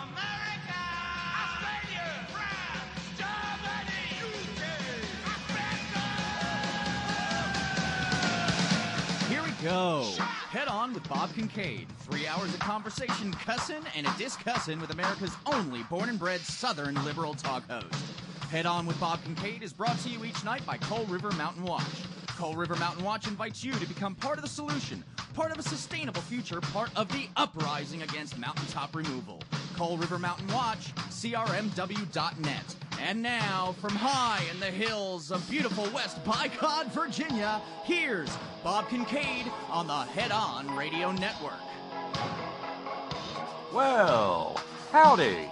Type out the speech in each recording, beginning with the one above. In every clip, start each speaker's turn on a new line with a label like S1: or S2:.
S1: America, Australia, France, Germany, UK,
S2: Here we go. Head On with Bob Kincaid. 3 hours of conversation, cussin' and a discussin' with America's only born and bred Southern liberal talk host. Head On with Bob Kincaid is brought to you each night by Coal River Mountain Watch. Coal River Mountain Watch invites you to become part of the solution, part of a sustainable future, part of the uprising against mountaintop removal. Coal River Mountain Watch, crmw.net. And now, from high in the hills of beautiful West Bicod, Virginia, here's Bob Kincaid on the Head On Radio Network.
S3: Well, howdy.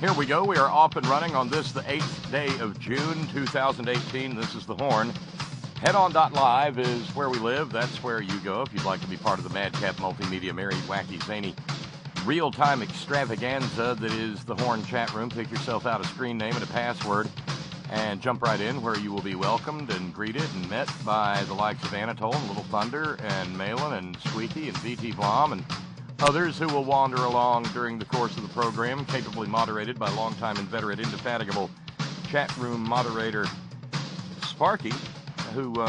S3: Here we go. We are off and running on this, the 8th day of June, 2018. This is The Horn. Headon.live is where we live. That's where you go if you'd like to be part of the madcap, multimedia, merry, wacky, zany, real-time extravaganza that is The Horn chat room. Pick yourself out a screen name and a password and jump right in, where you will be welcomed and greeted and met by the likes of Anatole and Little Thunder and Malin and Squeaky and VT Blom and others who will wander along during the course of the program, capably moderated by longtime inveterate, indefatigable chat room moderator Sparky, who,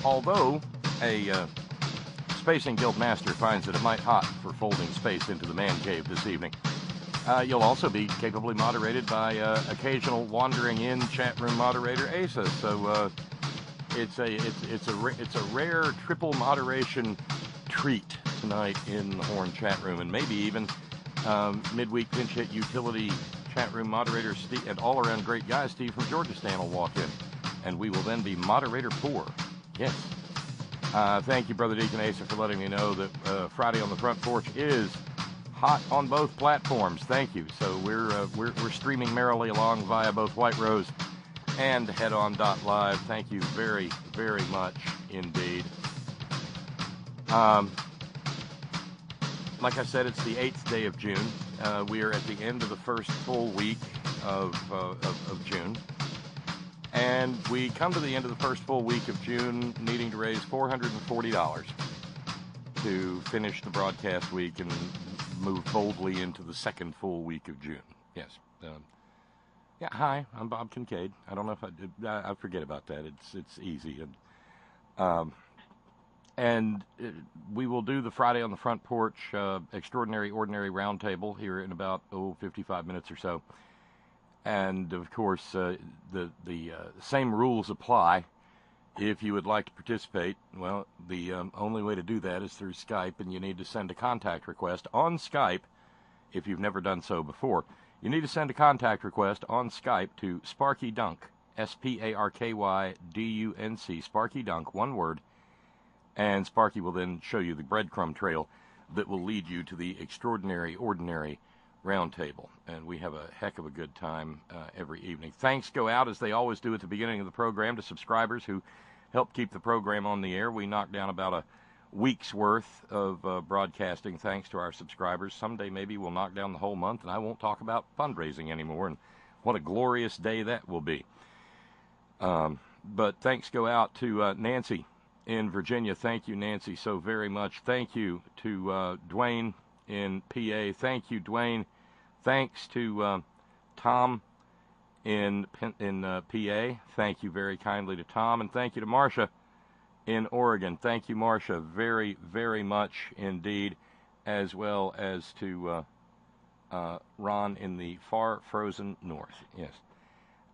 S3: although a Spacing Guild master finds it a mite hot for folding space into the man cave this evening, you'll also be capably moderated by occasional wandering in chat room moderator Asa. So it's a rare triple moderation treat tonight in the Horn chat room, and maybe even midweek pinch hit utility chat room moderator Steve, and all-around great guy Steve from Georgia Stan will walk in, and we will then be moderator poor. Yes. Thank you, Brother Deacon Asa, for letting me know that Friday on the Front Porch is hot on both platforms. Thank you. So we're streaming merrily along via both White Rose and Headon.live. Thank you very, very much indeed. Like I said, it's the 8th day of June. We are at the end of the first full week of June. And we come to the end of the first full week of June needing to raise $440 to finish the broadcast week and move boldly into the second full week of June. Yes. Yeah, hi, I'm Bob Kincaid. I don't know if I forget about that. It's easy. And we will do the Friday on the Front Porch Extraordinary Ordinary Roundtable here in about 55 minutes or so. And, of course, the same rules apply. If you would like to participate, well, the only way to do that is through Skype, and you need to send a contact request on Skype if you've never done so before. You need to send a contact request on Skype to Sparky Dunk, SparkyDunc, Sparky Dunk, one word. And Sparky will then show you the breadcrumb trail that will lead you to the Extraordinary Ordinary Roundtable. And we have a heck of a good time every evening. Thanks go out, as they always do at the beginning of the program, to subscribers who help keep the program on the air. We knocked down about a week's worth of broadcasting thanks to our subscribers. Someday maybe we'll knock down the whole month, and I won't talk about fundraising anymore. And what a glorious day that will be. But thanks go out to Nancy in Virginia. Thank you, Nancy, so very much. Thank you to Dwayne in PA. Thank you, Dwayne. Thanks to Tom in PA. Thank you very kindly to Tom. And thank you to Marcia in Oregon. Thank you, Marcia, very, very much indeed, as well as to Ron in the far frozen north. Yes.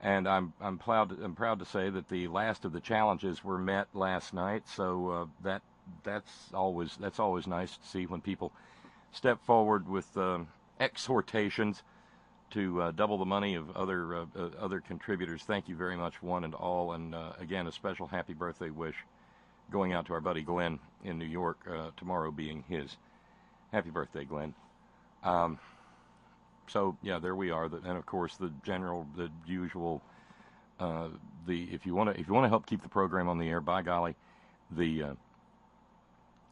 S3: And I'm proud to say that the last of the challenges were met last night. So that's always nice to see when people step forward with exhortations to double the money of other contributors. Thank you very much, one and all. And again, a special happy birthday wish going out to our buddy Glenn in New York, tomorrow being his. Happy birthday, Glenn. So, yeah, there we are. And, of course, the usual If you want to help keep the program on the air, by golly, the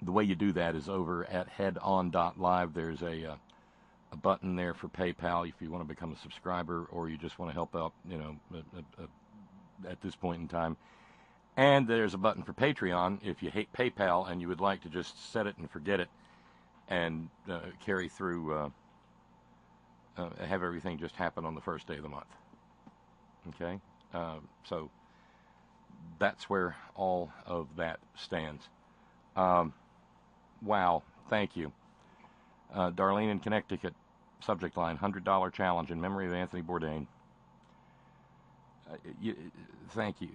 S3: way you do that is over at headon.live. There's a button there for PayPal if you want to become a subscriber, or you just want to help out, at this point in time. And there's a button for Patreon if you hate PayPal and you would like to just set it and forget it and carry through, have everything just happen on the first day of the month. Okay? So that's where all of that stands. Wow, thank you. Darlene in Connecticut, subject line, $100 challenge in memory of Anthony Bourdain. Thank you.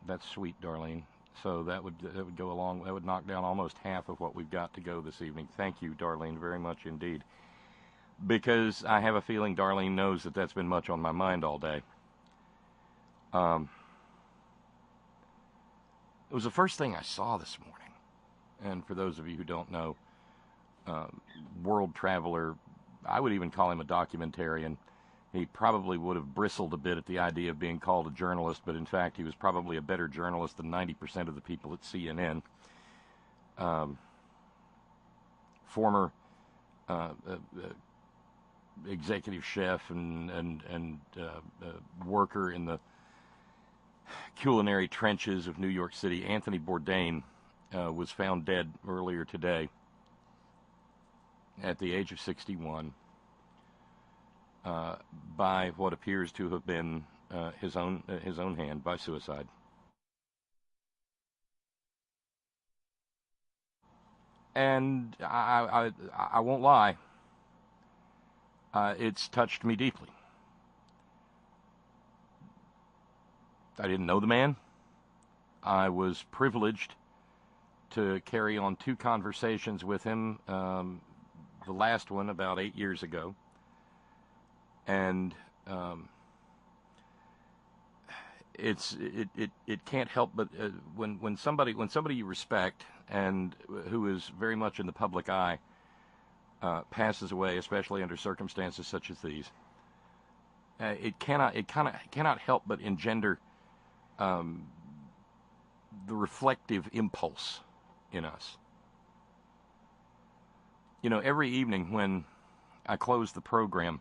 S3: That's sweet, Darlene. So that would go along. That would knock down almost half of what we've got to go this evening. Thank you, Darlene, very much indeed. Because I have a feeling Darlene knows that that's been much on my mind all day. It was the first thing I saw this morning. And for those of you who don't know, world traveler, I would even call him a documentarian. He probably would have bristled a bit at the idea of being called a journalist, but in fact he was probably a better journalist than 90% of the people at CNN. Former executive chef and worker in the culinary trenches of New York City, Anthony Bourdain, was found dead earlier today at the age of 61 by what appears to have been his own hand, by suicide. And I won't lie, it's touched me deeply. I didn't know the man. I was privileged to carry on 2 conversations with him, the last one about 8 years ago. And it can't help but when somebody you respect and who is very much in the public eye passes away, especially under circumstances such as these, it cannot help but engender the reflective impulse in us. Every evening when I close the program,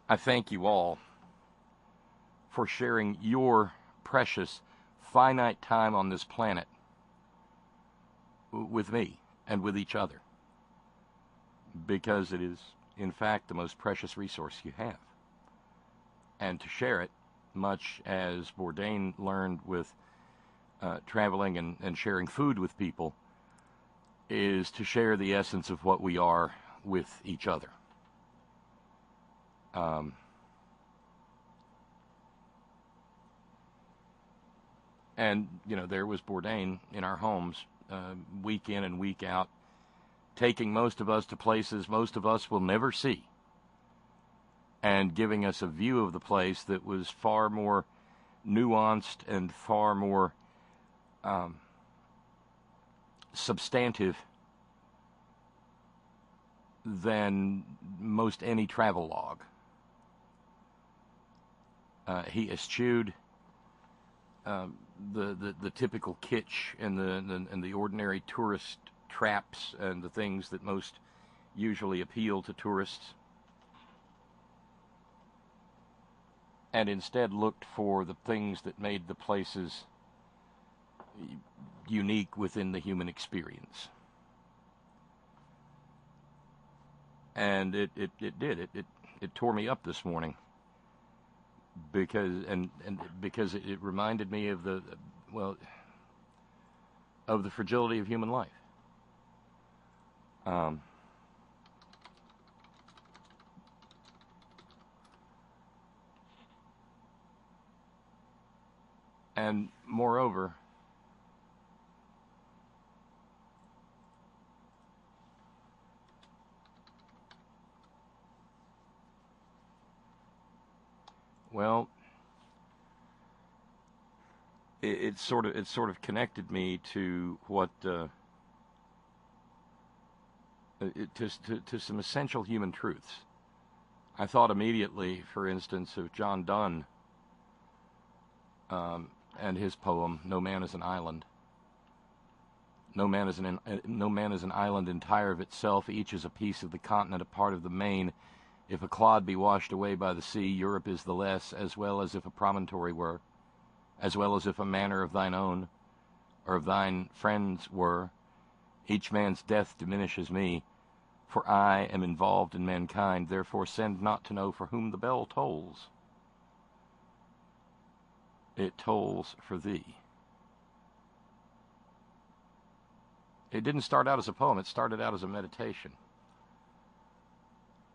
S3: I thank you all for sharing your precious, finite time on this planet with me and with each other, because it is, in fact, the most precious resource you have. And to share it, much as Bourdain learned with traveling and sharing food with people, is to share the essence of what we are with each other. And, there was Bourdain in our homes, week in and week out, taking most of us to places most of us will never see, and giving us a view of the place that was far more nuanced and far more substantive than most any travel log. He eschewed the typical kitsch and the ordinary tourist traps and the things that most usually appeal to tourists, and instead looked for the things that made the places unique within the human experience. And it tore me up this morning, because it reminded me of the fragility of human life. And moreover, it sort of connected me to what to some essential human truths. I thought immediately, for instance, of John Donne and his poem, No Man is an Island. No man is an island entire of itself. Each is a piece of the continent, a part of the main. If a clod be washed away by the sea, Europe is the less, as well as if a promontory were, as well as if a manor of thine own, or of thine friends were. Each man's death diminishes me, for I am involved in mankind. Therefore send not to know for whom the bell tolls. It tolls for thee. It didn't start out as a poem, it started out as a meditation.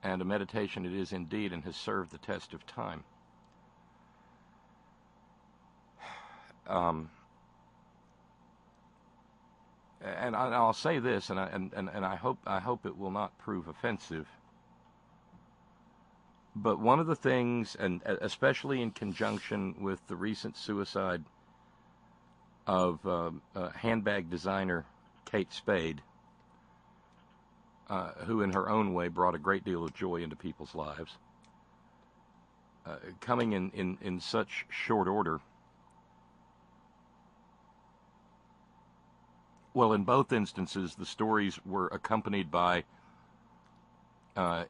S3: And a meditation it is indeed, and has served the test of time. And I'll say this, and I hope it will not prove offensive. But one of the things, and especially in conjunction with the recent suicide of handbag designer Kate Spade, who in her own way brought a great deal of joy into people's lives, coming in such short order. Well, in both instances, the stories were accompanied by,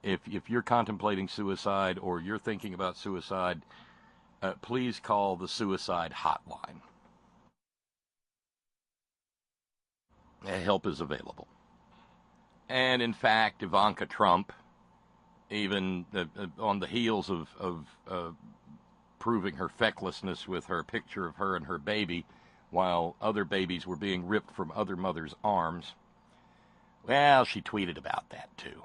S3: if you're contemplating suicide or you're thinking about suicide, please call the suicide hotline. Help is available. And in fact, Ivanka Trump, even on the heels of proving her fecklessness with her picture of her and her baby, while other babies were being ripped from other mothers' arms, well, she tweeted about that too.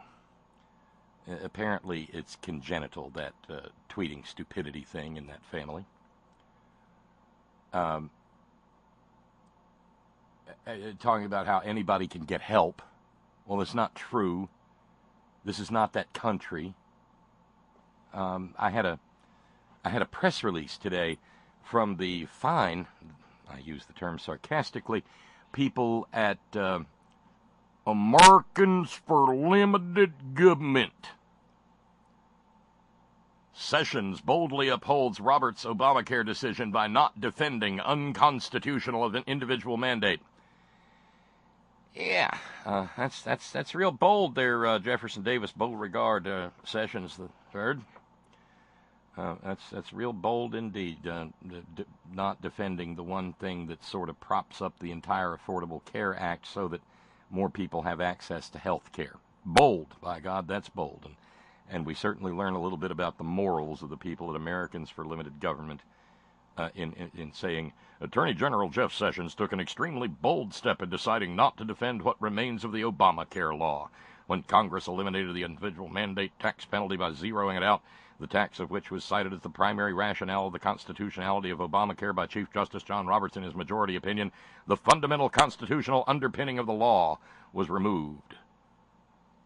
S3: Apparently it's congenital, that tweeting stupidity thing in that family. Talking about how anybody can get help. Well, it's not true. This is not that country. I had a press release today from the fine, I use the term sarcastically, people at Americans for Limited Government. Sessions boldly upholds Roberts' Obamacare decision by not defending unconstitutional of an individual mandate. Yeah, that's real bold there, Jefferson Davis Beauregard, Sessions the third. That's real bold indeed, not defending the one thing that sort of props up the entire Affordable Care Act so that more people have access to health care. Bold, by God, that's bold. And we certainly learn a little bit about the morals of the people at Americans for Limited Government in saying, Attorney General Jeff Sessions took an extremely bold step in deciding not to defend what remains of the Obamacare law. When Congress eliminated the individual mandate tax penalty by zeroing it out, the tax of which was cited as the primary rationale of the constitutionality of Obamacare by Chief Justice John Roberts in his majority opinion, the fundamental constitutional underpinning of the law was removed.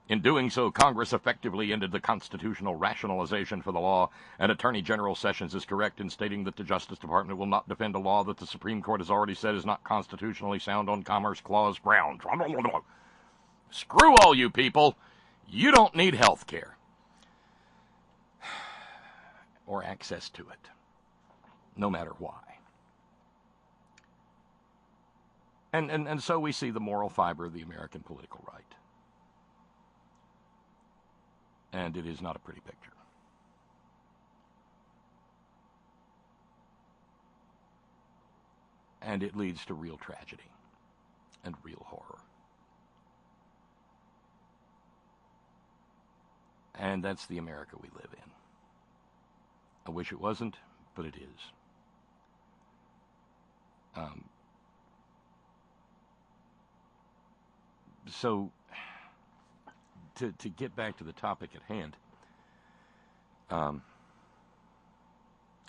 S3: In doing so, Congress effectively ended the constitutional rationalization for the law, and Attorney General Sessions is correct in stating that the Justice Department will not defend a law that the Supreme Court has already said is not constitutionally sound on Commerce Clause grounds. Screw all you people. You don't need health care. Or access to it, no matter why. And so we see the moral fiber of the American political right. And it is not a pretty picture. And it leads to real tragedy and real horror. And that's the America we live in. I wish it wasn't, but it is. So, to get back to the topic at hand,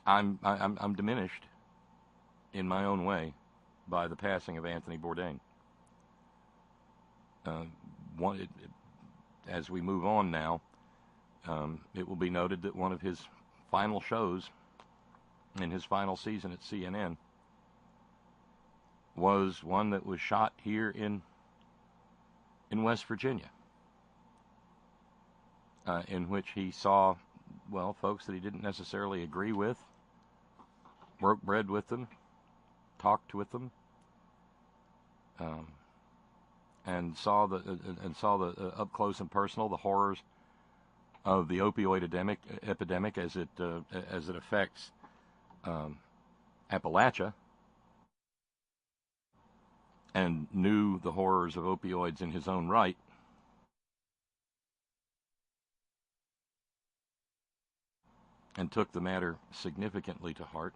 S3: I'm diminished in my own way by the passing of Anthony Bourdain. As we move on now, it will be noted that one of his final shows in his final season at CNN was one that was shot here in West Virginia, in which he saw, well, folks that he didn't necessarily agree with, broke bread with them, talked with them, and saw the up close and personal the horrors of the opioid epidemic as it affects Appalachia, and knew the horrors of opioids in his own right. And took the matter significantly to heart.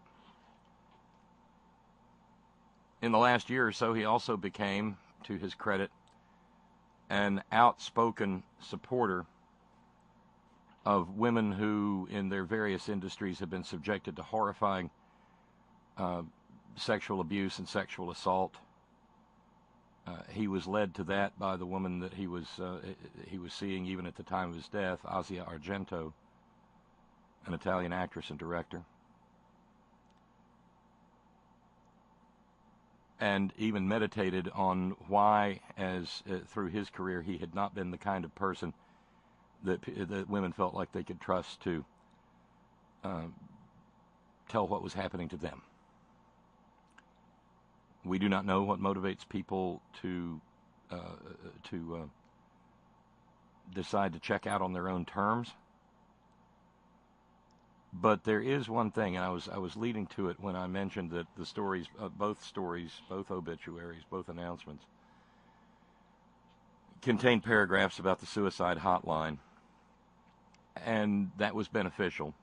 S3: In the last year or so, he also became, to his credit, an outspoken supporter of women who, in their various industries, have been subjected to horrifying sexual abuse and sexual assault. He was led to that by the woman that he was seeing even at the time of his death, Asia Argento, an Italian actress and director. And even meditated on why, through his career, he had not been the kind of person that women felt like they could trust to tell what was happening to them. We do not know what motivates people to decide to check out on their own terms. But there is one thing, and I was leading to it when I mentioned that the stories, both obituaries, both announcements, contained paragraphs about the suicide hotline, and that was beneficial.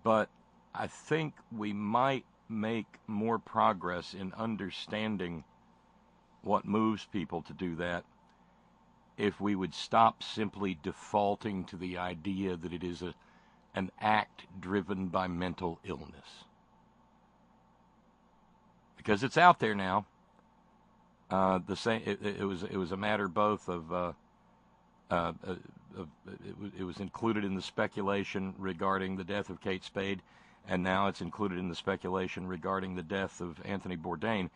S3: But I think we might make more progress in understanding what moves people to do that if we would stop simply defaulting to the idea that it is an act driven by mental illness. Because it's out there now. It was a matter both of it was included in the speculation regarding the death of Kate Spade, and now it's included in the speculation regarding the death of Anthony Bourdain,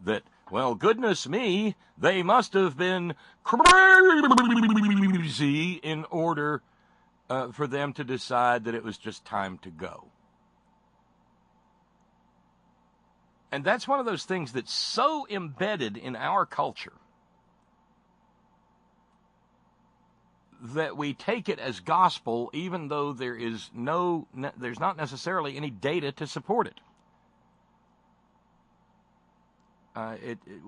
S3: that, well, goodness me, they must have been crazy in order for them to decide that it was just time to go. And that's one of those things that's so embedded in our culture that we take it as gospel, even though there's not necessarily any data to support it.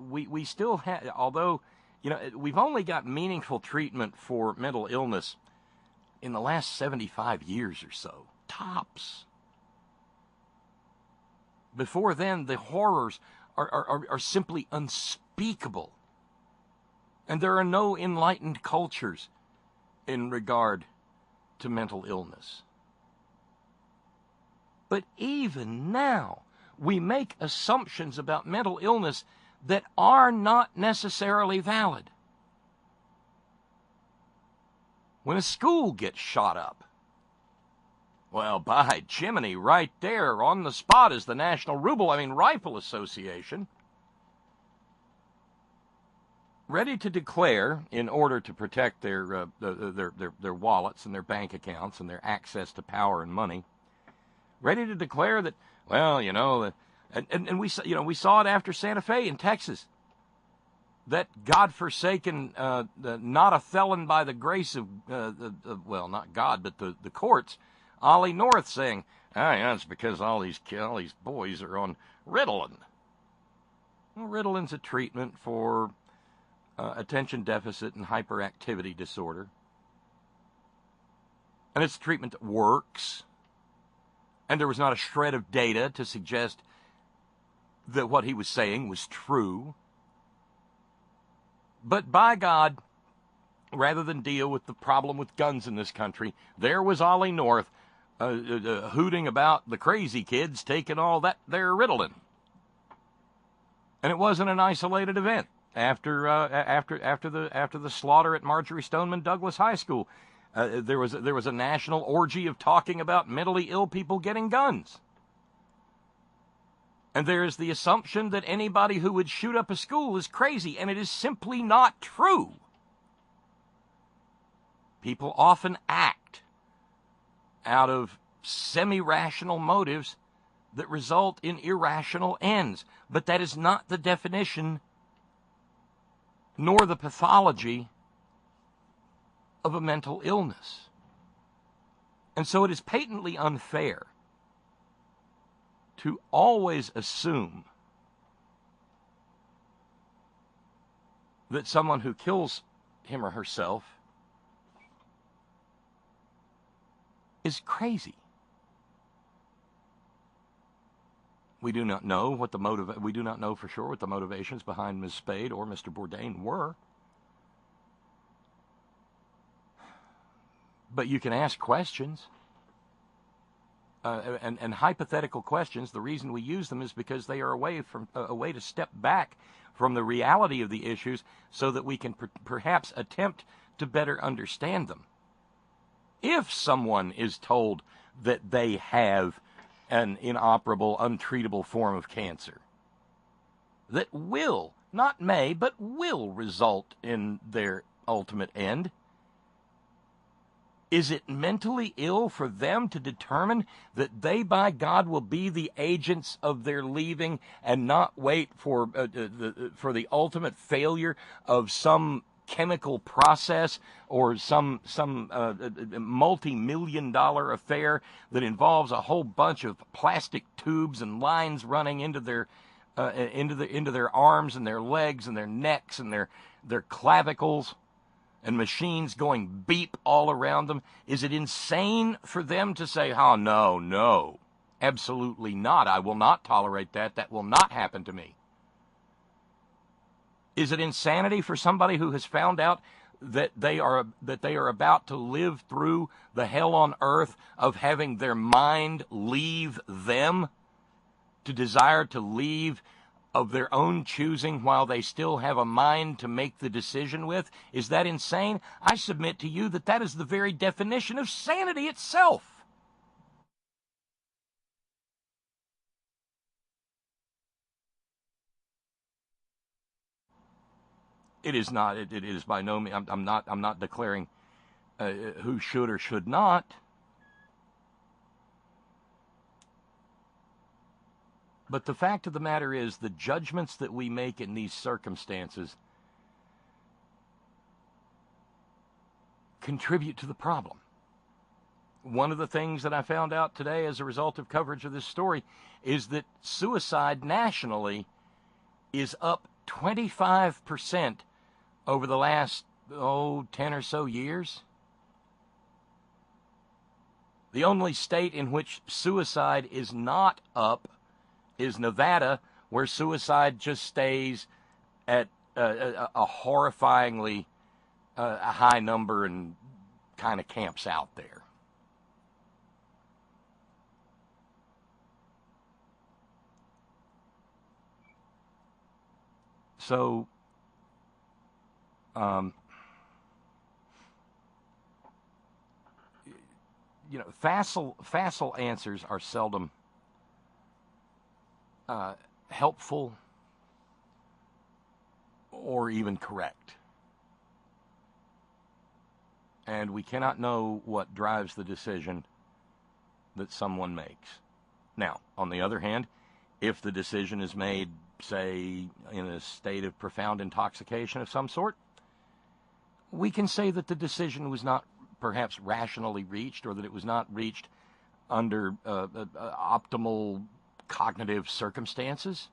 S3: We still have, although, we've only got meaningful treatment for mental illness in the last 75 years or so, tops. Before then, the horrors are simply unspeakable. And there are no enlightened cultures in regard to mental illness. But even now, we make assumptions about mental illness that are not necessarily valid. When a school gets shot up, well, by Jiminy, right there on the spot is the Rifle Association, ready to declare, in order to protect their wallets and their bank accounts and their access to power and money, ready to declare that, well, and we saw it after Santa Fe in Texas, that godforsaken, not a felon by the grace of, well, not God, but the courts, Ollie North, saying, yeah, it's because all these boys are on Ritalin. Well, Ritalin's a treatment for attention deficit and hyperactivity disorder. And it's a treatment that works. And there was not a shred of data to suggest that what he was saying was true. But by God, rather than deal with the problem with guns in this country, there was Ollie North hooting about the crazy kids taking all that their Ritalin. And it wasn't an isolated event. After the slaughter at Marjorie Stoneman Douglas High School, there was a national orgy of talking about mentally ill people getting guns. And there is the assumption that anybody who would shoot up a school is crazy, and it is simply not true. People often act out of semi-rational motives that result in irrational ends. But that is not the definition nor the pathology of a mental illness. And so it is patently unfair to always assume that someone who kills him or herself is crazy. We do not know what we do not know for sure what the motivations behind Ms. Spade or Mr. Bourdain were. But you can ask questions. And hypothetical questions. The reason we use them is because they are a way to step back from the reality of the issues so that we can perhaps attempt to better understand them. If someone is told that they have an inoperable, untreatable form of cancer that will, not may, but will result in their ultimate end, is it mentally ill for them to determine that they, by God, will be the agents of their leaving and not wait for the ultimate failure of some chemical process or some multi-million-dollar affair that involves a whole bunch of plastic tubes and lines running into their arms and their legs and their necks and their clavicles, and machines going beep all around them? Is it insane for them to say, oh, no, absolutely not. I will not tolerate that. That will not happen to me. Is it insanity for somebody who has found out that they are about to live through the hell on earth of having their mind leave them, to desire to leave of their own choosing while they still have a mind to make the decision with? Is that insane? I submit to you that that is the very definition of sanity itself. It is not. It is by no means. I'm not declaring who should or should not. But the fact of the matter is, the judgments that we make in these circumstances contribute to the problem. One of the things that I found out today as a result of coverage of this story is that suicide nationally is up 25% over the last, 10 or so years. The only state in which suicide is not up is Nevada, where suicide just stays at a horrifyingly a high number and kind of camps out there. So, facile answers are seldom helpful or even correct. And we cannot know what drives the decision that someone makes. Now, on the other hand, if the decision is made, say, in a state of profound intoxication of some sort, we can say that the decision was not perhaps rationally reached, or that it was not reached under optimal cognitive circumstances.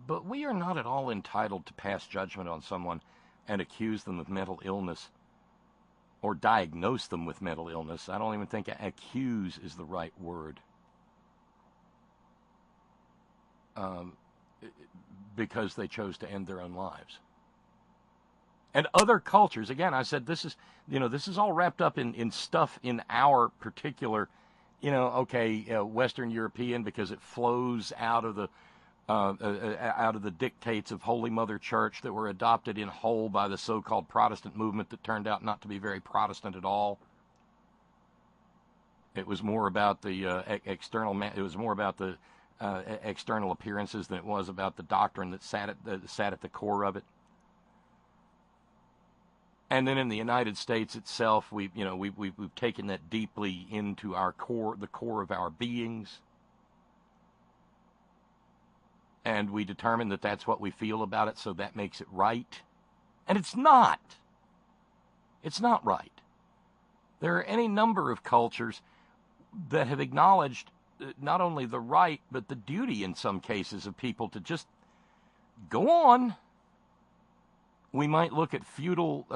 S3: But we are not at all entitled to pass judgment on someone and accuse them of mental illness or diagnose them with mental illness. I don't even think accuse is the right word. Because they chose to end their own lives. And other cultures, again, I said this is all wrapped up in stuff in our particular, Western European, because it flows out of the dictates of Holy Mother Church that were adopted in whole by the so-called Protestant movement that turned out not to be very Protestant at all. It was more about the external appearances than it was about the doctrine that sat at the core of it. And then in the United States itself, we've taken that deeply into our core, the core of our beings. And we determine that that's what we feel about it, so that makes it right. And it's not. It's not right. There are any number of cultures that have acknowledged not only the right, but the duty in some cases of people to just go on. We might look at feudal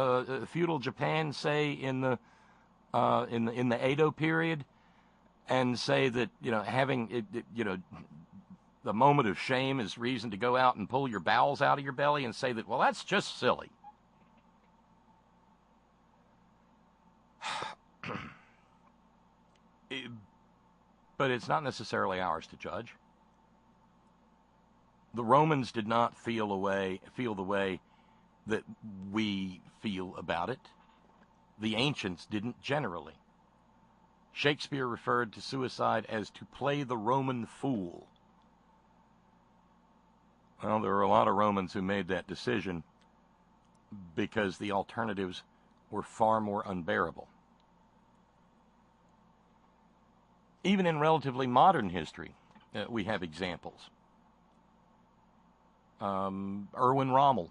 S3: Japan, say in the Edo period, and say that having the moment of shame is reason to go out and pull your bowels out of your belly and say that, well, that's just silly. But it's not necessarily ours to judge. The Romans did not feel the way that we feel about it. The ancients didn't generally. Shakespeare referred to suicide as to play the Roman fool. Well, there were a lot of Romans who made that decision because the alternatives were far more unbearable. Even in relatively modern history, we have examples. Erwin Rommel.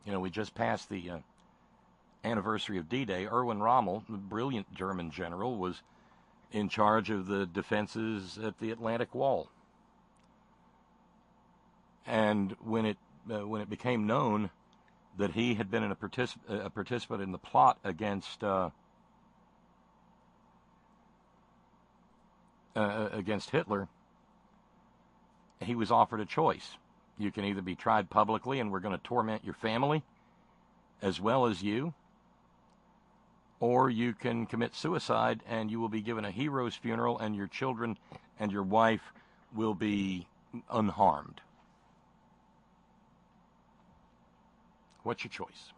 S3: We just passed the anniversary of D-Day. Erwin Rommel, the brilliant German general, was in charge of the defenses at the Atlantic Wall. And when it became known that he had been a participant in the plot against Hitler, he was offered a choice. You can either be tried publicly and we're going to torment your family as well as you, or you can commit suicide and you will be given a hero's funeral and your children and your wife will be unharmed. What's your choice?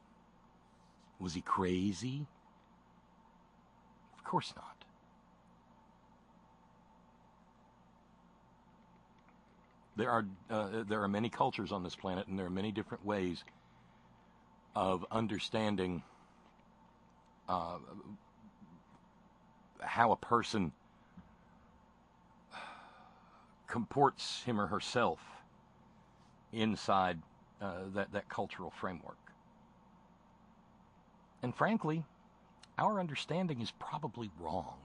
S3: Was he crazy? Of course not. There are many cultures on this planet, and there are many different ways of understanding how a person comports him or herself inside that cultural framework. And frankly, our understanding is probably wrong.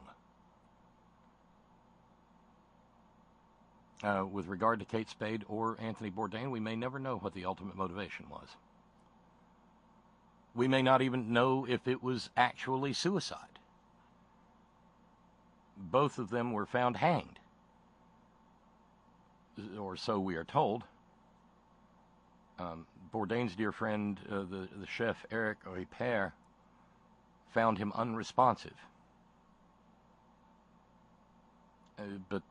S3: With regard to Kate Spade or Anthony Bourdain, we may never know what the ultimate motivation was. We may not even know if it was actually suicide. Both of them were found hanged, or so we are told. Bourdain's dear friend, the chef Eric Oipert, found him unresponsive. But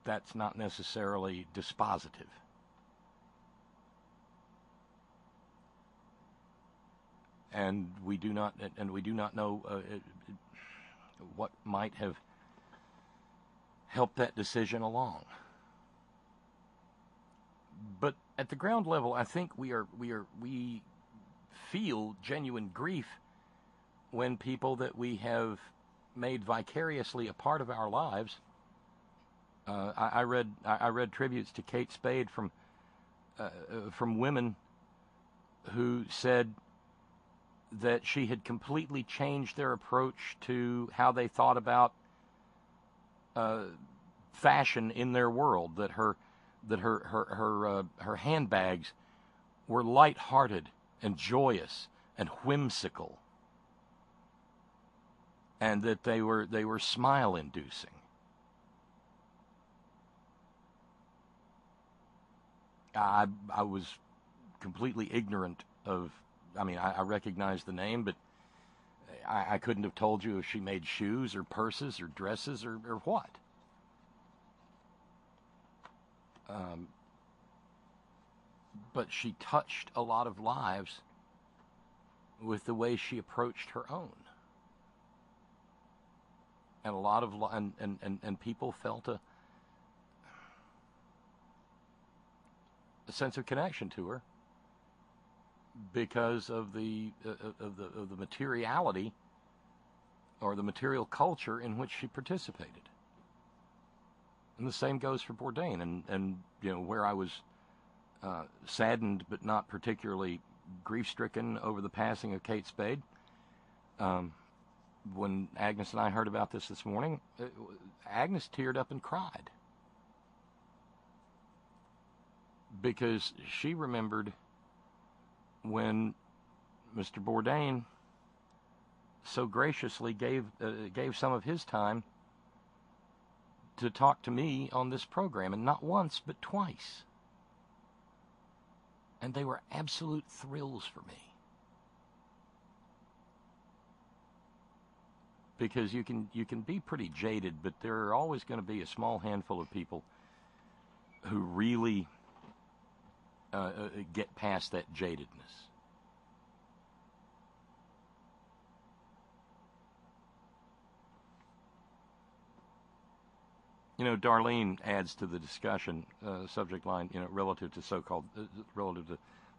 S3: that's not necessarily dispositive. And we do not know what might have helped that decision along. But at the ground level, I think we feel genuine grief when people that we have made vicariously a part of our lives. I read tributes to Kate Spade from women who said that she had completely changed their approach to how they thought about fashion in their world. That her handbags were light-hearted and joyous and whimsical, and that they were smile-inducing. I was completely ignorant of. I recognized the name, but I couldn't have told you if she made shoes or purses or dresses or what. But she touched a lot of lives with the way she approached her own. And a lot of and people felt a sense of connection to her because of the materiality or the material culture in which she participated. And the same goes for Bourdain. And where I was saddened but not particularly grief-stricken over the passing of Kate Spade, when Agnes and I heard about this morning, Agnes teared up and cried because she remembered when Mr. Bourdain so graciously gave some of his time to talk to me on this program, and not once but twice. And they were absolute thrills for me. Because you can be pretty jaded, but there are always going to be a small handful of people who really get past that jadedness. Darlene adds to the discussion subject line, relative to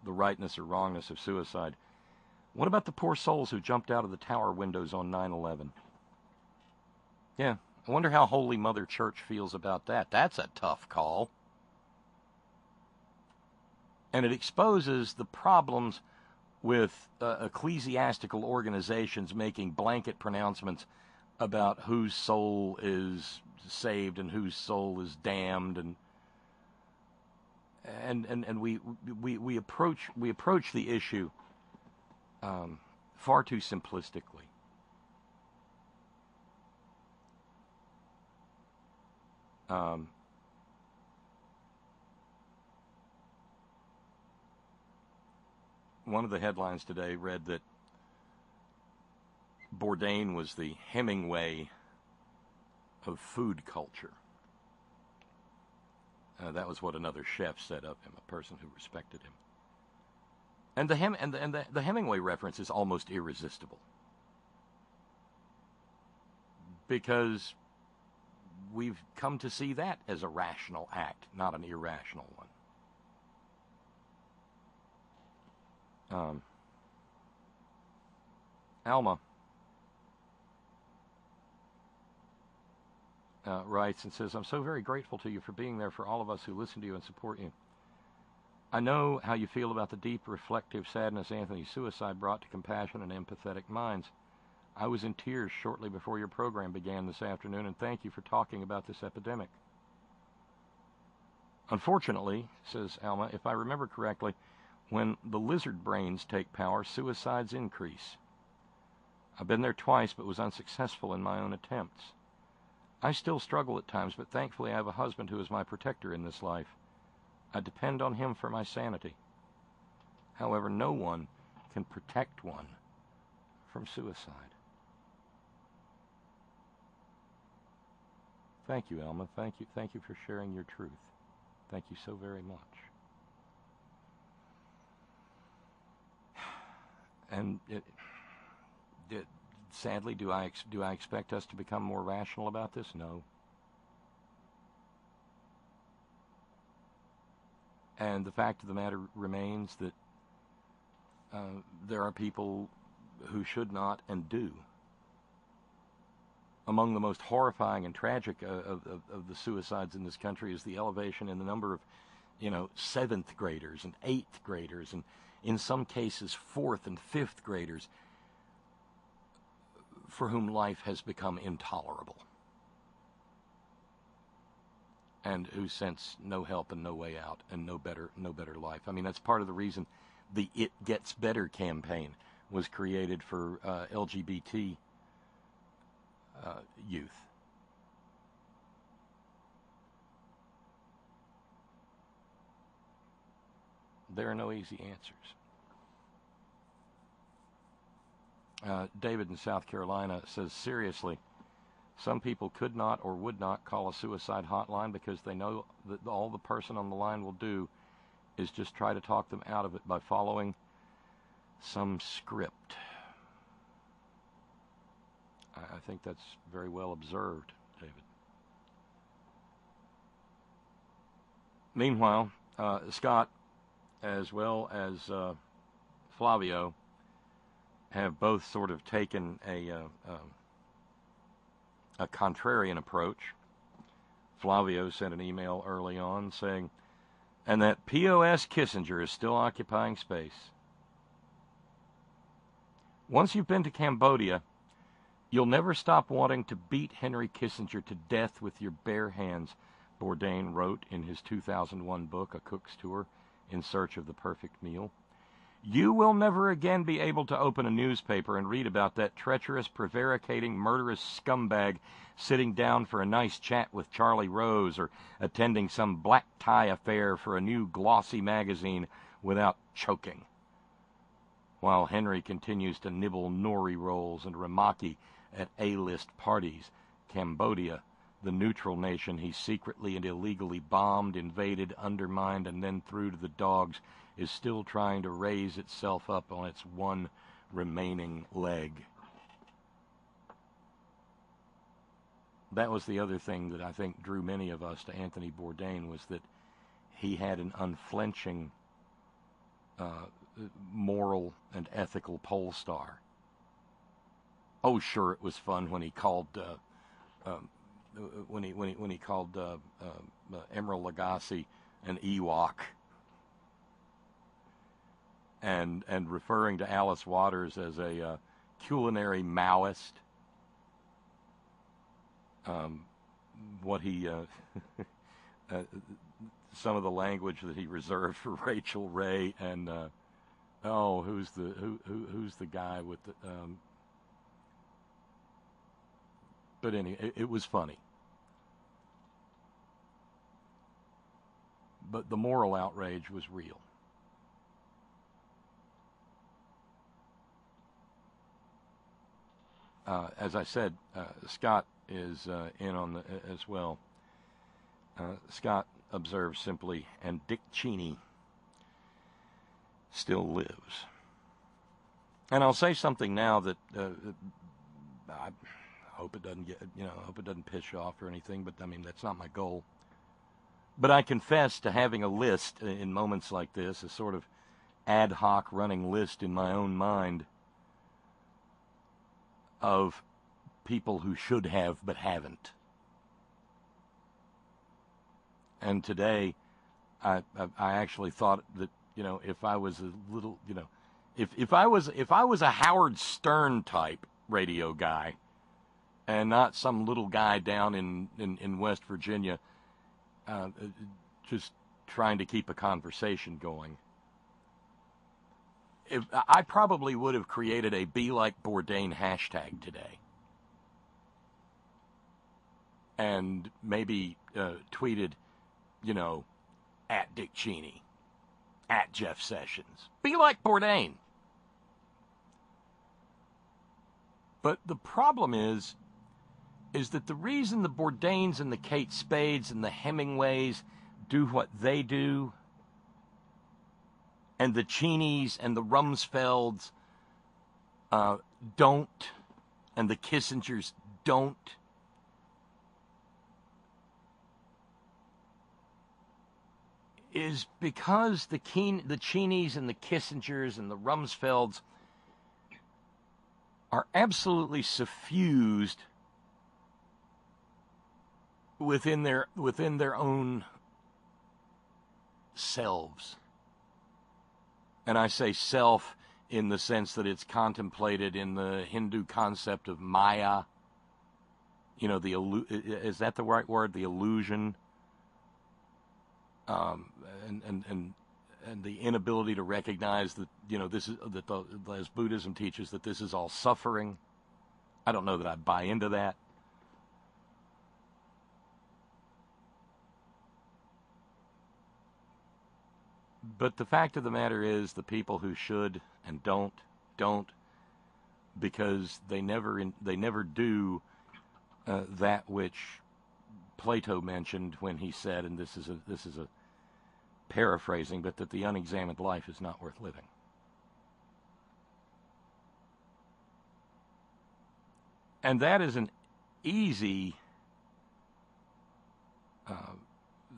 S3: the rightness or wrongness of suicide. What about the poor souls who jumped out of the tower windows on 9/11? Yeah, I wonder how Holy Mother Church feels about that. That's a tough call. And it exposes the problems with ecclesiastical organizations making blanket pronouncements about whose soul is saved and whose soul is damned, and we approach the issue far too simplistically. One of the headlines today read that Bourdain was the Hemingway of food culture. That was what another chef said of him, a person who respected him. And the Hemingway reference is almost irresistible, because we've come to see that as a rational act, not an irrational one. Alma writes and says, I'm so very grateful to you for being there for all of us who listen to you and support you. I know how you feel about the deep, reflective sadness Anthony's suicide brought to compassion and empathetic minds. I was in tears shortly before your program began this afternoon, and thank you for talking about this epidemic. Unfortunately, says Alma, if I remember correctly, when the lizard brains take power, suicides increase. I've been there twice, but was unsuccessful in my own attempts. I still struggle at times, but thankfully I have a husband who is my protector in this life. I depend on him for my sanity. However, no one can protect one from suicide. Thank you, Alma. Thank you for sharing your truth. Thank you so very much. And sadly, do I expect us to become more rational about this? No. And the fact of the matter remains that there are people who should not and do. Among the most horrifying and tragic of the suicides in this country is the elevation in the number of, 7th graders and 8th graders, and in some cases 4th and 5th graders, for whom life has become intolerable, and who sense no help and no way out and no better life. I mean, that's part of the reason the It Gets Better campaign was created for LGBT youth. There are no easy answers. David in South Carolina says, seriously, some people could not or would not call a suicide hotline because they know that all the person on the line will do is just try to talk them out of it by following some script. I think that's very well observed, David. Meanwhile, Scott, as well as Flavio have both sort of taken a contrarian approach. Flavio sent an email early on saying, and that POS Kissinger is still occupying space. Once you've been to Cambodia, you'll never stop wanting to beat Henry Kissinger to death with your bare hands, Bourdain wrote in his 2001 book, A Cook's Tour in Search of the Perfect Meal. You will never again be able to open a newspaper and read about that treacherous, prevaricating, murderous scumbag sitting down for a nice chat with Charlie Rose or attending some black tie affair for a new glossy magazine without choking. While Henry continues to nibble nori rolls and ramaki at A-list parties, Cambodia, the neutral nation he secretly and illegally bombed, invaded, undermined, and then threw to the dogs, is still trying to raise itself up on its one remaining leg. That was the other thing that I think drew many of us to Anthony Bourdain, was that he had an unflinching moral and ethical pole star. Oh, sure, it was fun when he called when he called Emeril Lagasse an Ewok, and referring to Alice Waters as a culinary Maoist. What he some of the language that he reserved for Rachel Ray and who's the guy with the but anyway, it was funny. But the moral outrage was real. As I said, Scott is in on the as well. Scott observes simply, and Dick Cheney still lives. And I'll say something now that I hope it doesn't get, hope it doesn't piss you off or anything, but I mean, that's not my goal. But I confess to having a list in moments like this, a sort of ad hoc running list in my own mind of people who should have but haven't. And today, I actually thought that, if I was a little, if I was a Howard Stern type radio guy, and not some little guy down in West Virginia, just trying to keep a conversation going, I probably would have created a Be Like Bourdain hashtag today. And maybe tweeted, at Dick Cheney, at Jeff Sessions. Be like Bourdain. But the problem is that the reason the Bourdains and the Kate Spades and the Hemingways do what they do, and the Cheneys and the Rumsfelds don't, and the Kissingers don't, is because the Cheneys and the Kissingers and the Rumsfelds are absolutely suffused within their own selves. And I say self in the sense that it's contemplated in the Hindu concept of Maya. Is that the right word? The illusion. And the inability to recognize that, this is as Buddhism teaches, that this is all suffering. I don't know that I buy into that. But the fact of the matter is, the people who should and don't, because they never do that which Plato mentioned when he said, and this is a paraphrasing, but that the unexamined life is not worth living. And that is an easy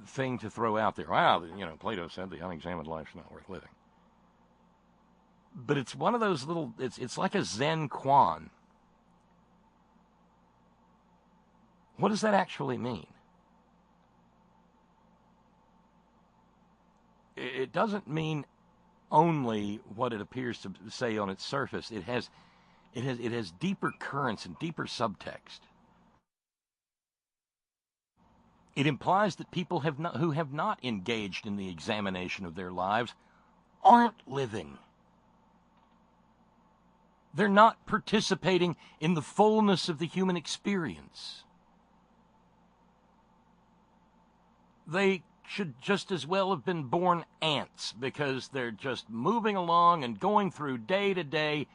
S3: thing to throw out there. Wow, Plato said the unexamined life is not worth living. But it's one of those little, it's like a Zen koan. What does that actually mean? It doesn't mean only what it appears to say on its surface. It has deeper currents and deeper subtext. It implies that people who have not engaged in the examination of their lives aren't living. They're not participating in the fullness of the human experience. They should just as well have been born ants, because they're just moving along and going through day to day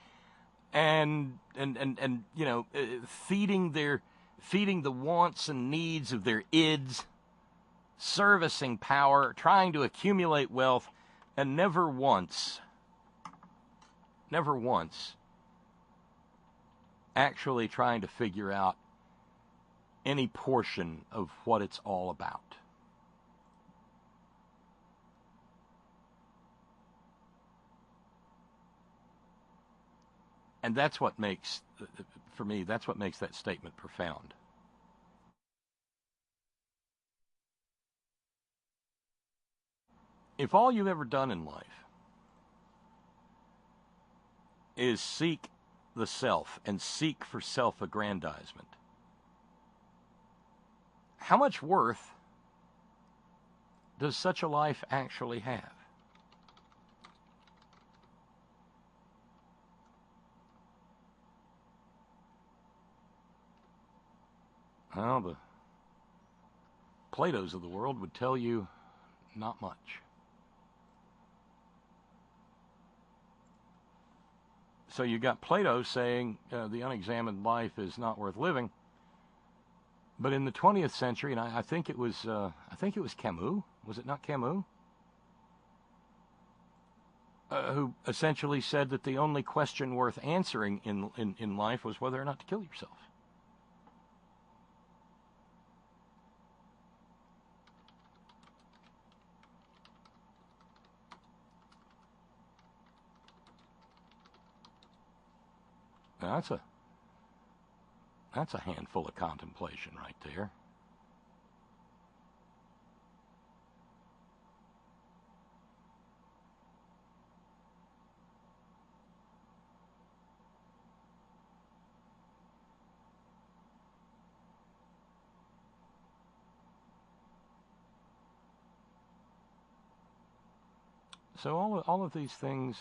S3: and you know, feeding the wants and needs of their ids, servicing power, trying to accumulate wealth, and never once actually trying to figure out any portion of what it's all about. And that's what makes, for me, that's what makes that statement profound. If all you've ever done in life is seek the self and seek for self-aggrandizement, how much worth does such a life actually have? Well, the Platos of the world would tell you not much. So you got Plato saying the unexamined life is not worth living. But in the 20th century, and I think it was Camus. Was it not Camus? Who essentially said that the only question worth answering in life was whether or not to kill yourself. Now, that's a handful of contemplation right there. So all of these things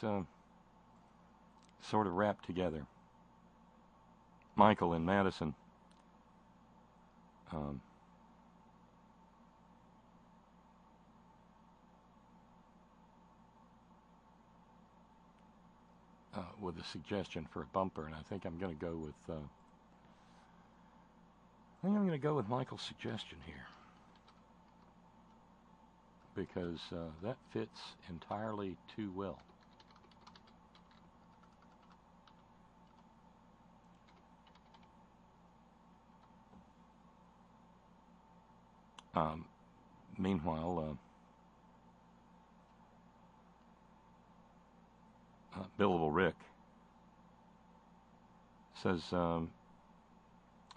S3: sort of wrap together. Michael in Madison with a suggestion for a bumper, and I think I'm going to go with Michael's suggestion here, because that fits entirely too well. Meanwhile, Billable Rick says, I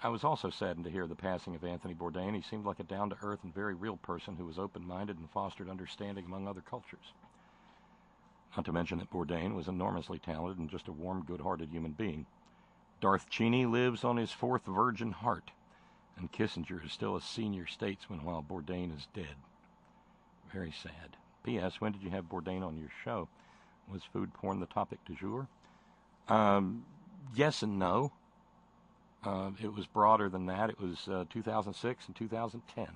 S3: was also saddened to hear the passing of Anthony Bourdain. He seemed like a down-to-earth and very real person who was open-minded and fostered understanding among other cultures. Not to mention that Bourdain was enormously talented and just a warm, good-hearted human being. Darth Cheney lives on his fourth virgin heart, and Kissinger is still a senior statesman while Bourdain is dead. Very sad. P.S. When did you have Bourdain on your show? Was food porn the topic du jour? Yes and no. It was broader than that. It was 2006 and 2010.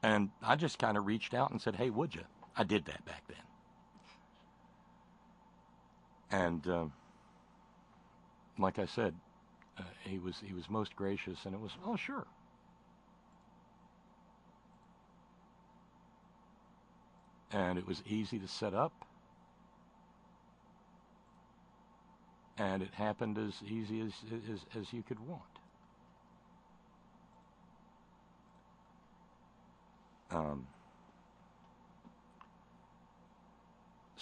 S3: And I just kind of reached out and said, hey, would you? I did that back then. And like I said, he was most gracious, and it was, oh, sure. And it was easy to set up, and it happened as easy as you could want.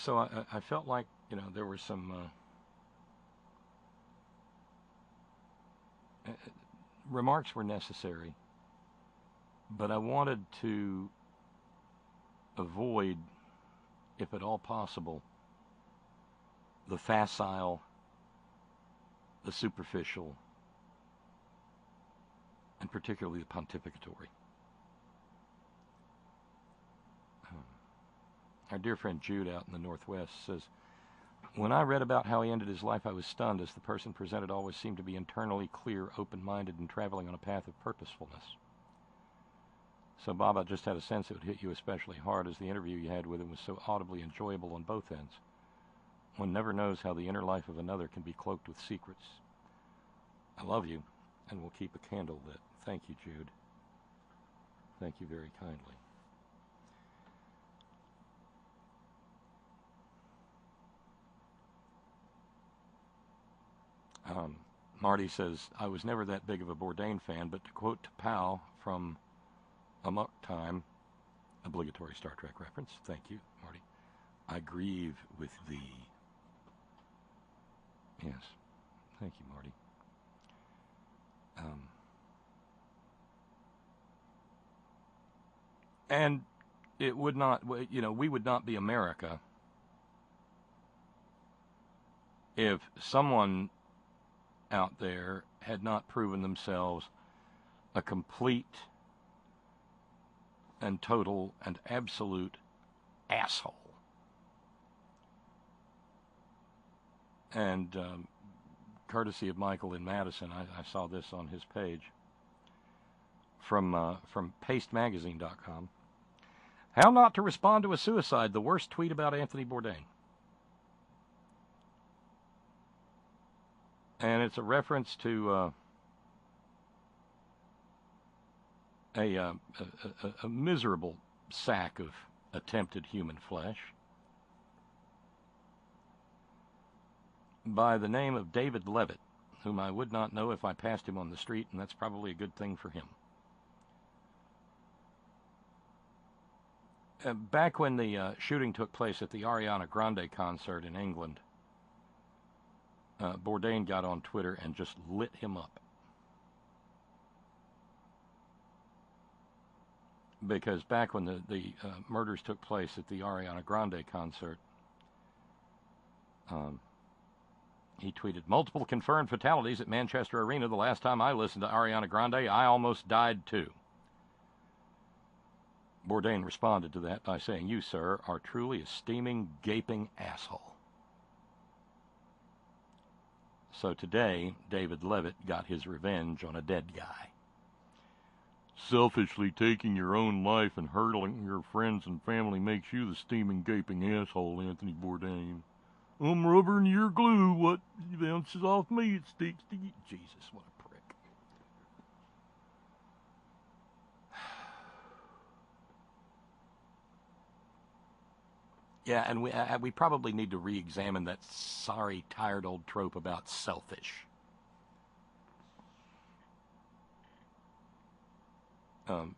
S3: So I felt like, there were some remarks were necessary, but I wanted to avoid, if at all possible, the facile, the superficial, and particularly the pontificatory. Our dear friend Jude out in the Northwest says, when I read about how he ended his life, I was stunned, as the person presented always seemed to be internally clear, open-minded, and traveling on a path of purposefulness. So, Bob, I just had a sense it would hit you especially hard, as the interview you had with him was so audibly enjoyable on both ends. One never knows how the inner life of another can be cloaked with secrets. I love you, and will keep a candle lit. Thank you, Jude. Thank you very kindly. Marty says, I was never that big of a Bourdain fan, but to quote T'Pau from Amok Time, obligatory Star Trek reference, thank you, Marty, I grieve with thee. Yes, thank you, Marty. And it would not, we would not be America if someone out there had not proven themselves a complete and total and absolute asshole. And courtesy of Michael in Madison, I saw this on his page from pastemagazine.com. How not to respond to a suicide, the worst tweet about Anthony Bourdain. And it's a reference to a miserable sack of attempted human flesh by the name of David Levitt, whom I would not know if I passed him on the street, and that's probably a good thing for him. Back when the shooting took place at the Ariana Grande concert in England, Bourdain got on Twitter and just lit him up. Because back when the murders took place at the Ariana Grande concert, he tweeted, multiple confirmed fatalities at Manchester Arena. The last time I listened to Ariana Grande, I almost died too. Bourdain responded to that by saying, you, sir, are truly a steaming, gaping asshole. So today, David Levitt got his revenge on a dead guy. Selfishly taking your own life and hurtling your friends and family makes you the steaming, gaping asshole, Anthony Bourdain. I'm rubber and you're glue. What bounces off me, it sticks to you. Jesus, what a prick. Yeah, and we probably need to re-examine that sorry, tired old trope about selfish.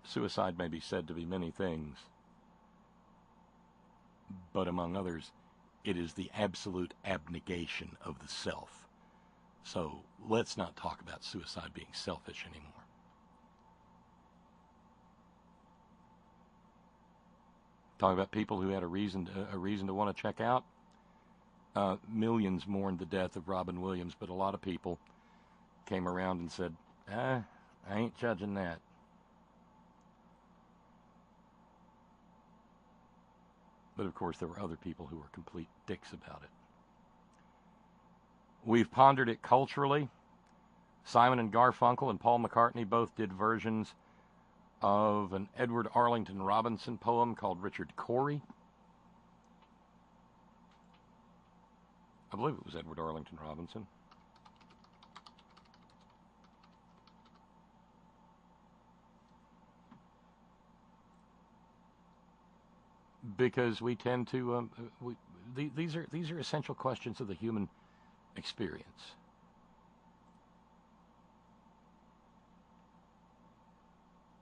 S3: Suicide may be said to be many things, but among others, it is the absolute abnegation of the self. So let's not talk about suicide being selfish anymore. Talking about people who had a reason to want to check out. Millions mourned the death of Robin Williams, but a lot of people came around and said, I ain't judging that. But of course, there were other people who were complete dicks about it. We've pondered it culturally. Simon and Garfunkel and Paul McCartney both did versions of an Edward Arlington Robinson poem called Richard Cory. I believe it was Edward Arlington Robinson. Because we tend to, these are essential questions of the human experience.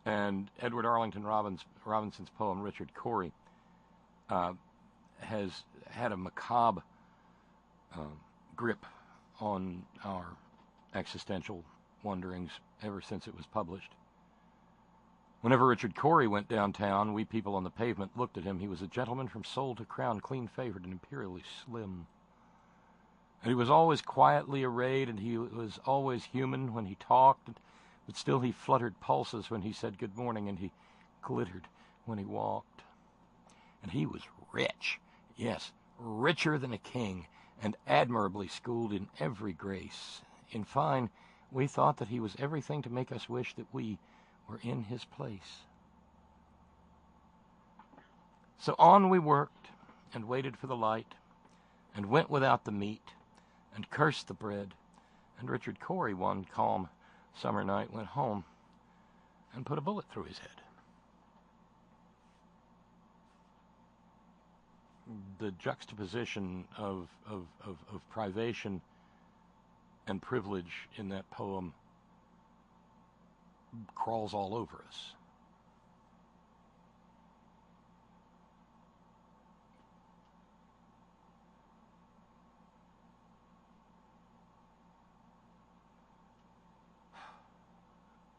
S3: And Edward Arlington Robinson's poem, Richard Cory, has had a macabre grip on our existential wonderings ever since it was published. Whenever Richard Cory went downtown, we people on the pavement looked at him. He was a gentleman from soul to crown, clean-favored and imperially slim. And he was always quietly arrayed, and he was always human when he talked, but still he fluttered pulses when he said good morning, and he glittered when he walked. And he was rich, yes, richer than a king, and admirably schooled in every grace. In fine, we thought that he was everything to make us wish that we were in his place. So on we worked, and waited for the light, and went without the meat, and cursed the bread, and Richard Cory one calm summer night went home and put a bullet through his head. The juxtaposition of privation and privilege in that poem crawls all over us.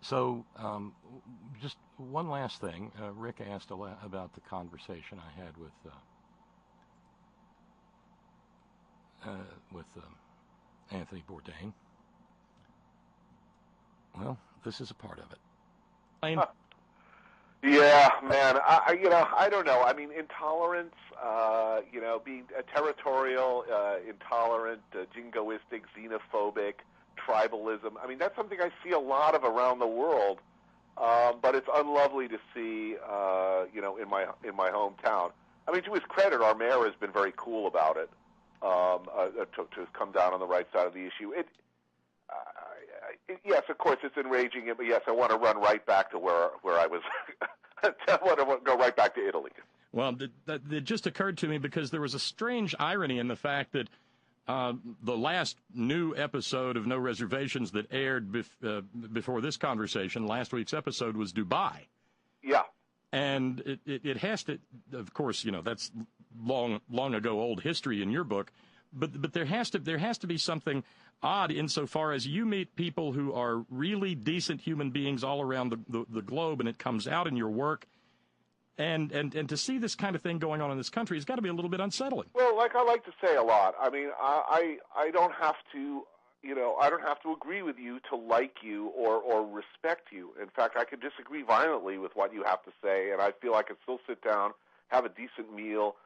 S3: So, just one last thing. Rick asked about the conversation I had with Anthony Bourdain. Well, this is a part of it.
S4: Yeah, man. I don't know. I mean, intolerance. Being territorial, intolerant, jingoistic, xenophobic, tribalism. I mean, that's something I see a lot of around the world. But it's unlovely to see, in my hometown. I mean, to his credit, our mayor has been very cool about it. To come down on the right side of the issue. Yes, of course, it's enraging, but yes, I want to run right back to where I was. I want to go right back to Italy.
S5: Well, it just occurred to me because there was a strange irony in the fact that the last new episode of No Reservations that aired before this conversation, last week's episode, was Dubai.
S4: Yeah.
S5: And it has to, of course, that's long ago old history in your book, but there has to be something odd insofar as you meet people who are really decent human beings all around the globe, and it comes out in your work, and to see this kind of thing going on in this country has got to be a little bit unsettling.
S4: Well, like I like to say a lot, I mean, I don't have to. I don't have to agree with you to like you or respect you. In fact, I could disagree violently with what you have to say, and I feel I could still sit down, have a decent meal,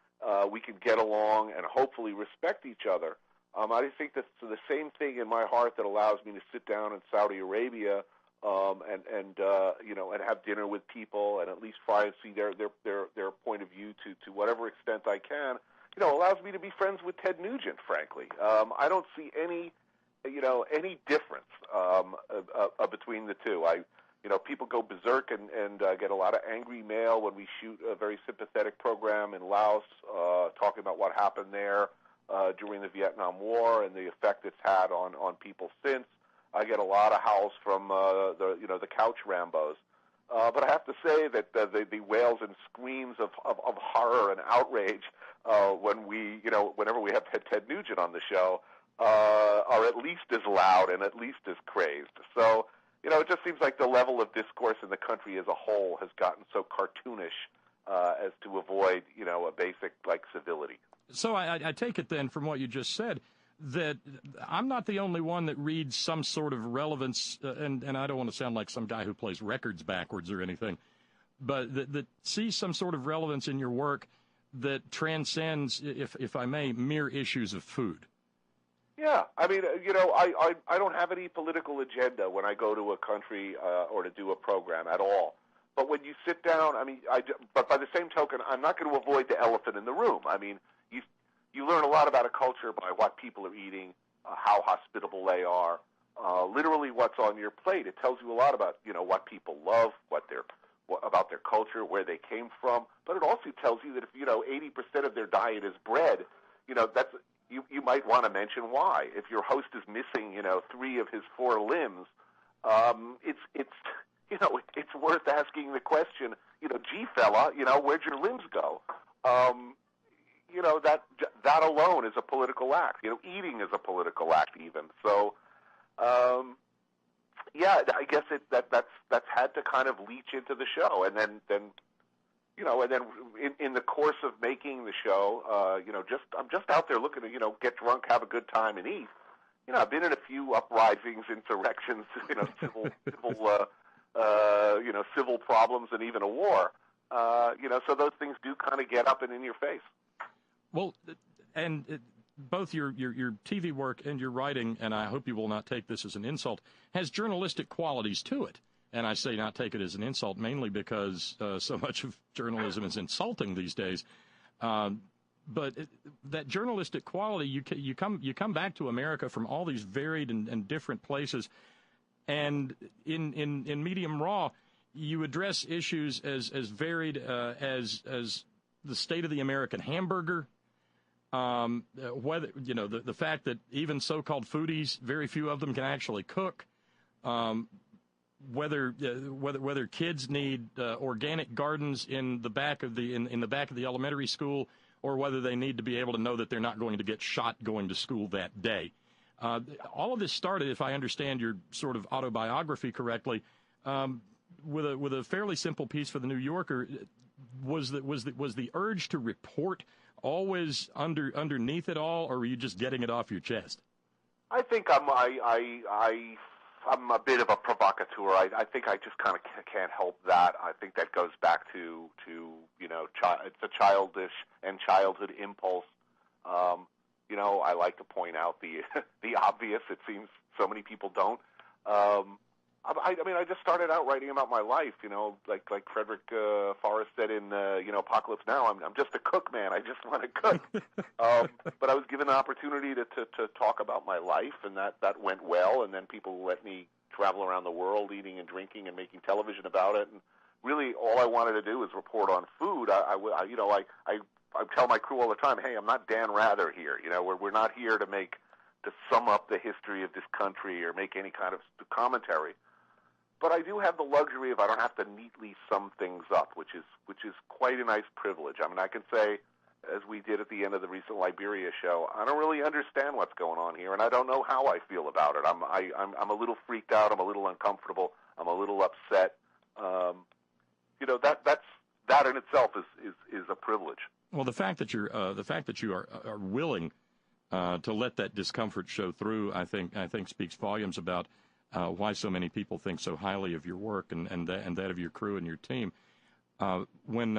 S4: we can get along, and hopefully respect each other. I think that's the same thing in my heart that allows me to sit down in Saudi Arabia and have dinner with people and at least try and see their point of view to whatever extent I can. Allows me to be friends with Ted Nugent, frankly. I don't see any difference between the two. People go berserk and get a lot of angry mail when we shoot a very sympathetic program in Laos, talking about what happened there during the Vietnam War and the effect it's had on people since. I get a lot of howls from the couch Rambos. But I have to say that the wails and screams of horror and outrage whenever we have Ted Nugent on the show are at least as loud and at least as crazed. So, it just seems like the level of discourse in the country as a whole has gotten so cartoonish as to avoid, a basic, civility.
S5: So I take it then from what you just said that I'm not the only one that reads some sort of relevance, and I don't want to sound like some guy who plays records backwards or anything, but that sees some sort of relevance in your work that transcends, if I may, mere issues of food.
S4: Yeah, I mean, I don't have any political agenda when I go to a country or to do a program at all. But when you sit down, but by the same token, I'm not going to avoid the elephant in the room. I mean, you learn a lot about a culture by what people are eating, how hospitable they are, literally what's on your plate. It tells you a lot about, what people love, about their culture, where they came from. But it also tells you that if, 80% of their diet is bread, that's you might want to mention why. If your host is missing, 3 of his 4 limbs, it's worth asking the question, gee, fella, where'd your limbs go? that alone is a political act. Eating is a political act even. So, I guess that's had to kind of leach into the show, and then in the course of making the show, I'm just out there looking to get drunk, have a good time, and eat. I've been in a few uprisings, insurrections, civil problems, and even a war. So those things do kind of get up and in your face.
S5: Well, and both your TV work and your writing, and I hope you will not take this as an insult, has journalistic qualities to it. And I say not take it as an insult mainly because so much of journalism is insulting these days. But that journalistic quality, you come back to America from all these varied and different places, and in Medium Raw, you address issues as varied as the state of the American hamburger. Whether the fact that even so-called foodies, very few of them can actually cook. Whether kids need organic gardens in the back of the elementary school, or whether they need to be able to know that they're not going to get shot going to school that day. All of this started, if I understand your sort of autobiography correctly, with a fairly simple piece for the New Yorker. Was the urge to report always underneath it all, or were you just getting it off your chest?
S4: I think I'm a bit of a provocateur. I think I just kind of can't help that. I think that goes back to it's a childish and childhood impulse. I like to point out the obvious. It seems so many people don't. I just started out writing about my life. Like Frederick Forrest said in Apocalypse Now. I'm just a cook, man. I just want to cook. But I was given the opportunity to talk about my life, and that went well. And then people let me travel around the world, eating and drinking and making television about it. And really, all I wanted to do was report on food. I tell my crew all the time, hey, I'm not Dan Rather here. We're not here to sum up the history of this country or make any kind of commentary. But I do have the luxury of I don't have to neatly sum things up, which is quite a nice privilege. I mean, I can say, as we did at the end of the recent Liberia show, I don't really understand what's going on here, and I don't know how I feel about it. I'm a little freaked out. I'm a little uncomfortable. I'm a little upset. That in itself is a privilege.
S5: Well, the fact that you are willing to let that discomfort show through, I think speaks volumes about why so many people think so highly of your work and that of your crew and your team. When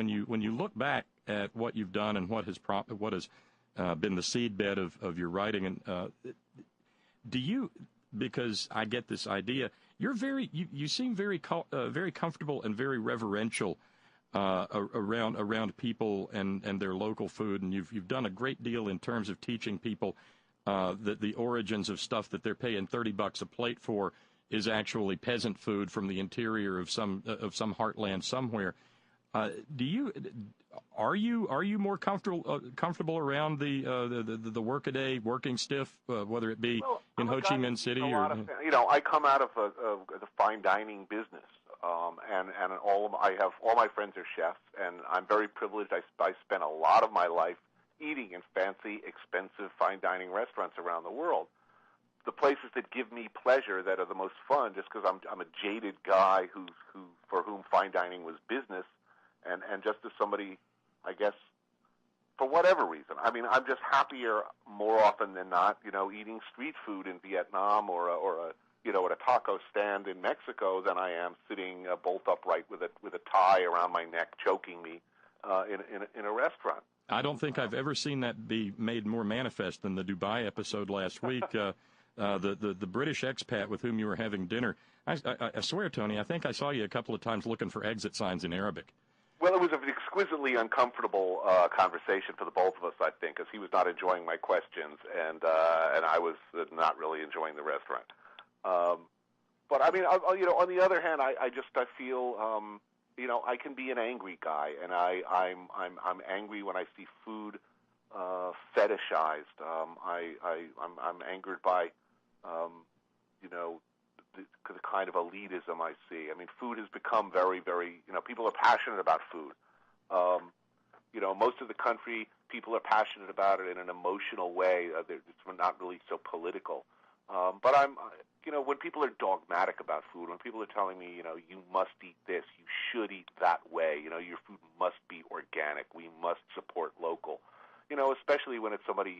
S5: you look back at what you've done and what has been the seedbed of your writing, and do you? Because I get this idea, you seem very comfortable and very reverential around people and their local food, and you've done a great deal in terms of teaching people that the origins of stuff that they're paying $30 a plate for is actually peasant food from the interior of some heartland somewhere. Are you more comfortable around the workaday working stiff, whether it be in Ho Chi Minh City or
S4: I come out of the fine dining business, and I have all my friends are chefs, and I'm very privileged. I spent a lot of my life eating in fancy, expensive fine dining restaurants around the world. The places that give me pleasure, that are the most fun, just because I'm a jaded guy for whom fine dining was business, and just as somebody, I guess, for whatever reason. I mean, I'm just happier more often than not, eating street food in Vietnam or at a taco stand in Mexico than I am sitting bolt upright with a tie around my neck, choking me in a restaurant.
S5: I don't think I've ever seen that be made more manifest than the Dubai episode last week. The British expat with whom you were having dinner. I swear, Tony, I think I saw you a couple of times looking for exit signs in Arabic.
S4: Well, it was an exquisitely uncomfortable conversation for the both of us, I think, because he was not enjoying my questions, and I was not really enjoying the restaurant. But I mean, on the other hand, I feel, I can be an angry guy, and I'm angry when I see food fetishized. I'm angered by, the kind of elitism I see. I mean, food has become very, very, people are passionate about food. most of the country, people are passionate about it in an emotional way. It's not really so political. But when people are dogmatic about food, when people are telling me, you must eat this, you should eat that way, your food must be organic, we must support local, especially when it's somebody,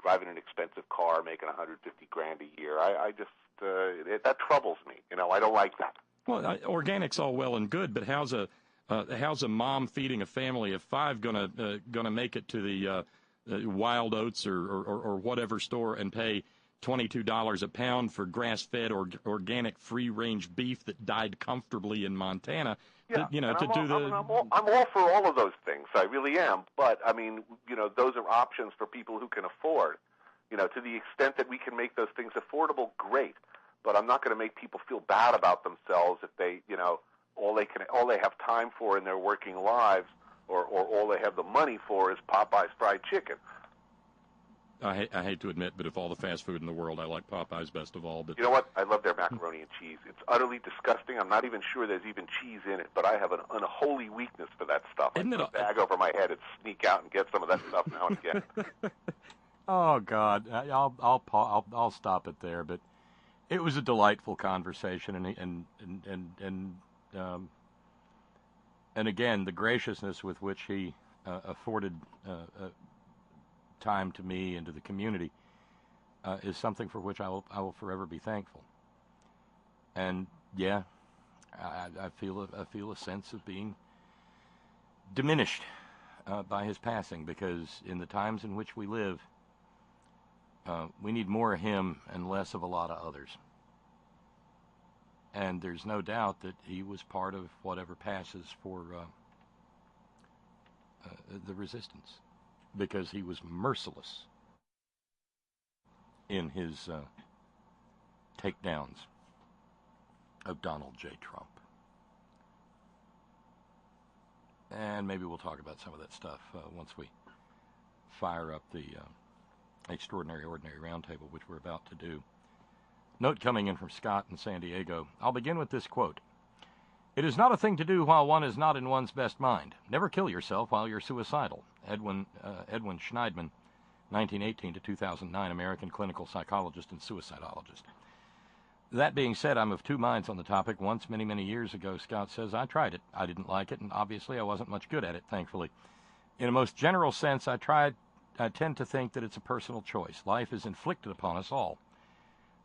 S4: driving an expensive car, making $150,000 a year. I just, that troubles me. I don't like that.
S5: Well, organic's all well and good, but how's a mom feeding a family of 5 gonna make it to the Wild Oats or whatever store and pay $22 a pound for grass-fed organic free-range beef that died comfortably in Montana?
S4: Yeah, I'm all for all of those things. I really am. But I mean, those are options for people who can afford. To the extent that we can make those things affordable, great. But I'm not going to make people feel bad about themselves if they, all they have time for in their working lives, or all they have the money for is Popeye's fried chicken.
S5: I hate to admit, but of all the fast food in the world, I like Popeye's best of all. But
S4: you know what? I love their macaroni and cheese. It's utterly disgusting. I'm not even sure there's even cheese in it, but I have an unholy weakness for that stuff. I put a bag over my head and sneak out and get some of that stuff now and again.
S3: Oh God, I'll stop it there. But it was a delightful conversation, and again, the graciousness with which he afforded time to me and to the community is something for which I will forever be thankful. And yeah, I feel a sense of being diminished by his passing, because in the times in which we live, we need more of him and less of a lot of others. And there's no doubt that he was part of whatever passes for the resistance, because he was merciless in his takedowns of Donald J. Trump. And maybe we'll talk about some of that stuff once we fire up the Extraordinary Ordinary Roundtable, which we're about to do. Note coming in from Scott in San Diego. I'll begin with this quote. "It is not a thing to do while one is not in one's best mind. Never kill yourself while you're suicidal." Edwin Schneidman, 1918 to 2009, American clinical psychologist and suicidologist. That being said, I'm of two minds on the topic. Once, many, many years ago, Scott says, I tried it. I didn't like it, and obviously I wasn't much good at it, thankfully. In a most general sense, I tend to think that it's a personal choice. Life is inflicted upon us all.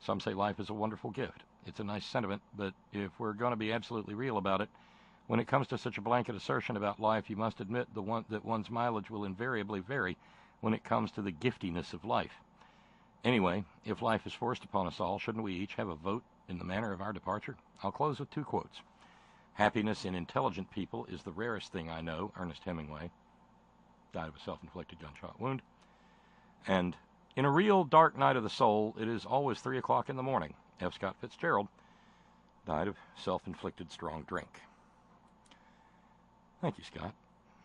S3: Some say life is a wonderful gift. It's a nice sentiment, but if we're going to be absolutely real about it, when it comes to such a blanket assertion about life, you must admit that one's mileage will invariably vary when it comes to the giftiness of life. Anyway, if life is forced upon us all, shouldn't we each have a vote in the manner of our departure? I'll close with two quotes. "Happiness in intelligent people is the rarest thing I know," Ernest Hemingway, died of a self-inflicted gunshot wound. And "In a real dark night of the soul, it is always 3 o'clock in the morning," F. Scott Fitzgerald, died of self-inflicted strong drink. Thank you, Scott.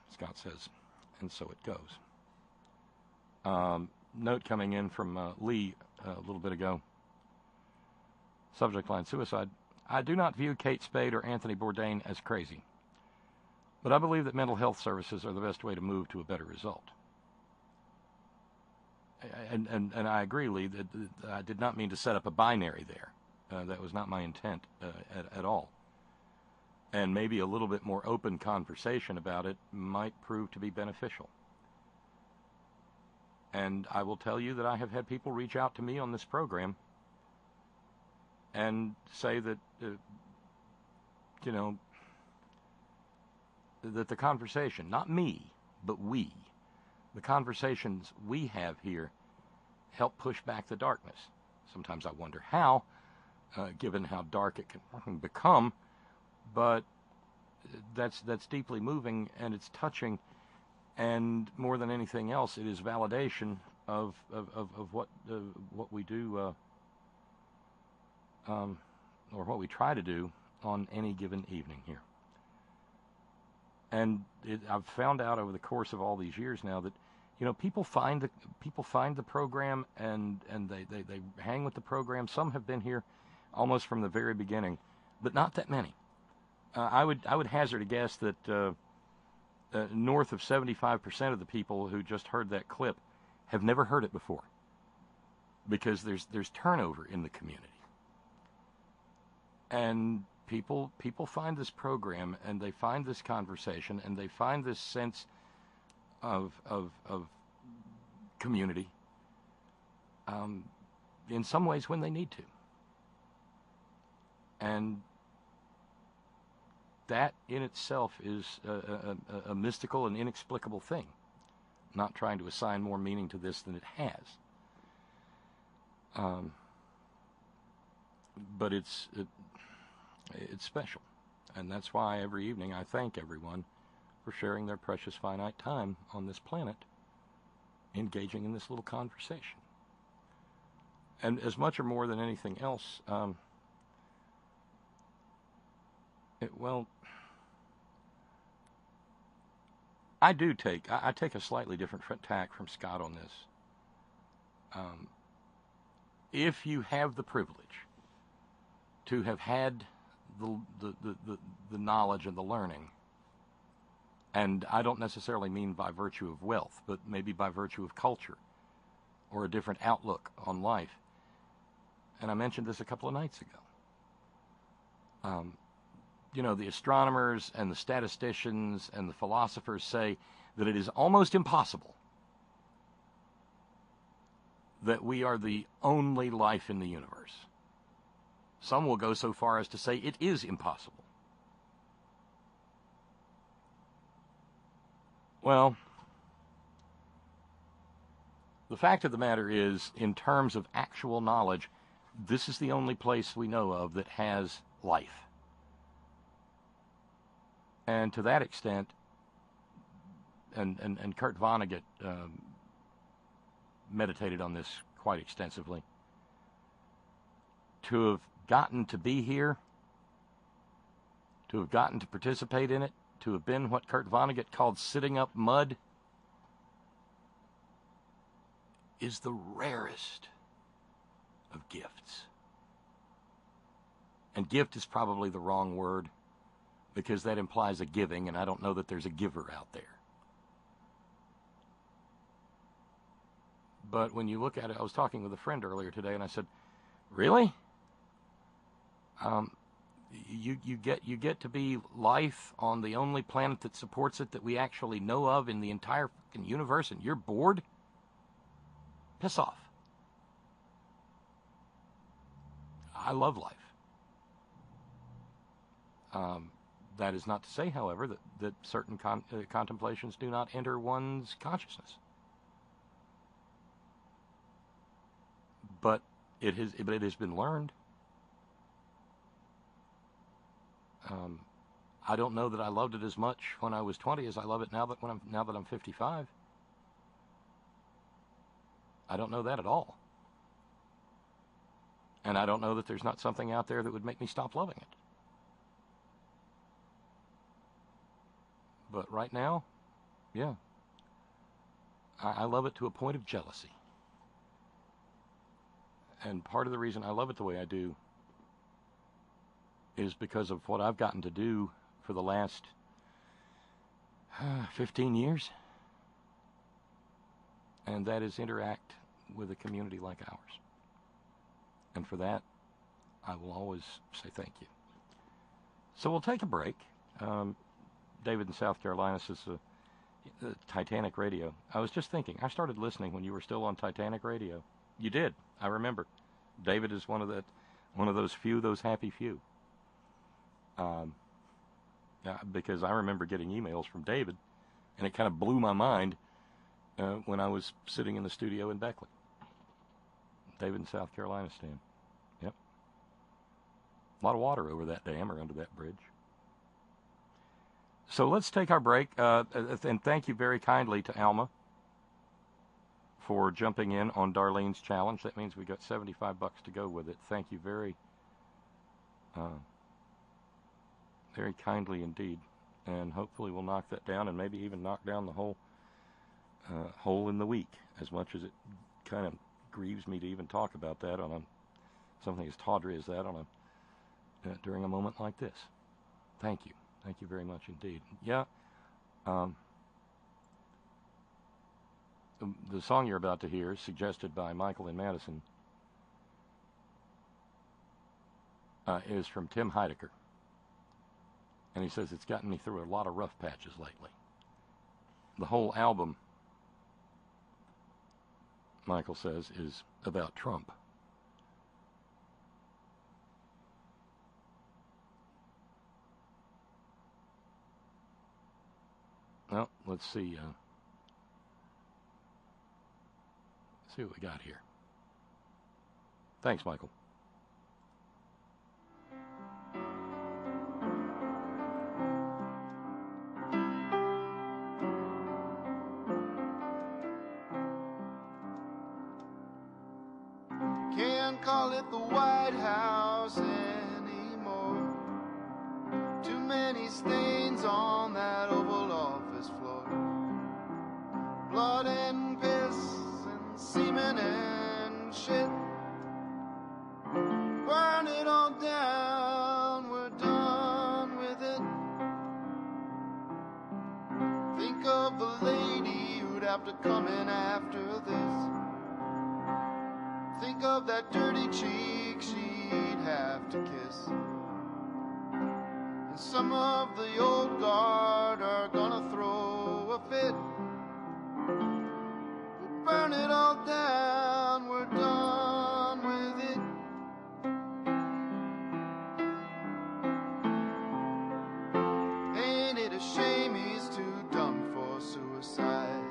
S3: Scott says, and so it goes. Note coming in from Lee a little bit ago. Subject line, suicide. "I do not view Kate Spade or Anthony Bourdain as crazy, but I believe that mental health services are the best way to move to a better result." And I agree, Lee, that I did not mean to set up a binary there. That was not my intent at all. And maybe a little bit more open conversation about it might prove to be beneficial. And I will tell you that I have had people reach out to me on this program and say that, that the conversation, not me, but we, the conversations we have here help push back the darkness. Sometimes I wonder how, given how dark it can become, but that's deeply moving and it's touching, and more than anything else, it is validation of what we do, or what we try to do on any given evening here. And I've found out over the course of all these years now that people find the program and they hang with the program. Some have been here almost from the very beginning, but not that many. I would hazard a guess that north of 75% of the people who just heard that clip have never heard it before, because there's turnover in the community. And people find this program, and they find this conversation, and they find this sense of community in some ways when they need to. And that in itself is a mystical and inexplicable thing. I'm not trying to assign more meaning to this than it has. But it's special. And that's why every evening I thank everyone for sharing their precious finite time on this planet, engaging in this little conversation. And as much or more than anything else, I take a slightly different tack from Scott on this. If you have the privilege to have had the knowledge and the learning, and I don't necessarily mean by virtue of wealth, but maybe by virtue of culture or a different outlook on life. And I mentioned this a couple of nights ago. The astronomers and the statisticians and the philosophers say that it is almost impossible that we are the only life in the universe. Some will go so far as to say it is impossible. Well, the fact of the matter is, in terms of actual knowledge, this is the only place we know of that has life. And to that extent, and Kurt Vonnegut meditated on this quite extensively, to have gotten to be here, to have gotten to participate in it, to have been what Kurt Vonnegut called sitting up mud, is the rarest of gifts. And gift is probably the wrong word, because that implies a giving, and I don't know that there's a giver out there. But when you look at it, I was talking with a friend earlier today, and I said, really? You get to be life on the only planet that supports it that we actually know of in the entire fucking universe, and you're bored? Piss off. I love life. That is not to say, however, that certain contemplations do not enter one's consciousness. But it has been learned. I don't know that I loved it as much when I was 20 as I love it now that I'm 55. I don't know that at all. And I don't know that there's not something out there that would make me stop loving it. But right now, yeah, I love it to a point of jealousy. And part of the reason I love it the way I do is because of what I've gotten to do for the last 15 years. And that is interact with a community like ours. And for that, I will always say thank you. So we'll take a break. David in South Carolina says Titanic Radio. I was just thinking, I started listening when you were still on Titanic Radio. You did. I remember. David is one of those few, those happy few. Because I remember getting emails from David, and it kind of blew my mind when I was sitting in the studio in Beckley. David in South Carolina, Stan. Yep. A lot of water over that dam or under that bridge. So let's take our break, and thank you very kindly to Alma for jumping in on Darlene's challenge. That means we got $75 to go with it. Thank you very kindly indeed, and hopefully we'll knock that down, and maybe even knock down the whole hole in the week, as much as it kind of grieves me to even talk about that on something as tawdry as that during a moment like this. Thank you very much indeed. Yeah, The song you're about to hear, suggested by Michael in Madison, is from Tim Heidecker. And he says, it's gotten me through a lot of rough patches lately. The whole album, Michael says, is about Trump. Well, let's see. See what we got here. Thanks, Michael.
S6: Can't call it the White House anymore. Too many stains on that Oval Office floor. Blood and piss and semen and shit. Burn it all down, we're done with it. Think of the lady who'd have to come in after this. Think of that dirty cheek she'd have to kiss. And some of the old guard are gonna throw a fit. We'll burn it all down, we're done with it. Ain't it a shame he's too dumb for suicide?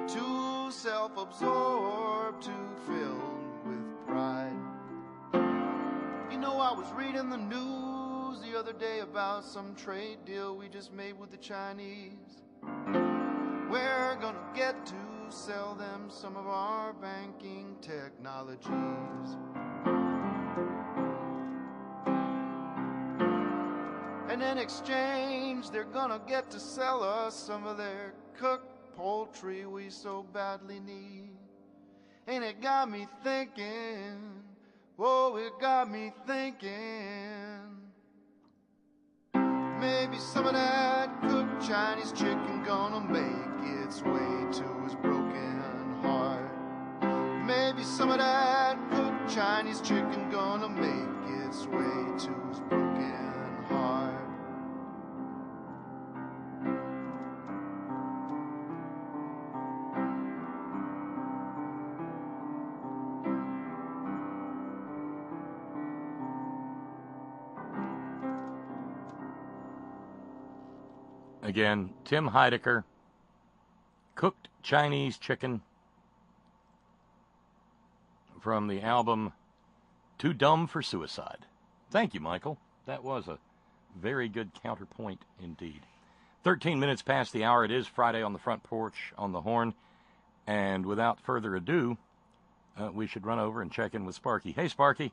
S6: Too self-absorbed, too filled with pride. You know, I was reading the news the other day about some trade deal we just made with the Chinese. We're gonna get to sell them some of our banking technologies. And in exchange, they're gonna get to sell us some of their cooked poultry we so badly need. And it got me thinking, whoa, it got me thinking. Maybe some of that cooked Chinese chicken gonna make its way to his broken heart. Maybe some of that cooked Chinese chicken gonna make its way to his broken heart.
S3: Again, Tim Heidecker, Cooked Chinese Chicken, from the album Too Dumb for Suicide. Thank you, Michael. That was a very good counterpoint indeed. 13 minutes past the hour. It is Friday on the Front Porch on the Horn. And without further ado, we should run over and check in with Sparky. Hey, Sparky.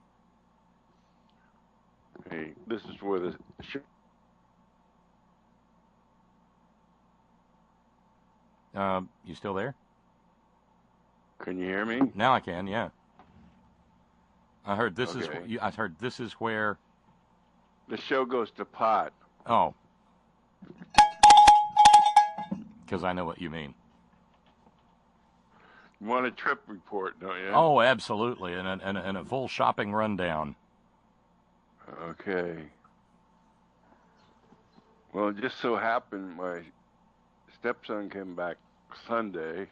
S7: Hey, this is where the
S3: You still there?
S7: Can you hear me?
S3: Now I can, yeah. I heard this
S7: Okay.
S3: I heard this is where.
S7: The show goes to pot.
S3: Oh. Because I know what you mean.
S7: You want a trip report, don't you?
S3: Oh, absolutely, and a full shopping rundown.
S7: Okay. Well, it just so happened my stepson came back Sunday,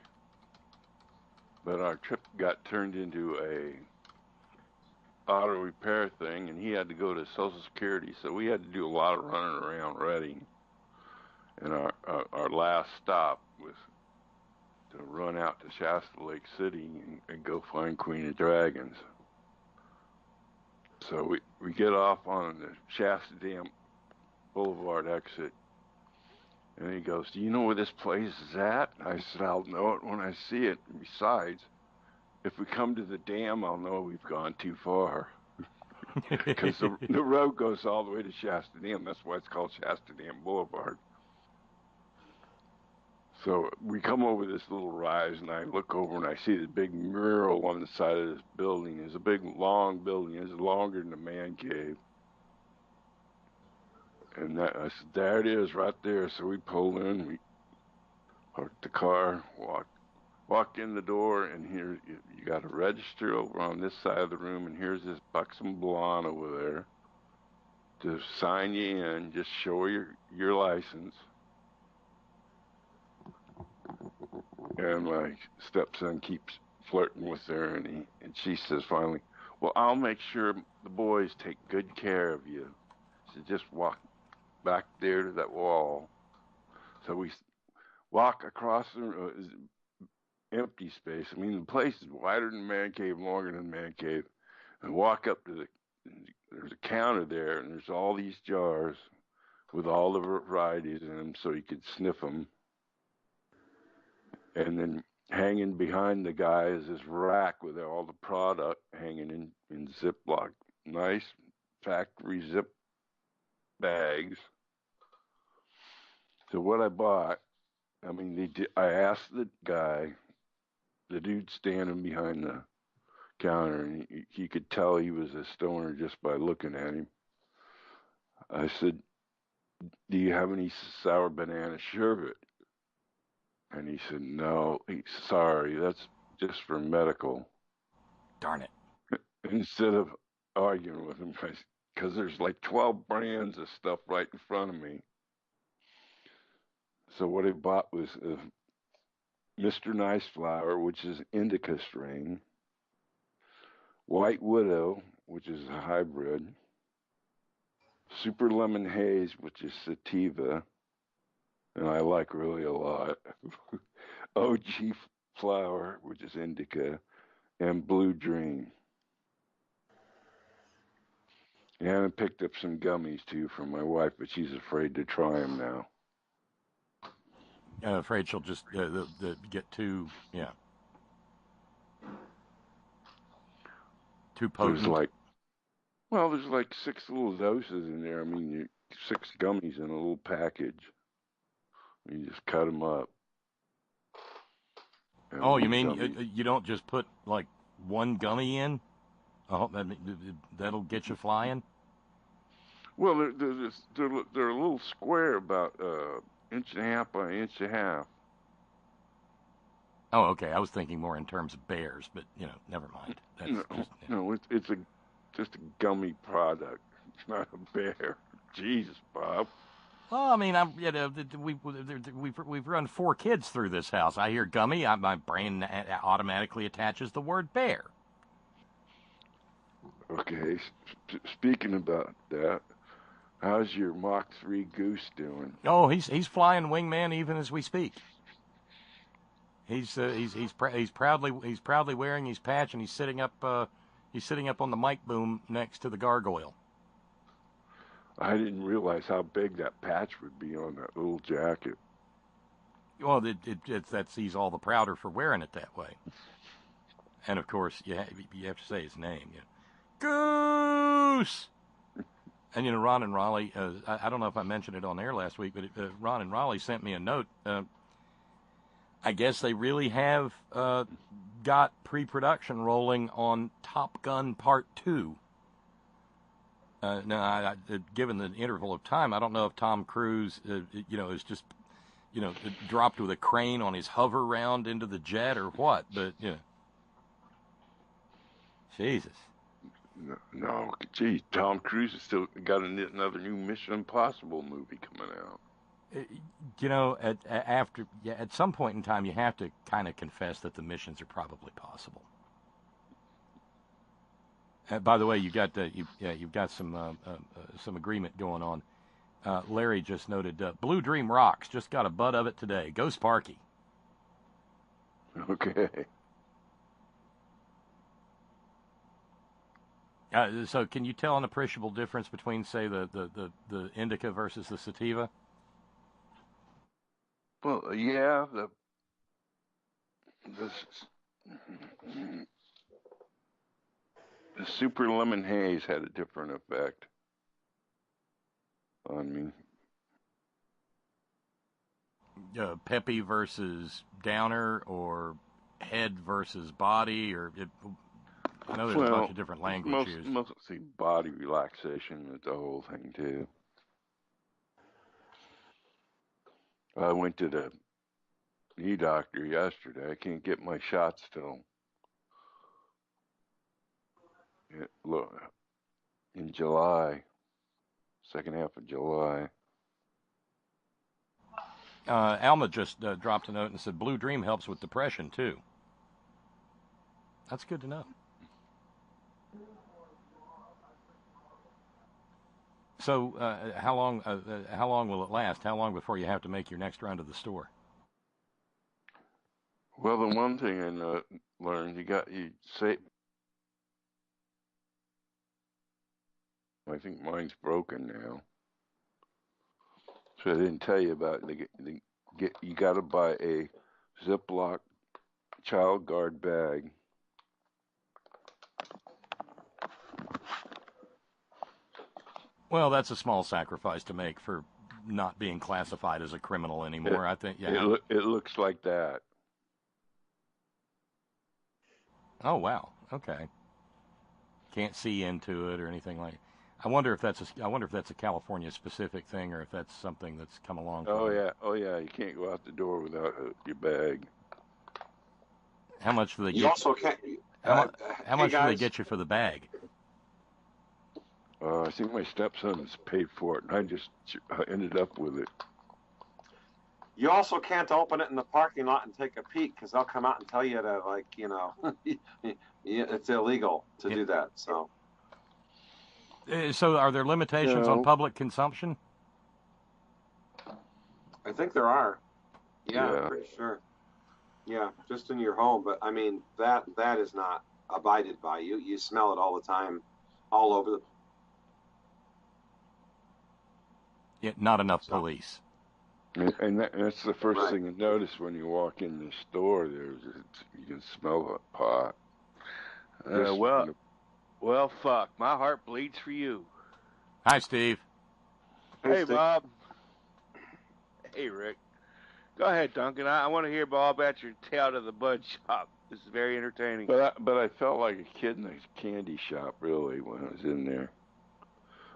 S7: but our trip got turned into a auto repair thing, and he had to go to Social Security, so we had to do a lot of running around Reading. And our last stop was to run out to Shasta Lake City and go find Queen of Dragons. So we get off on the Shasta Dam Boulevard exit, and he goes, "Do you know where this place is at?" I said, "I'll know it when I see it. And besides, if we come to the dam, I'll know we've gone too far." Because the road goes all the way to Shasta Dam. That's why it's called Shasta Dam Boulevard. So we come over this little rise, and I look over, and I see the big mural on the side of this building. It's a big, long building. It's longer than a man cave. And I said, there it is, right there. So we pulled in, we parked the car, walked in the door, and here you got a register over on this side of the room, and here's this buxom blonde over there to sign you in. Just show your license. And my stepson keeps flirting with her, and she says finally, well, I'll make sure the boys take good care of you. So just walk back there to that wall. So we walk across the empty space. I mean, the place is wider than man cave, longer than man cave. And walk up to there's a counter there, and there's all these jars with all the varieties in them, so you could sniff them. And then hanging behind the guy is this rack with all the product hanging in Ziploc, nice factory zip bags. So what I bought, I mean, I asked the guy, the dude standing behind the counter, and he could tell he was a stoner just by looking at him. I said, do you have any sour banana sherbet? And he said, no, sorry, that's just for medical.
S3: Darn it.
S7: Instead of arguing with him, because there's like 12 brands of stuff right in front of me. So what I bought was Mr. Nice Flower, which is indica strain, White Widow, which is a hybrid, Super Lemon Haze, which is sativa, and I like really a lot, OG Flower, which is indica, and Blue Dream. And I picked up some gummies, too, from my wife, but she's afraid to try them now.
S3: I'm afraid she'll just get too potent.
S7: There's like 6 little doses in there. I mean, 6 gummies in a little package. You just cut them up.
S3: Oh, you mean you don't just put like one gummy in? Oh, that'll get you flying?
S7: Well, they're a little square, about inch and a half by inch and a half.
S3: Oh, okay. I was thinking more in terms of bears, but never mind.
S7: It's just a gummy product. It's not a bear. Jesus, Bob.
S3: Well, I mean, we've run 4 kids through this house. I hear gummy, my brain automatically attaches the word bear.
S7: Okay. Speaking about that, how's your Mach 3 Goose doing?
S3: Oh, he's flying wingman even as we speak. He's proudly wearing his patch, and he's sitting up on the mic boom next to the gargoyle.
S7: I didn't realize how big that patch would be on that little jacket.
S3: Well, he's all the prouder for wearing it that way. And of course, you have to say his name. Goose. And Ron and Raleigh. I don't know if I mentioned it on air last week, but Ron and Raleigh sent me a note. I guess they really have got pre-production rolling on Top Gun Part 2. Now, given the interval of time, I don't know if Tom Cruise, is just, dropped with a crane on his hover round into the jet or what. But Jesus.
S7: No, geez, Tom Cruise has still got another new Mission Impossible movie coming out.
S3: At some point in time, you have to kind of confess that the missions are probably possible. By the way, you've got some agreement going on. Larry just noted Blue Dream rocks. Just got a bud of it today. Go Sparky.
S7: Okay.
S3: So, can you tell an appreciable difference between, say, the indica versus the sativa?
S7: Well, yeah, the Super Lemon Haze had a different effect on me.
S3: Peppy versus downer, or head versus body, I know there's a bunch of different language used.
S7: Mostly body relaxation with the whole thing too. I went to the knee doctor yesterday. I can't get my shots till in July, second half of July.
S3: Alma just dropped a note and said Blue Dream helps with depression too. That's good to know. So how long will it last? How long before you have to make your next run to the store?
S7: Well, the one thing I learned, you say, I think mine's broken now. So I didn't tell you about you got to buy a Ziploc child guard bag.
S3: Well, that's a small sacrifice to make for not being classified as a criminal anymore. I think, yeah.
S7: It looks like that.
S3: Oh wow. Okay. Can't see into it or anything like. I wonder if that's a California specific thing or if that's something that's come along.
S7: Oh yeah. You can't go out the door without your bag.
S3: How much do they get?
S8: You also can't.
S3: How much do they
S8: guys.
S3: get you for the bag?
S7: I think my stepson's paid for it, and I just ended up with it.
S8: You also can't open it in the parking lot and take a peek because they'll come out and tell you to, like, it's illegal to do that. So
S3: are there limitations on public consumption?
S8: I think there are. Yeah,
S7: Yeah.
S8: I'm pretty sure. Yeah, just in your home. But I mean, that is not abided by. You smell it all the time, all over the.
S3: Yeah, not enough police.
S7: And that's the first thing you notice when you walk in the store. You can smell the pot.
S9: Well, fuck. My heart bleeds for you.
S3: Hi, Steve.
S9: Hey,
S8: Steve.
S9: Bob. Hey, Rick. Go ahead, Duncan. I want to hear all about your tale to the bud shop. This is very entertaining.
S7: But I felt like a kid in a candy shop, really, when I was in there.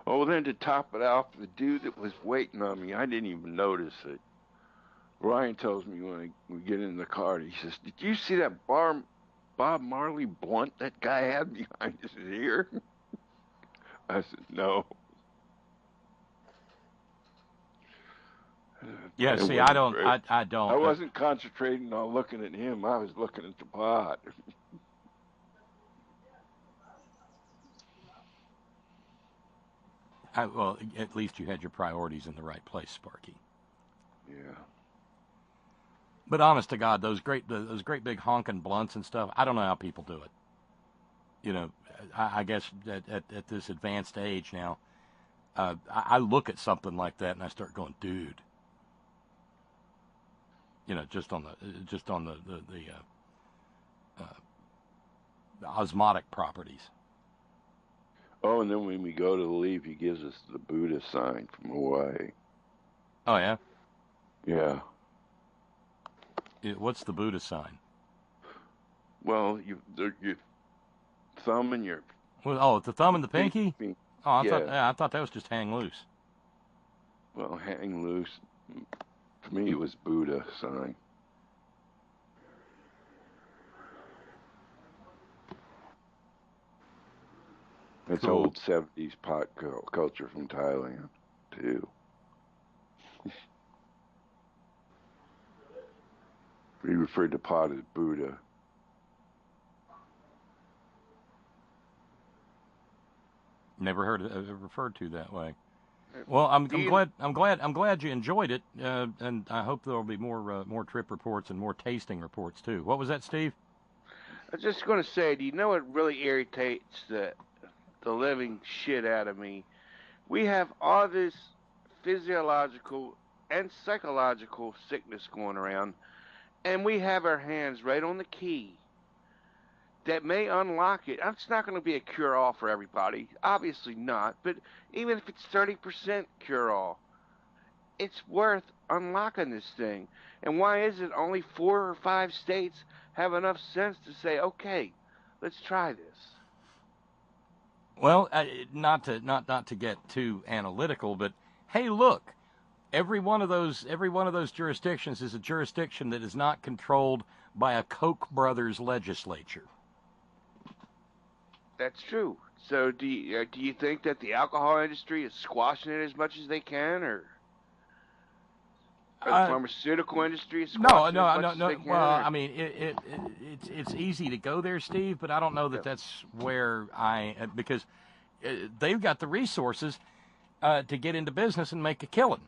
S7: Oh, then to top it off, the dude that was waiting on me, I didn't even notice it. Ryan tells me when we get in the car, he says, "Did you see that Bob Marley blunt that guy had behind his ear?" I said, "No."
S3: Yeah,
S7: It
S3: see,
S7: wasn't
S3: I don't.
S7: great.
S3: I don't.
S7: I wasn't concentrating on looking at him. I was looking at the pot.
S3: Well, at least you had your priorities in the right place, Sparky.
S7: Yeah.
S3: But honest to God, those great big honking blunts and stuff, I don't know how people do it. You know, I guess at this advanced age now, I look at something like that and I start going, dude. You know, just on the osmotic properties.
S7: Oh, and then when we go to leave, he gives us the Buddha sign from Hawaii.
S3: Oh yeah.
S7: Yeah.
S3: What's the Buddha sign?
S7: Well, your thumb and your.
S3: Well, the thumb and the pinky. Oh, I thought that was just hang loose.
S7: Well, hang loose. For me, it was Buddha sign. It's
S3: Cool.
S7: old 70s pot culture from Thailand, too. We referred to pot as Buddha.
S3: Never heard it referred to that way. Well, I'm glad you enjoyed it, and I hope there'll be more trip reports and more tasting reports too. What was that, Steve?
S9: I was just going to say, do you know what really irritates the living shit out of me? We have all this physiological and psychological sickness going around, and we have our hands right on the key that may unlock it. It's not going to be a cure-all for everybody, obviously not, but even if it's 30% cure-all, it's worth unlocking this thing. And why is it only 4 or 5 states have enough sense to say, okay, let's try this?
S3: Well, not to get too analytical, but hey, look, Every one of those jurisdictions is a jurisdiction that is not controlled by a Koch brothers legislature.
S9: That's true. So do you think that the alcohol industry is squashing it as much as they can, or the pharmaceutical industry is squashing it as much as they can?
S3: Well, I mean, it's easy to go there, Steve, but I don't know that that's where because they've got the resources to get into business and make a killing.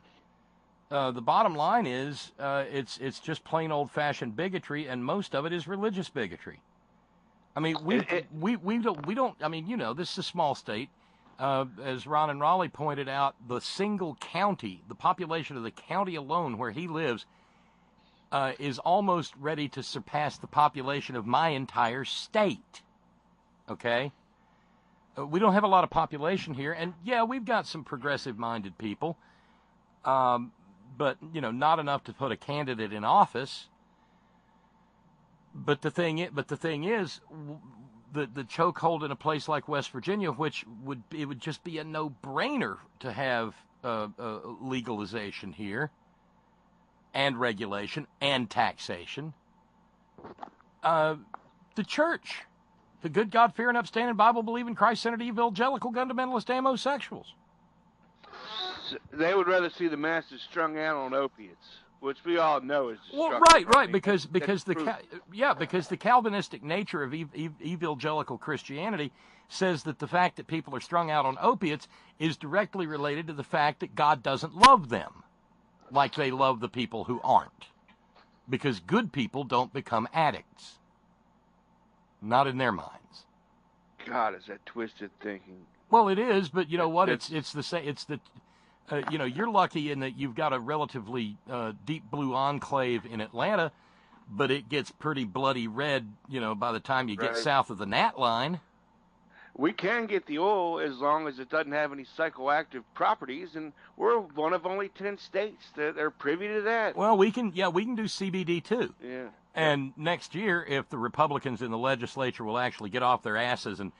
S3: The bottom line is it's just plain old-fashioned bigotry, and most of it is religious bigotry. I mean, we don't. I mean, this is a small state. As Ron and Raleigh pointed out, the single county, the population of the county alone where he lives, is almost ready to surpass the population of my entire state. Okay? We don't have a lot of population here, and yeah, we've got some progressive-minded people, but not enough to put a candidate in office. But the thing is, the chokehold in a place like West Virginia, it would just be a no-brainer to have legalization here, and regulation, and taxation. The church, the good God-fearing, upstanding, Bible-believing, Christ-centered, evangelical, fundamentalist, homosexuals.
S9: They would rather see the masses strung out on opiates, which we all know is
S3: well, right, because the Calvinistic nature of evangelical Christianity says that the fact that people are strung out on opiates is directly related to the fact that God doesn't love them like they love the people who aren't, because good people don't become addicts, not in their minds.
S9: God, is that twisted thinking?
S3: Well, it is, but you know what? It's the same. It's the you're lucky in that you've got a relatively deep blue enclave in Atlanta, but it gets pretty bloody red, by the time you get south of the Nat line.
S9: We can get the oil as long as it doesn't have any psychoactive properties, and we're one of only 10 states that are privy to that.
S3: Well, we can do CBD too.
S9: Yeah.
S3: And next year, if the Republicans in the legislature will actually get off their asses and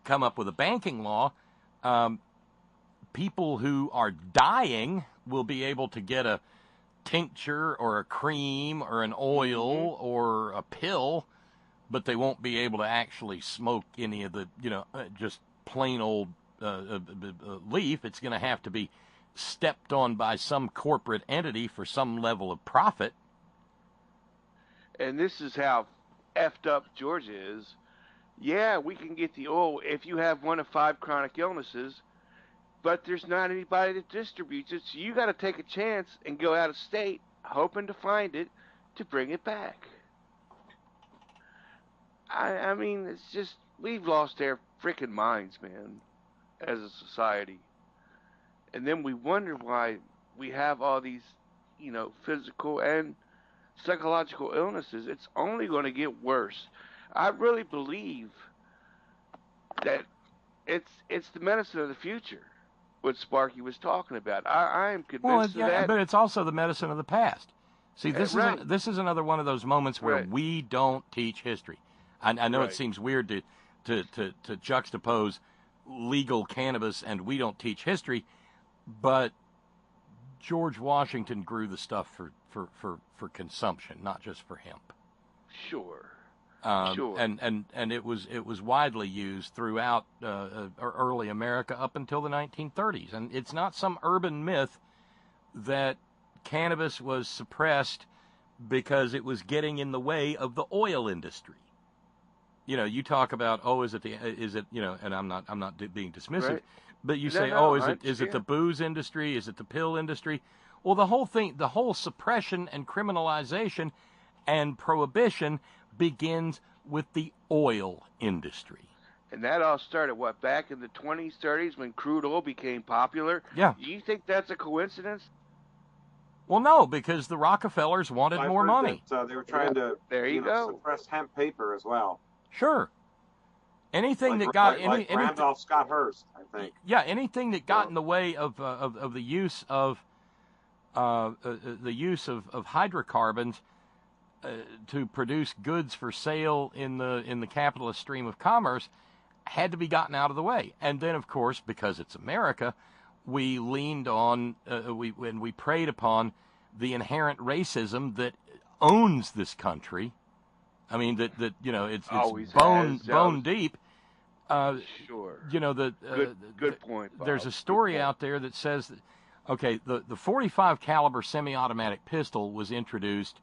S3: come up with a banking law, people who are dying will be able to get a tincture or a cream or an oil or a pill, but they won't be able to actually smoke any of the, just plain old leaf. It's going to have to be stepped on by some corporate entity for some level of profit.
S9: And this is how effed up Georgia is. Yeah, we can get the oil if you have 1 of 5 chronic illnesses, but there's not anybody that distributes it, so you got to take a chance and go out of state, hoping to find it, to bring it back. I mean, it's just, we've lost our freaking minds, man, as a society. And then we wonder why we have all these, physical and psychological illnesses. It's only going to get worse. I really believe that it's the medicine of the future, what Sparky was talking about. I am convinced of that.
S3: But it's also the medicine of the past. See, this is another one of those moments where we don't teach history. I know it seems weird to juxtapose legal cannabis and we don't teach history, but George Washington grew the stuff for consumption, not just for hemp.
S9: Sure.
S3: Sure. And it was widely used throughout early America up until the 1930s. And it's not some urban myth that cannabis was suppressed because it was getting in the way of the oil industry. You talk about, is it and I'm not being dismissive, but you say, is it the booze industry? Is it the pill industry? Well, the whole suppression and criminalization and prohibition begins with the oil industry.
S9: And that all started, back in the 20s, 30s, when crude oil became popular?
S3: Yeah.
S9: Do you think that's a coincidence?
S3: Well, no, because the Rockefellers wanted more money.
S8: So they were trying to suppress hemp paper as well.
S3: Sure. Anything that got
S8: Randolph Scott Hearst, I think.
S3: Yeah, anything that got in the way of the use of hydrocarbons to produce goods for sale in the capitalist stream of commerce had to be gotten out of the way. And then, of course, because it's America, we leaned on, we preyed upon the inherent racism that owns this country. I mean, that it's bone deep.
S9: Sure.
S3: Good
S9: point, Bob.
S3: There's a story out there that says that, okay, the 45 caliber semi-automatic pistol was introduced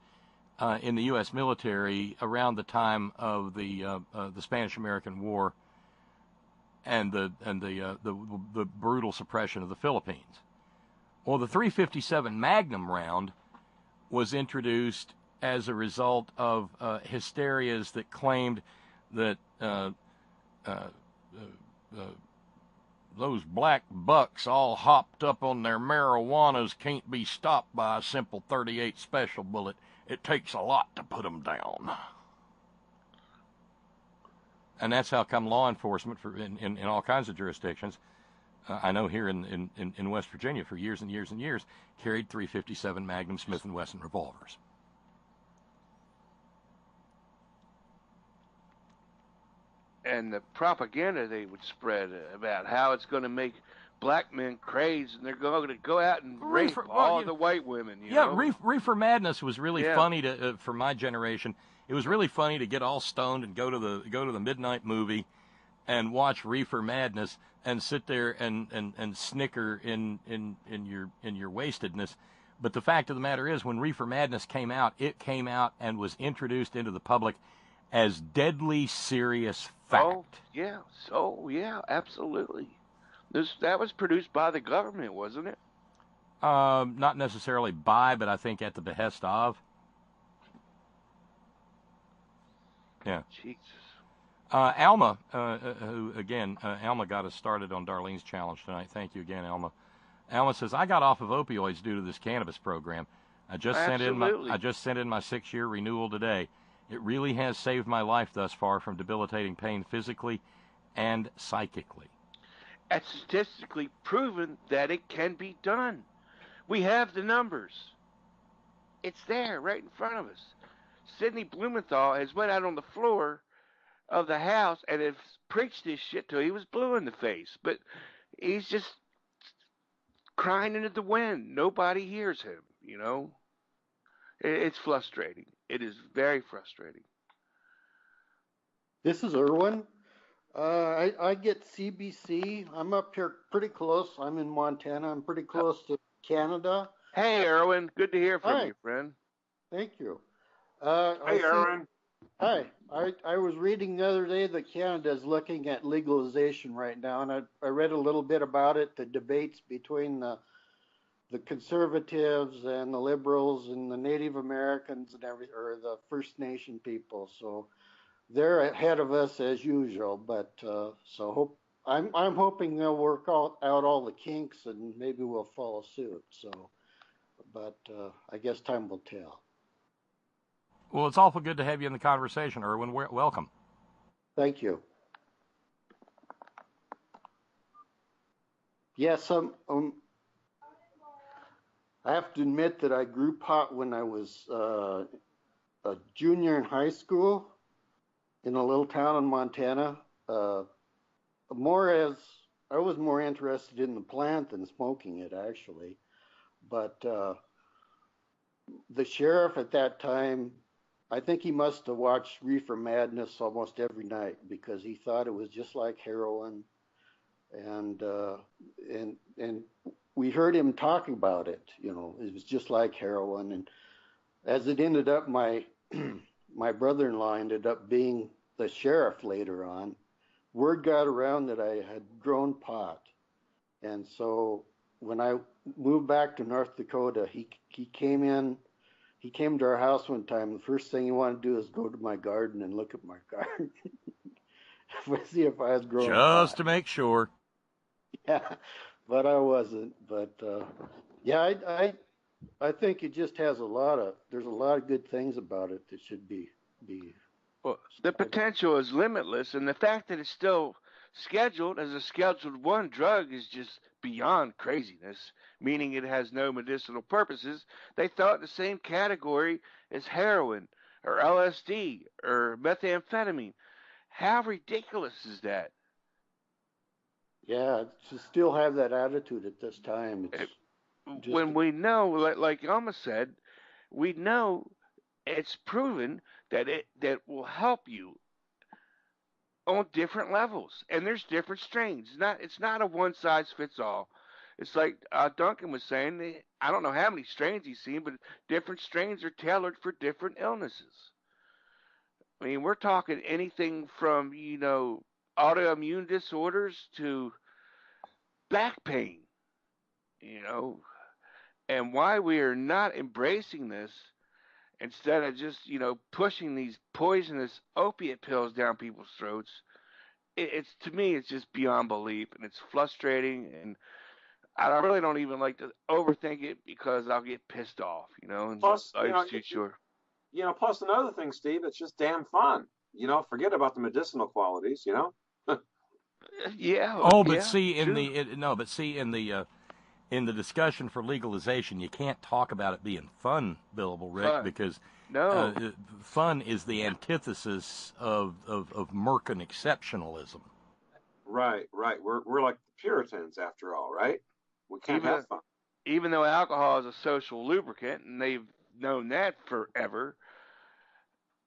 S3: in the U.S. military around the time of the Spanish-American War and the brutal suppression of the Philippines. Well, the .357 Magnum round was introduced as a result of hysterias that claimed that those black bucks all hopped up on their marijuanas can't be stopped by a simple .38 special bullet. It takes a lot to put them down. And that's how come law enforcement in all kinds of jurisdictions, I know here in West Virginia for years and years and years, carried .357 Magnum Smith & Wesson revolvers.
S9: And the propaganda they would spread about how it's going to make black men crazy, and they're going to go out and rape all the white women. You know?
S3: Reefer Madness was really funny for my generation. It was really funny to get all stoned and go to the midnight movie, and watch Reefer Madness and sit there and snicker in your wastedness. But the fact of the matter is, when Reefer Madness came out, it came out and was introduced into the public as deadly serious fact.
S9: Yeah, absolutely. That was produced by the government, wasn't it?
S3: Not necessarily by, but I think at the behest of. Yeah.
S9: Jesus.
S3: Alma, who again, Alma got us started on Darlene's challenge tonight. Thank you again, Alma. Alma says, I got off of opioids due to this cannabis program. I just sent in my 6-year renewal today. It really has saved my life thus far from debilitating pain physically and psychically.
S9: It's statistically proven that it can be done. We have the numbers. It's there right in front of us. Sidney Blumenthal has went out on the floor of the house and has preached this shit till he was blue in the face. But he's just crying into the wind. Nobody hears him, you know. It's frustrating. It is very frustrating.
S10: This is Irwin. I get CBC. I'm up here pretty close. I'm in Montana. I'm pretty close to Canada.
S9: Hey, Irwin. Good to hear from you, friend.
S10: Thank you.
S8: Hey, Irwin.
S10: Hi. I was reading the other day that Canada is looking at legalization right now, and I read a little bit about it, the debates between the conservatives and the liberals and the Native Americans and or the First Nation people. So they're ahead of us as usual. But I'm hoping they'll work out all the kinks and maybe we'll follow suit. So, but I guess time will tell.
S3: Well, it's awful good to have you in the conversation, Irwin. Welcome.
S10: Thank you. Yes, I have to admit that I grew pot when I was a junior in high school in a little town in Montana. I was more interested in the plant than smoking it, actually. But the sheriff at that time, I think he must have watched Reefer Madness almost every night because he thought it was just like heroin, and we heard him talking about it. You know, it was just like heroin. And as it ended up, my brother-in-law ended up being the sheriff later on. Word got around that I had grown pot, and so when I moved back to North Dakota, he came in. He came to our house one time. The first thing he wanted to do is go to my garden and look at my garden. See if I was growing
S3: just
S10: pot.
S3: To make sure.
S10: Yeah, but I wasn't. But yeah, I think it just has there's a lot of good things about it that should be.
S9: Well, the potential is limitless, and the fact that it's still scheduled as a Scheduled 1 drug is just beyond craziness, meaning it has no medicinal purposes. They throw it in the same category as heroin or LSD or methamphetamine. How ridiculous is that?
S10: Yeah, to still have that attitude at this time, it's just
S9: When we know, like Alma said, we know it's proven that that will help you on different levels, and there's different strains. It's not a one size fits all. It's like Duncan was saying. I don't know how many strains he's seen, but different strains are tailored for different illnesses. I mean, we're talking anything from autoimmune disorders to back pain. You know, and why we are not embracing this instead of just pushing these poisonous opiate pills down people's throats. It's to me, it's just beyond belief, and it's frustrating, and I really don't even like to overthink it because I'll get pissed off, and
S8: Plus,
S9: life's too short.
S8: Plus another thing, Steve, it's just damn fun. Forget about the medicinal qualities.
S9: Yeah.
S3: Oh, but
S9: yeah,
S3: see in
S9: true.
S3: in the discussion for legalization, you can't talk about it being fun, Billable Rick,
S9: Fun.
S3: because
S9: No.
S3: fun is the antithesis of Merkin exceptionalism.
S8: Right. We're like the Puritans after all, right? We can't
S9: Even
S8: have fun.
S9: even though alcohol is a social lubricant, and they've known that forever,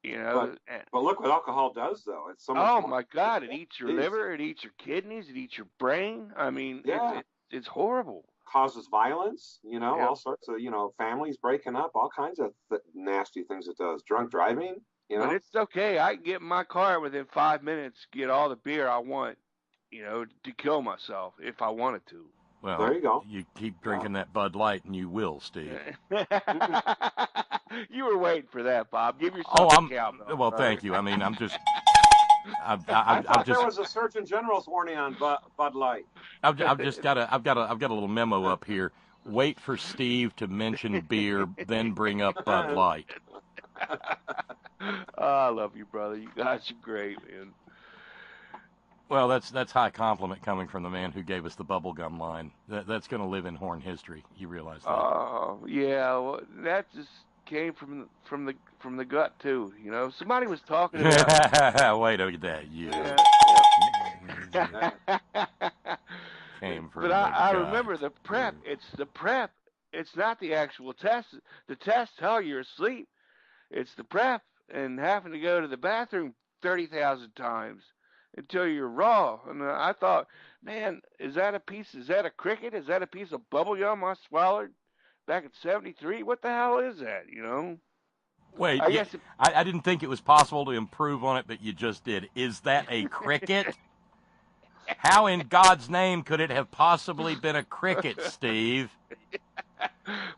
S8: But look what alcohol does, though. It's so much
S9: Oh
S8: more.
S9: my God! It eats your
S8: Jeez.
S9: liver, it eats your kidneys, it eats your brain. I mean,
S8: Yeah.
S9: it's horrible.
S8: Causes violence,
S9: Yep.
S8: all sorts of, families breaking up, all kinds of nasty things it does. Drunk driving,
S9: But it's okay. I can get in my car within 5 minutes, get all the beer I want, to kill myself if I wanted to.
S3: Well,
S8: there you go.
S3: You keep drinking that Bud Light, and you will, Steve.
S9: You were waiting for that, Bob. Give yourself
S3: Oh,
S9: a count.
S3: well, thank you. I mean, I'm just.
S8: I thought there was a Surgeon General's warning on Bud Light.
S3: I've just got I've got a little memo up here. Wait for Steve to mention beer, then bring up Bud Light.
S9: I love you, brother. You guys are great, man.
S3: Well, that's high compliment coming from the man who gave us the bubblegum line. That's going to live in Horn history. You realize that?
S9: Oh yeah, well, that just came from the gut too. Somebody was talking about.
S3: Wait, look at that. Yeah. Came from
S9: But I remember the prep. It's the prep. It's not the actual test. The tests tell you're asleep. It's the prep and having to go to the bathroom 30,000 times until you're raw. And I thought, man, is that a cricket? Is that a piece of bubble gum I swallowed back in '73? What the hell is that?
S3: Wait, I didn't think it was possible to improve on it, but you just did. Is that a cricket? How in God's name could it have possibly been a cricket, Steve?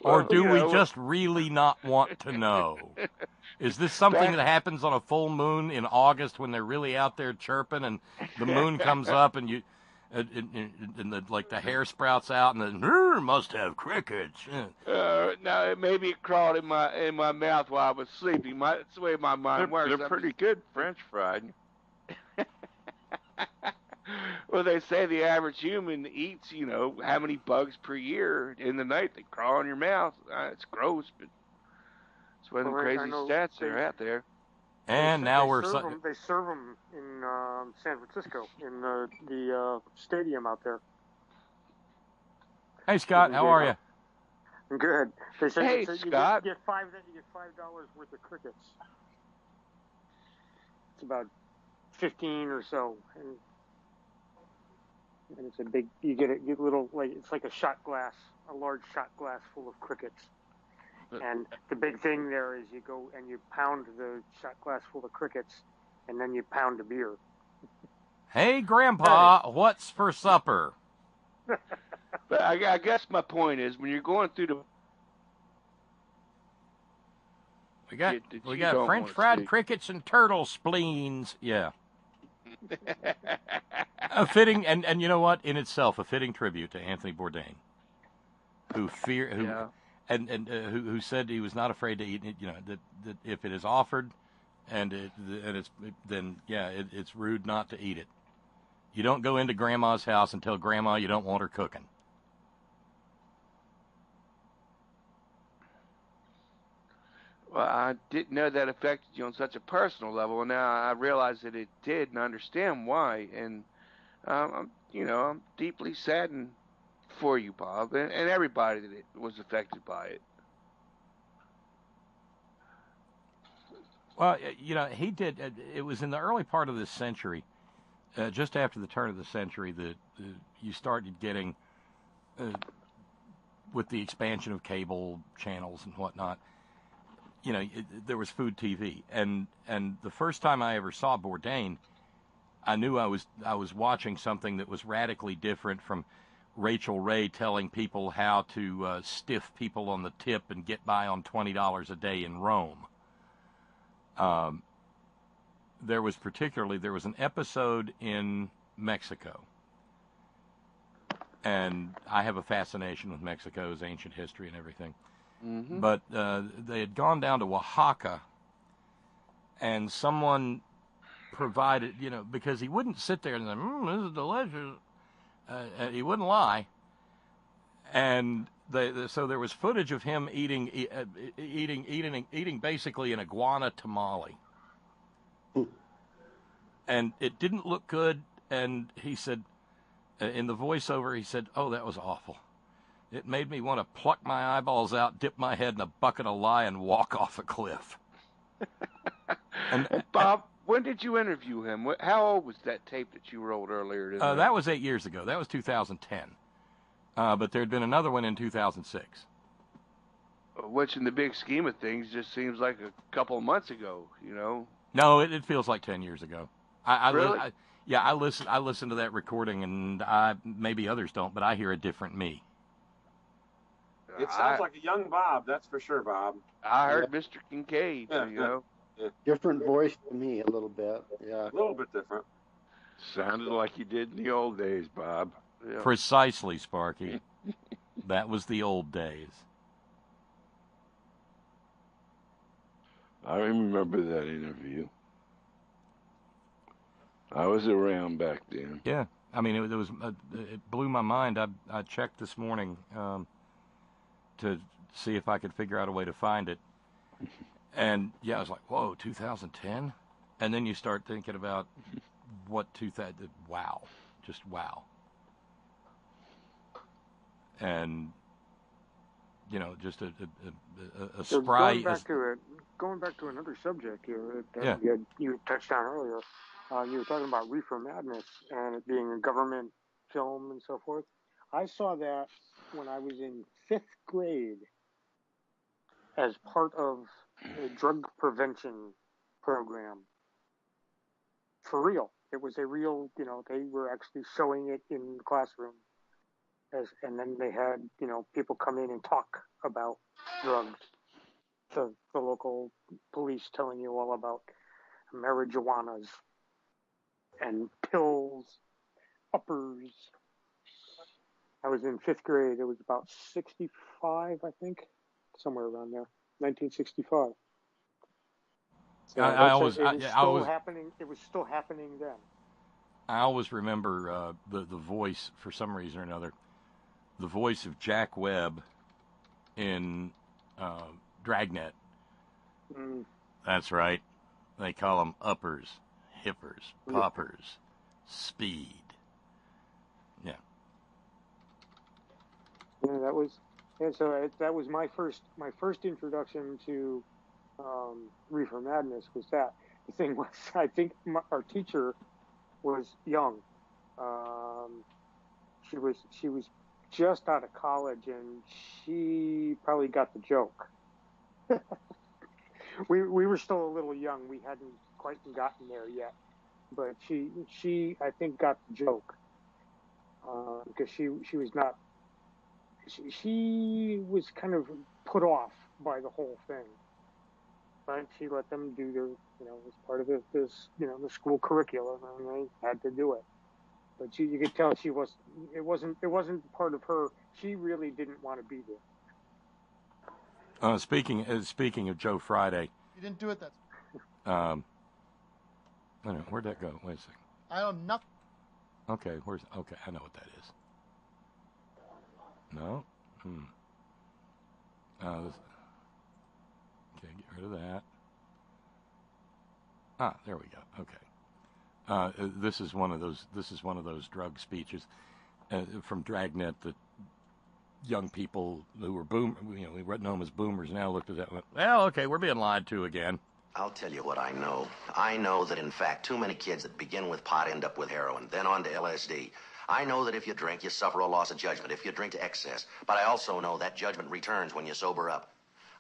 S3: Or do we just really not want to know? Is this something that happens on a full moon in August when they're really out there chirping and the moon comes up and the hair sprouts out and then must have crickets?
S9: No, maybe it crawled in my mouth while I was sleeping. That's the way my mind works.
S7: They're pretty good French fried.
S9: Well, they say the average human eats, how many bugs per year in the night that crawl in your mouth. It's gross, but it's one of the crazy stats that are out there.
S3: And now
S11: they serve them in San Francisco in the stadium out there.
S3: Hey, Scott, how are you?
S11: I'm good. They say,
S9: Hey, Scott.
S11: You get $5 worth of crickets. It's about 15 or so, and it's a big. You get a little it's like a large shot glass full of crickets. And the big thing there is you go and you pound the shot glass full of crickets, and then you pound the beer.
S3: Hey, Grandpa, what's for supper?
S9: But I guess my point is when you're going through the
S3: we got French fried crickets and turtle spleens. Yeah. A fitting and you know what? In itself, a fitting tribute to Anthony Bourdain, who said he was not afraid to eat it. That if it is offered, it's rude not to eat it. You don't go into Grandma's house and tell Grandma you don't want her cooking.
S9: Well, I didn't know that affected you on such a personal level, and now I realize that it did, and I understand why. And I'm I'm deeply saddened for you, Bob, and everybody that was affected by it.
S3: Well, he did. It was in the early part of this century, just after the turn of the century, that you started getting, with the expansion of cable channels and whatnot. There was food TV, and the first time I ever saw Bourdain, I knew I was watching something that was radically different from Rachel Ray telling people how to stiff people on the tip and get by on $20 a day in Rome. There was an episode in Mexico, and I have a fascination with Mexico's ancient history and everything.
S9: Mm-hmm.
S3: But they had gone down to Oaxaca, and someone provided, because he wouldn't sit there and say, this is delicious. He wouldn't lie. And so there was footage of him eating basically an iguana tamale. And it didn't look good. And he said, in the voiceover, he said, "Oh, that was awful. It made me want to pluck my eyeballs out, dip my head in a bucket of lye, and walk off a cliff."
S9: And Bob, when did you interview him? How old was that tape that you rolled earlier?
S3: That was 8 years ago. That was 2010. But there had been another one in 2006.
S9: Which, in the big scheme of things, just seems like a couple of months ago.
S3: No, it feels like 10 years ago.
S9: Really?
S3: I listen to that recording, and maybe others don't, but I hear a different me.
S8: It sounds like a young Bob, that's for sure, Bob.
S9: I heard Mr. Kincaid,
S8: Yeah.
S10: Different voice to me a little bit, yeah.
S8: A little bit different.
S7: Sounded like you did in the old days, Bob.
S9: Yeah.
S3: Precisely, Sparky. That was the old days.
S7: I remember that interview. I was around back then.
S3: Yeah, I mean, it blew my mind. I checked this morning to see if I could figure out a way to find it. And, yeah, I was like, whoa, 2010? And then you start thinking about what 2000, wow, just wow. And, just a spry...
S11: Going back to another subject here
S3: yeah.
S11: that you touched on earlier, you were talking about Reefer Madness and it being a government film and so forth. I saw that when I was in 5th grade as part of a drug prevention program. For real. It was a real, they were actually showing it in the classroom. And then they had, people come in and talk about drugs. The local police telling you all about marijuanas and pills, uppers. I was in 5th grade. It was about 65, I think, somewhere around there, 1965. So it was still happening then.
S3: I always remember the voice, for some reason or another, the voice of Jack Webb in Dragnet.
S11: Mm.
S3: That's right. They call them uppers, hippers, poppers, speed. Yeah.
S11: Yeah, that was my first introduction to Reefer Madness. Was that the thing was? I think our teacher was young. She was just out of college, and she probably got the joke. we were still a little young. We hadn't quite gotten there yet, but she I think got the joke because she was not. She was kind of put off by the whole thing, but she let them do their, as part of the school curriculum, and they had to do it. But you could tell it wasn't part of her. She really didn't want to be there.
S3: Speaking of Joe Friday,
S1: You didn't do it. That's.
S3: I don't know, where'd that go? Wait a second.
S1: I don't know.
S3: Okay, okay, I know what that is. No? Okay, get rid of that. There we go. Okay. This is one of those drug speeches from Dragnet that young people who were we know them as boomers now looked at that and went, well, okay, we're being lied to again.
S12: I'll tell you what I know. I know that, in fact, too many kids that begin with pot end up with heroin, then on to LSD. I know that if you drink, you suffer a loss of judgment if you drink to excess. But I also know that judgment returns when you sober up.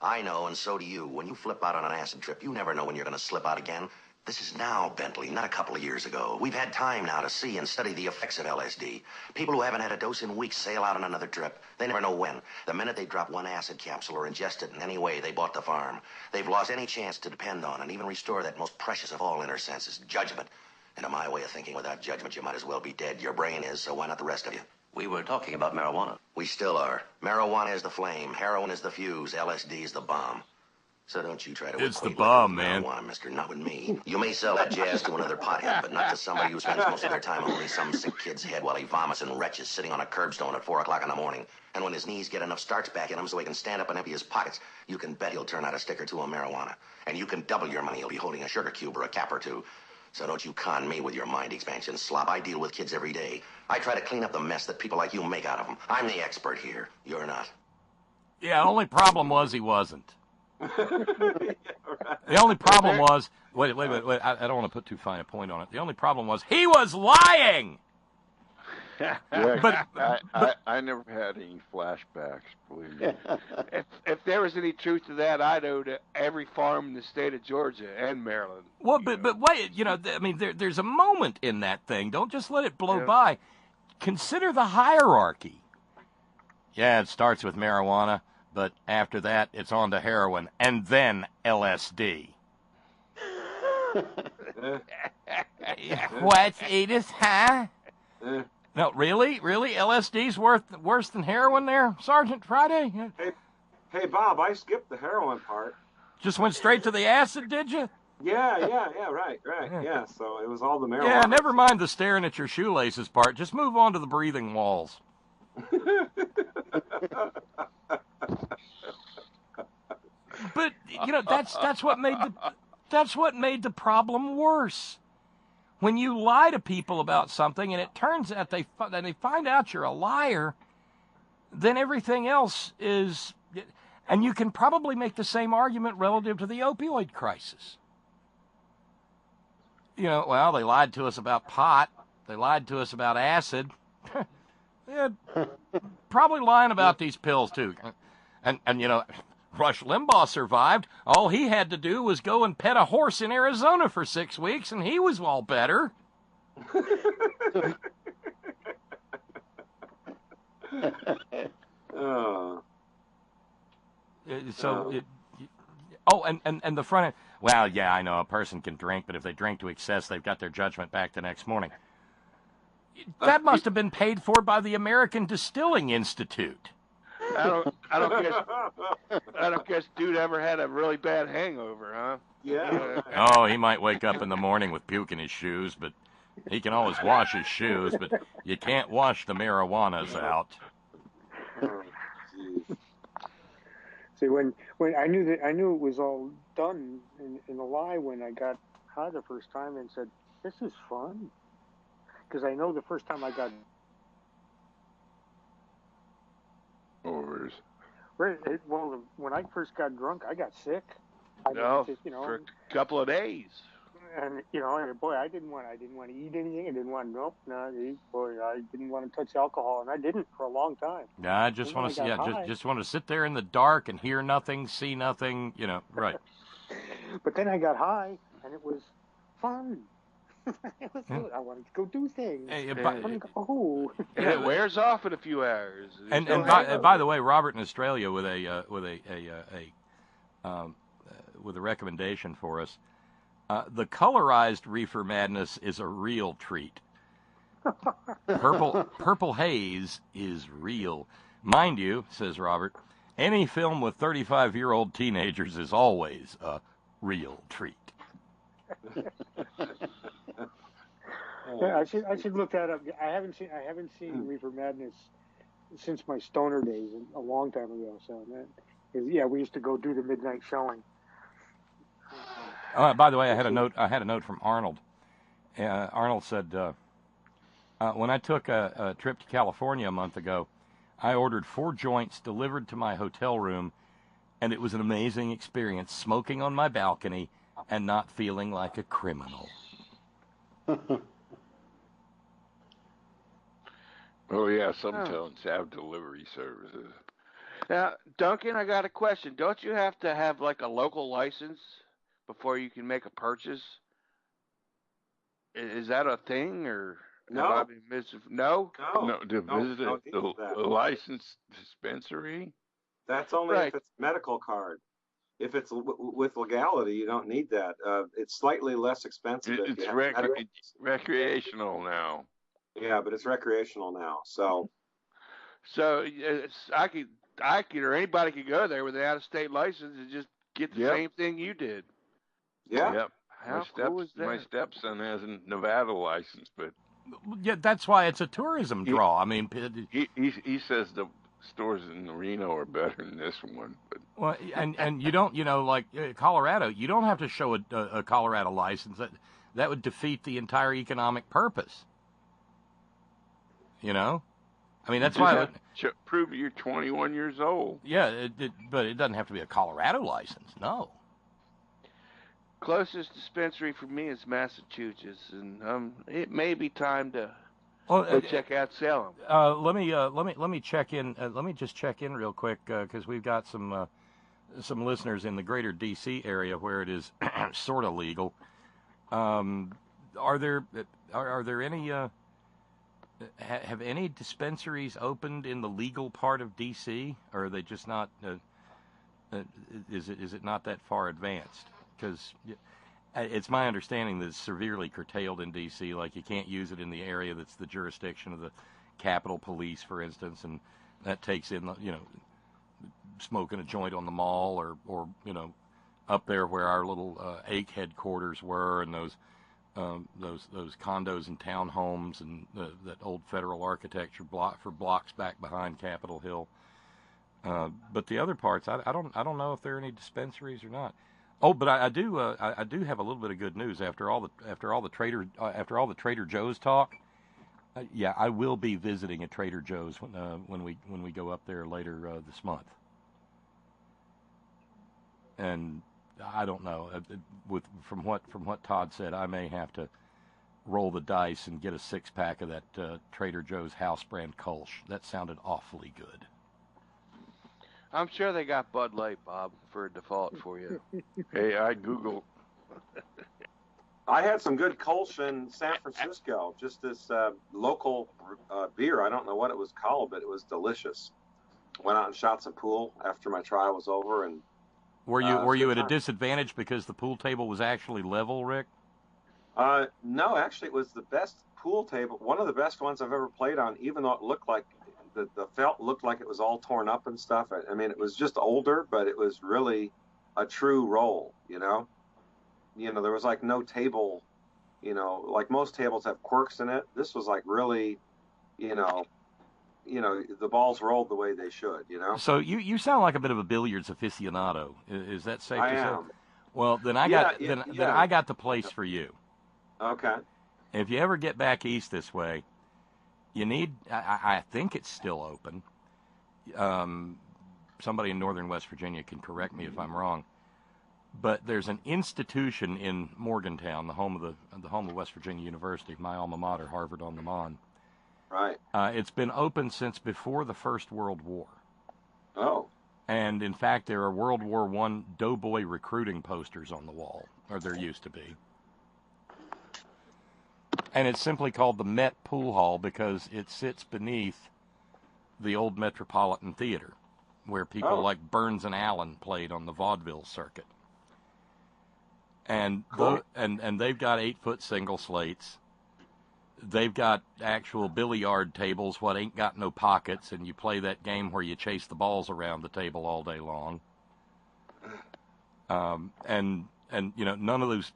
S12: I know, and so do you. When you flip out on an acid trip, you never know when you're going to slip out again. This is now, Bentley, not a couple of years ago. We've had time now to see and study the effects of LSD. People who haven't had a dose in weeks sail out on another trip. They never know when. The minute they drop one acid capsule or ingest it in any way, they bought the farm. They've lost any chance to depend on and even restore that most precious of all inner senses, judgment. And in my way of thinking, without judgment, you might as well be dead. Your brain is, so why not the rest of you? We were talking about marijuana. We still are. Marijuana is the flame. Heroin is the fuse. LSD is the bomb. So don't you try to
S3: It's the
S12: equate
S3: bomb,
S12: liquor with
S3: man.
S12: marijuana, mister. Not with me. You may sell that jazz to another pothead, but not to somebody who spends most of their time holding some sick kid's head while he vomits and retches sitting on a curbstone at 4 o'clock in the morning. And when his knees get enough starch back in him so he can stand up and empty his pockets, you can bet he'll turn out a stick or two of marijuana. And you can double your money. He'll be holding a sugar cube or a cap or two. So don't you con me with your mind expansion slop. I deal with kids every day. I try to clean up the mess that people like you make out of them. I'm the expert here. You're not.
S3: Yeah, only problem was he wasn't. The only problem was, wait, I don't want to put too fine a point on it. The only problem was he was lying.
S7: Yeah, I never had any flashbacks, believe me.
S9: If there was any truth to that, I'd owe to every farm in the state of Georgia and Maryland.
S3: Well, but wait, I mean, there's a moment in that thing. Don't just let it blow by. Consider the hierarchy. Yeah, it starts with marijuana, but after that, it's on to heroin, and then LSD. What, Edith, huh? No, really? LSD's worse than heroin there, Sergeant Friday?
S8: Hey, Bob, I skipped the heroin part.
S3: Just went straight to the acid, did you?
S8: Yeah, right. Yeah, so it was all the marijuana.
S3: Yeah, never mind the staring at your shoelaces part. Just move on to the breathing walls. But that's what made the problem worse. When you lie to people about something and it turns out they find out you're a liar, then everything else is, and you can probably make the same argument relative to the opioid crisis. Well, they lied to us about pot. They lied to us about acid. Yeah, probably lying about these pills too. And Rush Limbaugh survived. All he had to do was go and pet a horse in Arizona for 6 weeks, and he was all better. And the front end. Well, yeah, I know a person can drink, but if they drink to excess, they've got their judgment back the next morning. That must have been paid for by the American Distilling Institute.
S9: I don't guess dude ever had a really bad hangover, huh?
S8: Yeah.
S3: Oh, he might wake up in the morning with puke in his shoes, but he can always wash his shoes, but you can't wash the marijuanas out.
S11: See, when I knew it was all done in a lie when I got high the first time and said, "This is fun," because I know the first time I got well, when I first got drunk, I got sick.
S9: For a couple of days.
S11: And boy, I didn't want to eat anything. I didn't want I didn't want to touch alcohol, and I didn't for a long time.
S3: Yeah, I just want to just want to sit there in the dark and hear nothing, see nothing. Right.
S11: But then I got high, and it was fun. It was good. I wanted to go do things.
S3: It
S9: wears off in a few hours.
S3: And by the way, Robert in Australia with a recommendation for us. The colorized reefer madness is a real treat. Purple haze is real. Mind you, says Robert, any film with 35-year-old teenagers is always a real treat.
S11: Yeah, I should look that up. I haven't seen Reefer Madness since my stoner days a long time ago. So we used to go do the midnight showing.
S3: By the way, I had a note from Arnold, Arnold said, when I took a trip to California a month ago, I ordered 4 joints delivered to my hotel room, and it was an amazing experience smoking on my balcony and not feeling like a criminal.
S7: Oh, yeah, some towns have delivery services.
S9: Now, Duncan, I got a question. Don't you have to have like a local license before you can make a purchase? Is that a thing, or
S8: No.
S9: have I been No?
S7: No, to visit a licensed dispensary?
S8: That's only
S9: Right.
S8: if it's a medical card. If it's with legality, you don't need that. It's slightly less expensive. if
S7: It's
S8: you have medical.
S7: recreational now.
S8: Yeah, but it's recreational now. So
S9: I could, or anybody could go there with an out-of-state license and just get the same thing you did.
S8: yeah.
S7: Yep.
S9: How cool is that?
S7: My stepson has a Nevada license, but
S3: Yeah, that's why it's a tourism draw. I mean,
S7: he says the stores in Reno are better than this one. But
S3: well, and you don't, like Colorado, you don't have to show a Colorado license. That would defeat the entire economic purpose. I mean, that's why.
S7: Prove you're 21 years old.
S3: Yeah, but it doesn't have to be a Colorado license. No.
S9: Closest dispensary for me is Massachusetts, and it may be time to
S3: go
S9: check out Salem.
S3: Let me check in. Let me just check in real quick because we've got some listeners in the greater D.C. area where it is sort of legal. Are there any? Have any dispensaries opened in the legal part of D.C. or are they just not? Is it not that far advanced? Because it's my understanding that it's severely curtailed in D.C. Like you can't use it in the area that's the jurisdiction of the Capitol Police, for instance, and that takes in smoking a joint on the mall or up there where our little AIC headquarters were, and those condos and townhomes and that old federal architecture for blocks back behind Capitol Hill. But the other parts, I don't know if there are any dispensaries or not. Oh, but I do have a little bit of good news after all the Trader Joe's talk. Yeah, I will be visiting a Trader Joe's when we go up there later this month. And I don't know. From what Todd said, I may have to roll the dice and get a 6-pack of that Trader Joe's house brand Kolsch. That sounded awfully good.
S9: I'm sure they got Bud Light, Bob, for a default for you.
S7: Hey, I Googled.
S8: I had some good Kolsch in San Francisco. Just this local beer. I don't know what it was called, but it was delicious. Went out and shot some pool after my trial was over, and
S3: were you at a disadvantage because the pool table was actually level, Rick?
S8: No, actually, it was the best pool table, one of the best ones I've ever played on. Even though it looked like the felt looked like it was all torn up and stuff. I mean, it was just older, but it was really a true roll. There was like no table. Like most tables have quirks in it. This was like really, the balls rolled the way they should.
S3: So you sound like a bit of a billiards aficionado. Is that safe to say?
S8: I am.
S3: Well, then I got the place for you.
S8: Okay.
S3: If you ever get back east this way, you need. I think it's still open. Somebody in northern West Virginia can correct me if I'm wrong. But there's an institution in Morgantown, the home of West Virginia University, my alma mater, Harvard on the Mon.
S8: Right.
S3: It's been open since before the First World War.
S8: Oh.
S3: And in fact, there are World War I doughboy recruiting posters on the wall, or there used to be. And it's simply called the Met Pool Hall because it sits beneath the old Metropolitan Theater, where people like Burns and Allen played on the vaudeville circuit. And
S8: cool.
S3: and they've got 8-foot single slates. They've got actual billiard tables, what ain't got no pockets, and you play that game where you chase the balls around the table all day long. And none of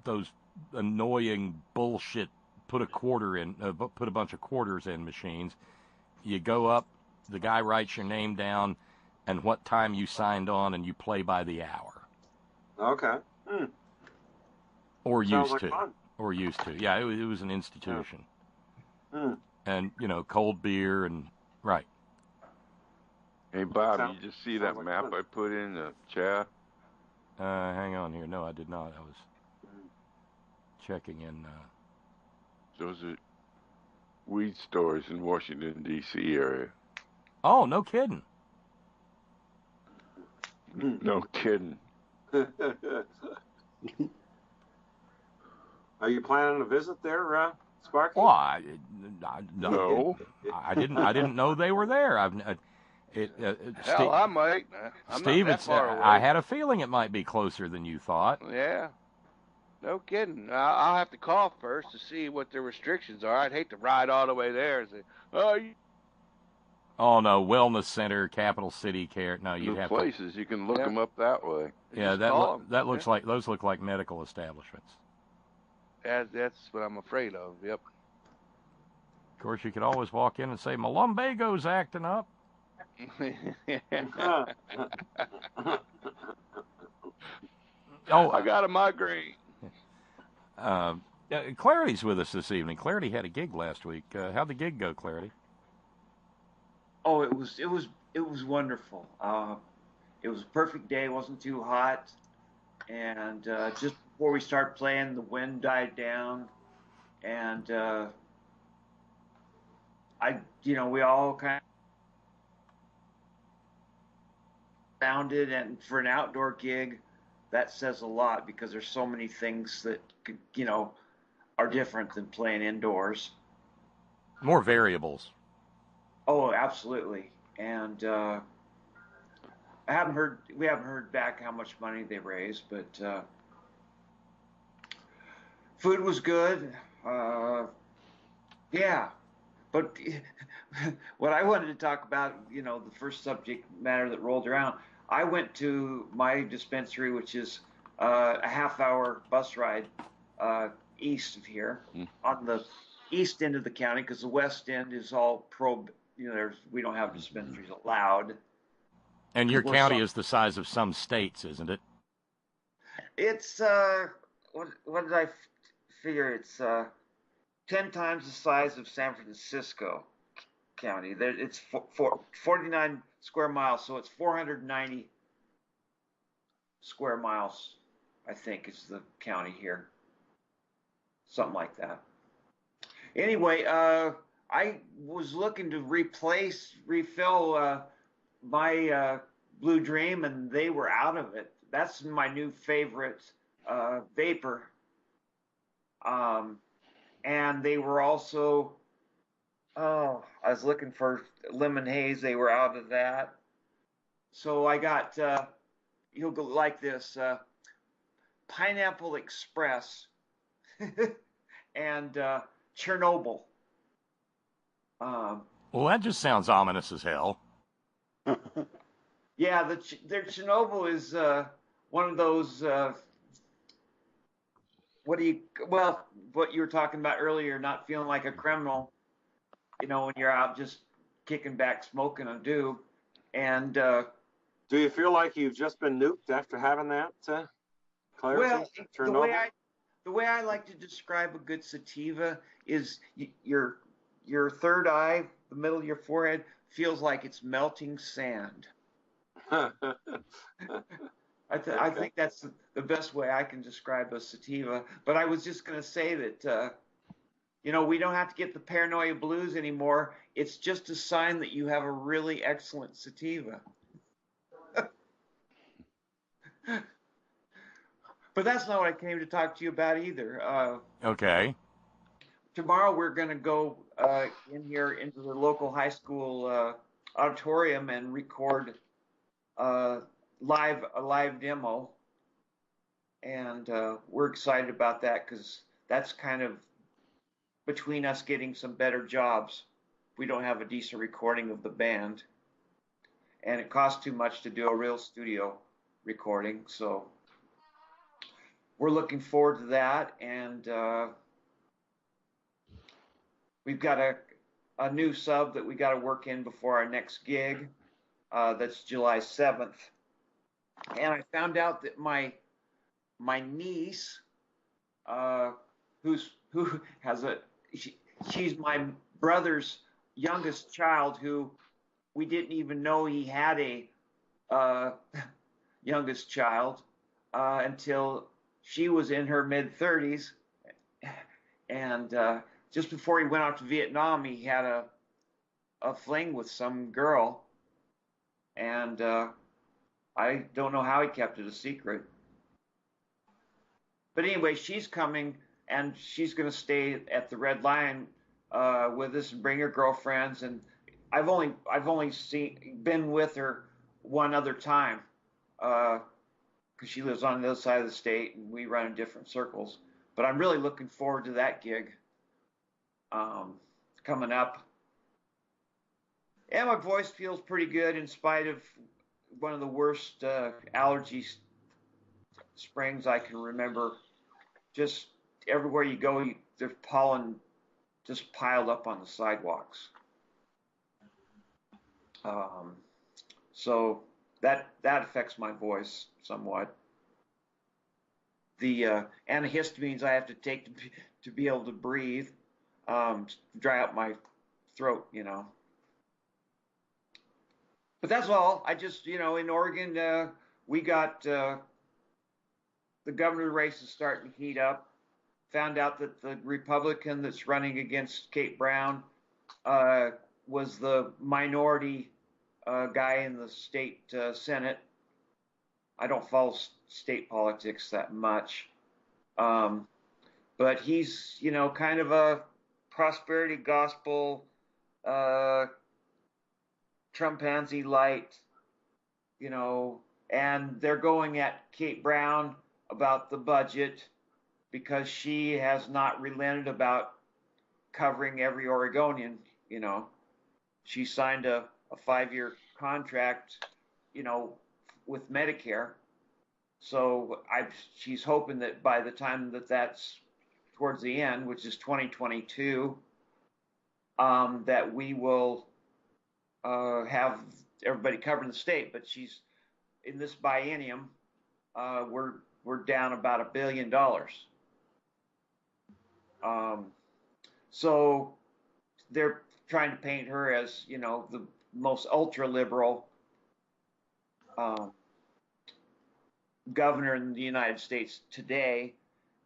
S3: those annoying bullshit put a bunch of quarters in machines. You go up, the guy writes your name down and what time you signed on, and you play by the hour.
S8: Okay.
S3: Or
S8: Sounds
S3: used
S8: like
S3: to.
S8: fun.
S3: Or used to. Yeah, it was an institution.
S8: Hmm.
S3: And, cold beer and, right.
S7: Hey, Bob,
S8: Sound-
S7: you just see that
S8: like
S7: map
S8: fun.
S7: I put in the chat?
S3: Hang on here. No, I did not. I was checking in.
S7: Those are weed stores in Washington, D.C. area.
S3: Oh, no kidding.
S7: No kidding.
S8: Are you planning a visit there, Sparky?
S3: Well,
S7: No.
S3: I didn't know they were there.
S9: Hell, I might. I'm
S3: Steve,
S9: not that far away.
S3: I had a feeling it might be closer than you thought.
S9: Yeah. No kidding. I'll have to call first to see what the restrictions are. I'd hate to ride all the way there and say,
S3: Oh no, wellness center, capital city care. No, you'd
S7: The
S3: have
S7: places, you can look them up that way.
S3: to. Yeah,
S9: Just call 'em.
S3: that looks like those look like medical establishments.
S9: That's what I'm afraid of. Yep.
S3: Of course, you could always walk in and say, "My lumbago's acting up." Oh,
S9: I got a migraine.
S3: Clarity's with us this evening. Clarity had a gig last week. How'd the gig go, Clarity?
S13: Oh, it was wonderful. It was a perfect day. It wasn't too hot, and just before we started playing, the wind died down, and we all kind of sounded, and for an outdoor gig, that says a lot because there's so many things that are different than playing indoors.
S3: More variables.
S13: Oh, absolutely. And we haven't heard back how much money they raised, but food was good. Yeah. But what I wanted to talk about, the first subject matter that rolled around, I went to my dispensary, which is a half-hour bus ride east of here, on the east end of the county, because the west end is all we don't have dispensaries allowed.
S3: And your county is the size of some states, isn't it?
S13: It's what did I figure? It's 10 times the size of San Francisco County. It's 49 square miles, so it's 490 square miles, I think, is the county here. Something like that. Anyway, I was looking to refill my Blue Dream, and they were out of it. That's my new favorite vapor. And they were also, I was looking for Lemon Haze. They were out of that. So I got, you'll go like this, Pineapple Express and Chernobyl.
S3: Well, that just sounds ominous as hell.
S13: Yeah, their Chernobyl is one of those. What you were talking about earlier, not feeling like a criminal, when you're out just kicking back, smoking a doob. And
S8: do you feel like you've just been nuked after having that, Clarity?
S13: Well, the way I like to describe a good sativa is your third eye, the middle of your forehead, feels like it's melting sand. I think that's the best way I can describe a sativa. But I was just going to say that, we don't have to get the paranoia blues anymore. It's just a sign that you have a really excellent sativa. But that's not what I came to talk to you about either.
S3: Okay.
S13: Tomorrow we're going to go in here into the local high school auditorium and record a live demo, and we're excited about that because that's kind of between us getting some better jobs. We don't have a decent recording of the band, and it costs too much to do a real studio recording, so we're looking forward to that. And we've got a new sub that we got to work in before our next gig. That's July 7th. And I found out that my niece, who has she's my brother's youngest child, who we didn't even know he had a youngest child until she was in her mid-30s, and just before he went out to Vietnam, he had a fling with some girl, and I don't know how he kept it a secret. But anyway, she's coming, and she's going to stay at the Red Lion with us and bring her girlfriends. And I've only been with her one other time because she lives on the other side of the state, and we run in different circles. But I'm really looking forward to that gig coming up. And my voice feels pretty good in spite of one of the worst allergy springs I can remember. Just everywhere you go, there's pollen just piled up on the sidewalks. So that affects my voice somewhat. The antihistamines I have to take to be able to breathe, dry out my throat, you know. But that's all. I just, you know, in Oregon, we got the governor race is starting to heat up. Found out that the Republican that's running against Kate Brown was the minority guy in the state Senate. I don't follow state politics that much. But he's, you know, kind of a prosperity gospel, Trumpanzee light, you know, and they're going at Kate Brown about the budget because she has not relented about covering every Oregonian, you know. She signed a 5-year contract, you know, with Medicare. So she's hoping that by the time that's towards the end, which is 2022, that we will have everybody covering the state. But she's in this biennium, we're down about $1 billion. So they're trying to paint her as, you know, the most ultra liberal governor in the United States today.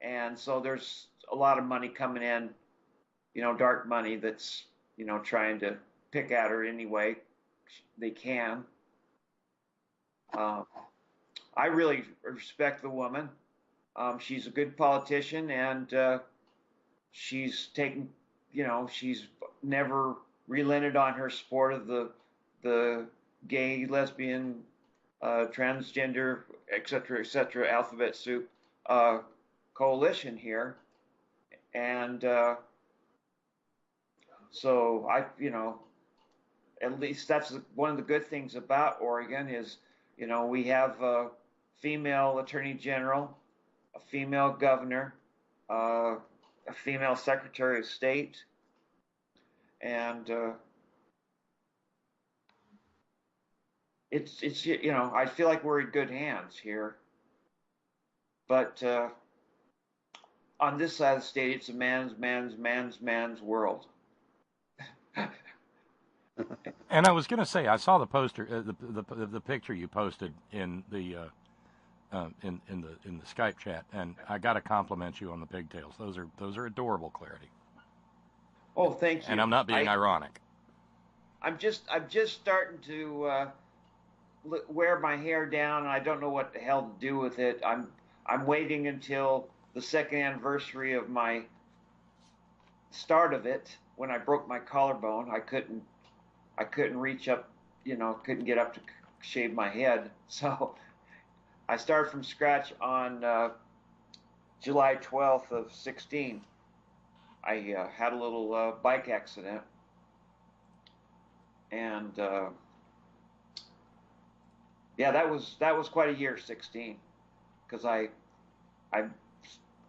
S13: And so there's a lot of money coming in, you know, dark money that's, you know, trying to pick at her any way they can. I really respect the woman. She's a good politician, and she's taken, you know, she's never relented on her support of the gay, lesbian, transgender, et cetera, alphabet soup coalition here. And so I, you know, at least that's one of the good things about Oregon is, you know, we have a female attorney general, a female governor, a female secretary of state, and it's you know, I feel like we're in good hands here. But on this side of the state, it's a man's world.
S3: And I was going to say, I saw the poster, the picture you posted in the in the Skype chat, and I got to compliment you on the pigtails. Those are adorable, Clarity.
S13: Oh, thank you.
S3: And I'm not being ironic.
S13: I'm just starting to wear my hair down, and I don't know what the hell to do with it. I'm waiting until the second anniversary of my start of it, when I broke my collarbone. I couldn't reach up, you know, couldn't get up to shave my head. So I started from scratch on July 12th of 16. I had a little bike accident, and yeah, that was quite a year, 16, because I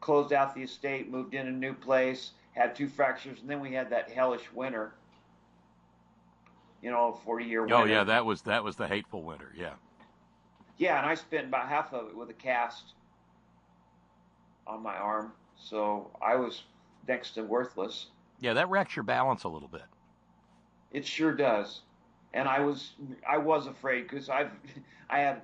S13: closed out the estate, moved in a new place, had 2 fractures, and then we had that hellish winter. You know, 40-year winter.
S3: Oh yeah, that was the hateful winter. Yeah.
S13: Yeah, and I spent about half of it with a cast on my arm. So I was next to worthless.
S3: Yeah, that wrecks your balance a little bit.
S13: It sure does. And I was afraid because I had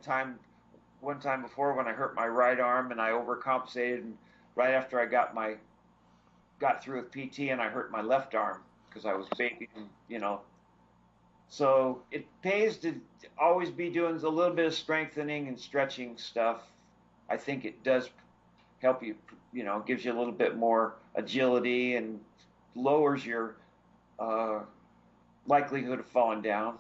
S13: one time before when I hurt my right arm and I overcompensated, and right after I got through with PT and I hurt my left arm because I was babying, you know. So it pays to always be doing a little bit of strengthening and stretching stuff. I think it does help you, you know, gives you a little bit more agility and lowers your likelihood of falling down.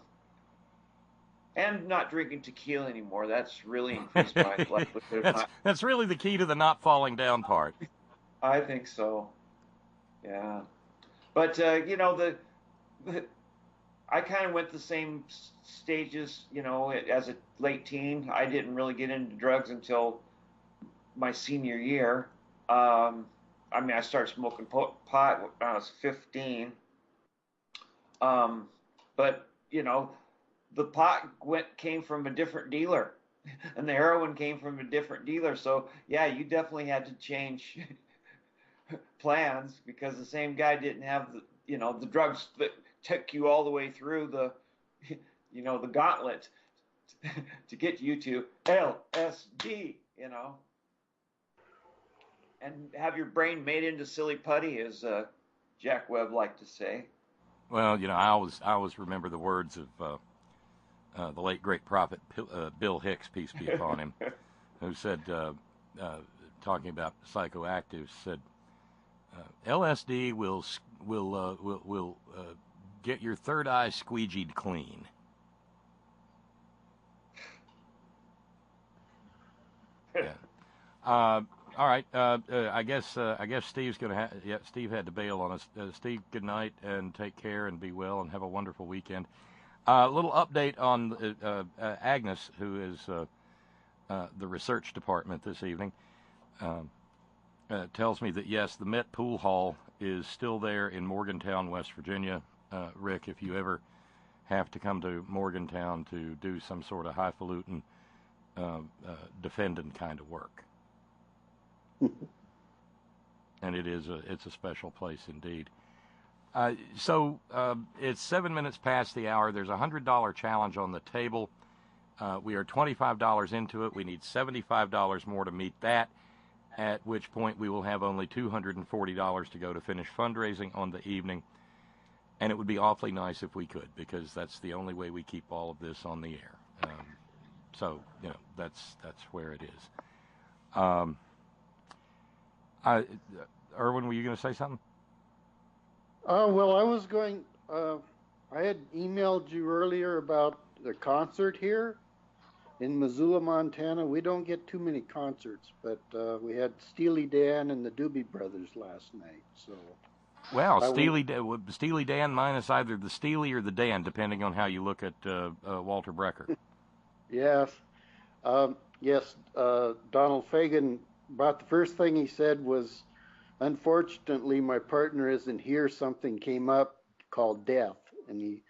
S13: And not drinking tequila anymore. That's really increased my likelihood of not.
S3: That's really the key to the not falling down part.
S13: I think so. Yeah. But, you know, I kind of went the same stages, you know, as a late teen. I didn't really get into drugs until my senior year. I mean, I started smoking pot when I was 15. But, you know, the pot came from a different dealer, and the heroin came from a different dealer. So, yeah, you definitely had to change plans because the same guy didn't have the drugs that took you all the way through the gauntlet to get you to LSD, you know, and have your brain made into silly putty, as Jack Webb liked to say.
S3: Well, you know, I always remember the words of the late great prophet Bill Hicks, peace be upon him, who said, talking about psychoactives, said, LSD will get your third eye squeegeed clean. Yeah. All right. I guess Steve's gonna. Steve had to bail on us. Steve, good night and take care and be well and have a wonderful weekend. A little update on Agnes, who is the research department this evening. Tells me that yes, the Met Pool Hall is still there in Morgantown, West Virginia. Rick, if you ever have to come to Morgantown to do some sort of highfalutin defending kind of work. And it's a special place indeed. So it's 7 minutes past the hour. There's a $100 challenge on the table. We are $25 into it. We need $75 more to meet that, at which point we will have only $240 to go to finish fundraising on the evening. And it would be awfully nice if we could, because that's the only way we keep all of this on the air. So, you know, that's where it is. Erwin, were you going to say something?
S10: Well, I was going. I had emailed you earlier about the concert here in Missoula, Montana. We don't get too many concerts, but we had Steely Dan and the Doobie Brothers last night. So.
S3: Well, Steely Dan minus either the Steely or the Dan, depending on how you look at Walter Brecker.
S10: Yes. Yes, Donald Fagen, about the first thing he said was, unfortunately, my partner isn't here. Something came up called death. And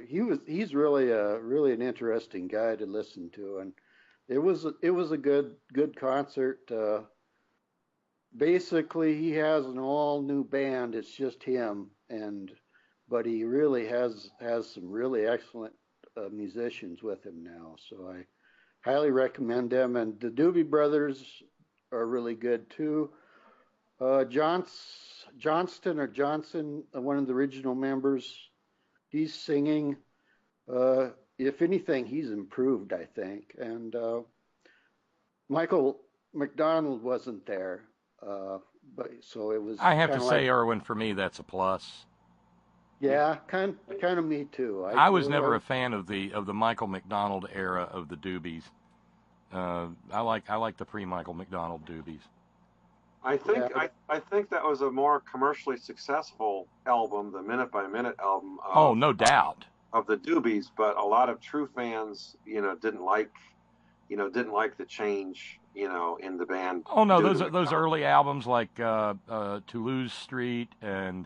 S10: he's really an interesting guy to listen to. And it was a good concert. Basically, he has an all new band. It's just him, but he really has some really excellent musicians with him now. So I highly recommend them. And the Doobie Brothers are really good too. Johnston, one of the original members, he's singing. If anything, he's improved, I think. And Michael McDonald wasn't there. But so it was.
S3: I have to say, Erwin, for me, that's a plus.
S10: Yeah, kind of me too.
S3: I was never a fan of the Michael McDonald era of the Doobies. I like the pre-Michael McDonald Doobies.
S8: I think that was a more commercially successful album, the Minute by Minute album.
S3: Oh, no doubt.
S8: Of the Doobies, but a lot of true fans, didn't like the change, in the band.
S3: Oh no, those early albums like Toulouse Street and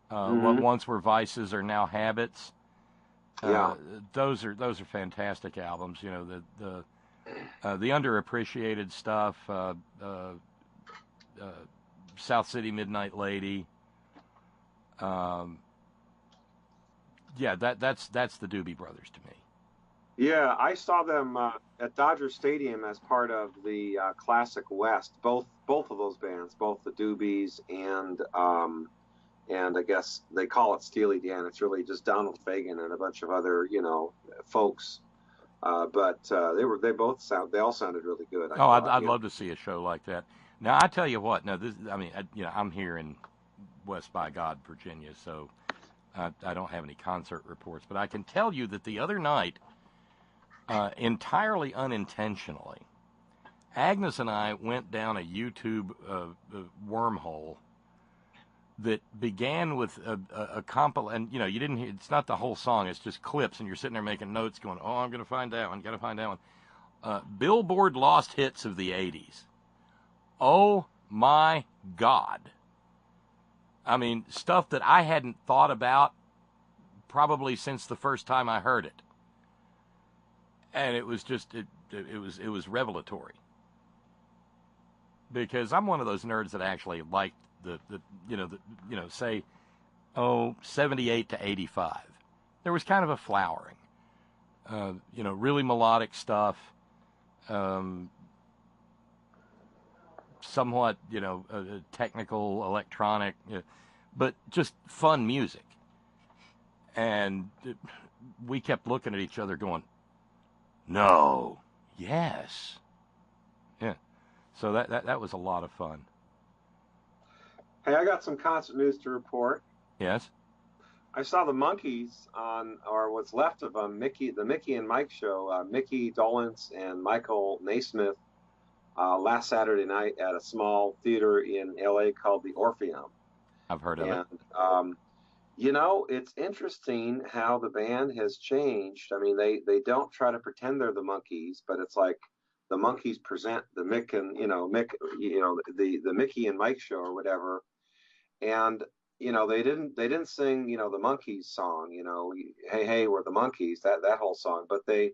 S3: What Once Were Vices Are Now Habits.
S8: Yeah,
S3: those are fantastic albums. The underappreciated stuff. South City Midnight Lady. Yeah, that's the Doobie Brothers to me.
S8: Yeah, I saw them at Dodger Stadium as part of the Classic West. Both of those bands, both the Doobies and I guess they call it Steely Dan. It's really just Donald Fagen and a bunch of other folks. But they all sounded really good.
S3: I'd love to see a show like that. Now I tell you what. Now I'm here in West by God, Virginia, so I don't have any concert reports, but I can tell you that the other night, entirely unintentionally, Agnes and I went down a YouTube wormhole that began with a and you didn't hear, it's not the whole song, it's just clips, and you're sitting there making notes going, oh, I'm going to find that one, got to find that one. Billboard Lost Hits of the 80s. Oh my God. I mean, stuff that I hadn't thought about probably since the first time I heard it. And it was just, it was revelatory. Because I'm one of those nerds that actually liked say, 78 to 85. There was kind of a flowering, really melodic stuff, somewhat, technical, electronic, but just fun music. And we kept looking at each other going, no, yes. Yeah. So that was a lot of fun.
S8: Hey, I got some concert news to report.
S3: Yes.
S8: I saw the Monkees or what's left of them, the Mickey and Mike show, Mickey Dolenz and Michael Naismith, last Saturday night at a small theater in L.A. called the Orpheum.
S3: I've heard of it.
S8: It's interesting how the band has changed. I mean, they don't try to pretend they're the Monkees, but it's like the Monkees present the Mick and the Mickey and Mike show or whatever. And they didn't sing the Monkees song, hey hey we're the Monkees, that whole song, but they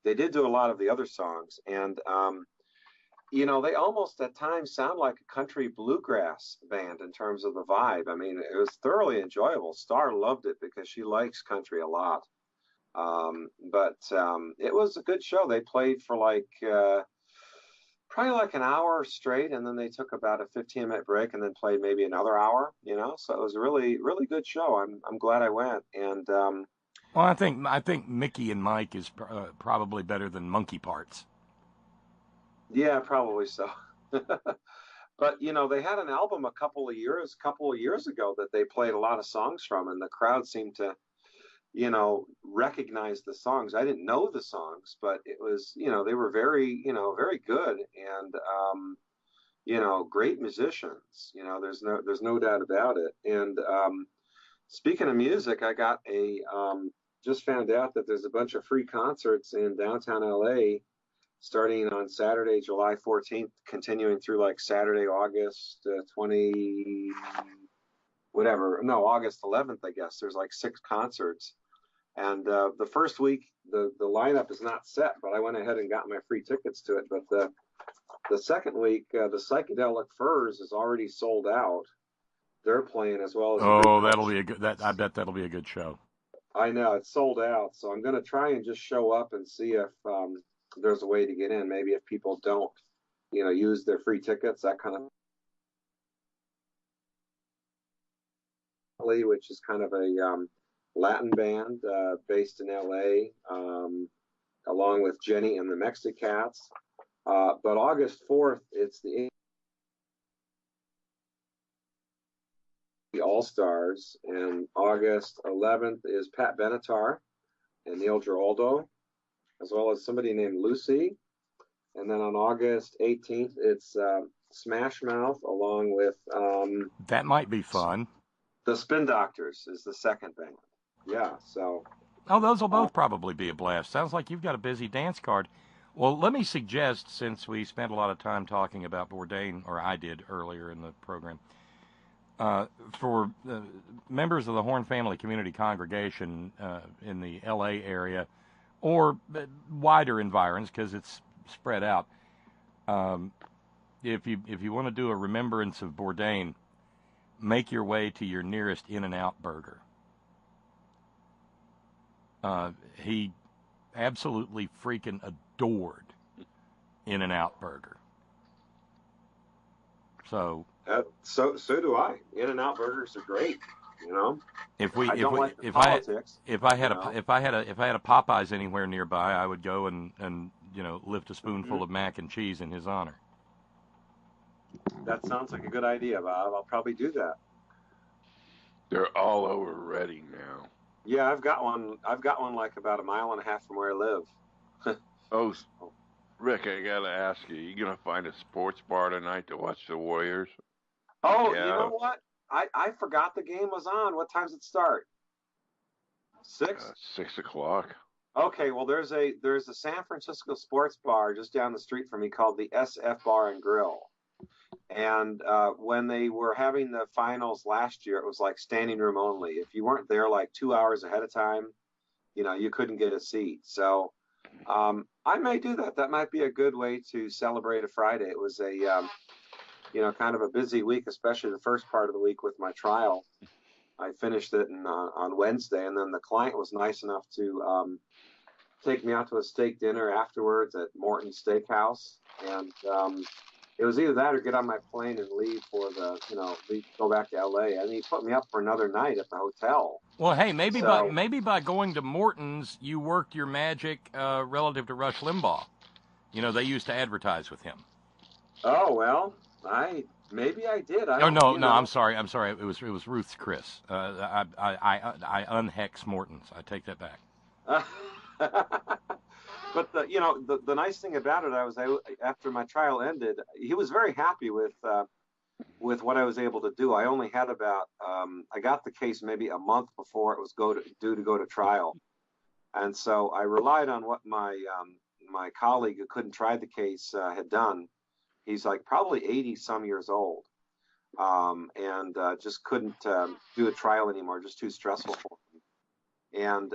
S8: did do a lot of the other songs, and they almost at times sound like a country bluegrass band in terms of the vibe. I mean, it was thoroughly enjoyable. Star loved it because she likes country a lot. But it was a good show. They played for probably like an hour straight, and then they took about a 15-minute break and then played maybe another hour, so it was a really, really good show. I'm glad I went. And
S3: well, I think Mickey and Mike is probably better than Monkey Parts.
S8: Yeah, probably so. But they had an album a couple of years ago that they played a lot of songs from, and the crowd seemed to recognize the songs. I didn't know the songs, but it was, they were very, very good, and great musicians. There's no doubt about it. And speaking of music, I got just found out that there's a bunch of free concerts in downtown LA starting on Saturday, July 14th, continuing through like Saturday, August 11th, I guess. There's like 6 concerts. And the first week, the lineup is not set, but I went ahead and got my free tickets to it. But the second week, the Psychedelic Furs is already sold out. They're playing as well as.
S3: Oh, that'll be a good. I bet that'll be a good show.
S8: I know, it's sold out, so I'm going to try and just show up and see if there's a way to get in. Maybe if people don't, use their free tickets, that kind of. Which is kind of a Latin band based in LA, along with Jenny and the Mexicats. But August 4th, it's the All-Stars, and August 11th is Pat Benatar and Neil Giraldo, as well as somebody named Lucy. And then on August 18th, it's Smash Mouth, along with
S3: that might be fun.
S8: The Spin Doctors is the second band. Yeah, so.
S3: Oh, those will both probably be a blast. Sounds like you've got a busy dance card. Well, let me suggest, since we spent a lot of time talking about Bourdain, or I did earlier in the program, for members of the Horn Family Community Congregation in the L.A. area, or wider environs, because it's spread out, if you want to do a remembrance of Bourdain, make your way to your nearest In-N-Out burger. He absolutely freaking adored In-N-Out burger. So
S8: do I. In-N-Out burgers are great. You know.
S3: If
S8: I had
S3: a Popeyes anywhere nearby, I would go and lift a spoonful of mac and cheese in his honor.
S8: That sounds like a good idea, Bob. I'll probably do that.
S7: They're all over Reading now.
S8: Yeah, I've got one like about a mile and a half from where I live.
S7: Oh, Rick, I gotta ask you, you gonna find a sports bar tonight to watch the Warriors?
S8: Oh,
S7: Yeah.
S8: You know what? I forgot the game was on. What time's it start? 6?
S7: 6 o'clock.
S8: Okay, well there's a San Francisco sports bar just down the street from me called the SF Bar and Grill. And when they were having the finals last year, it was like standing room only. If you weren't there like 2 hours ahead of time, you couldn't get a seat. So I may do that. That might be a good way to celebrate a Friday. It was a kind of a busy week, especially the first part of the week with my trial. I finished it on Wednesday, and then the client was nice enough to take me out to a steak dinner afterwards at Morton's Steakhouse. And it was either that or get on my plane and leave for go back to LA. And he put me up for another night at the hotel.
S3: Well, hey, maybe by going to Morton's, you worked your magic relative to Rush Limbaugh. They used to advertise with him.
S8: Oh, well, maybe I did.
S3: No, I'm sorry. It was Ruth's Chris. I unhex Morton's. I take that back.
S8: But the nice thing about it, after my trial ended, he was very happy with what I was able to do. I only had about I got the case maybe a month before it was due to go to trial, and so I relied on what my colleague who couldn't try the case had done. He's like probably 80 some years old, and just couldn't do a trial anymore, just too stressful for him. And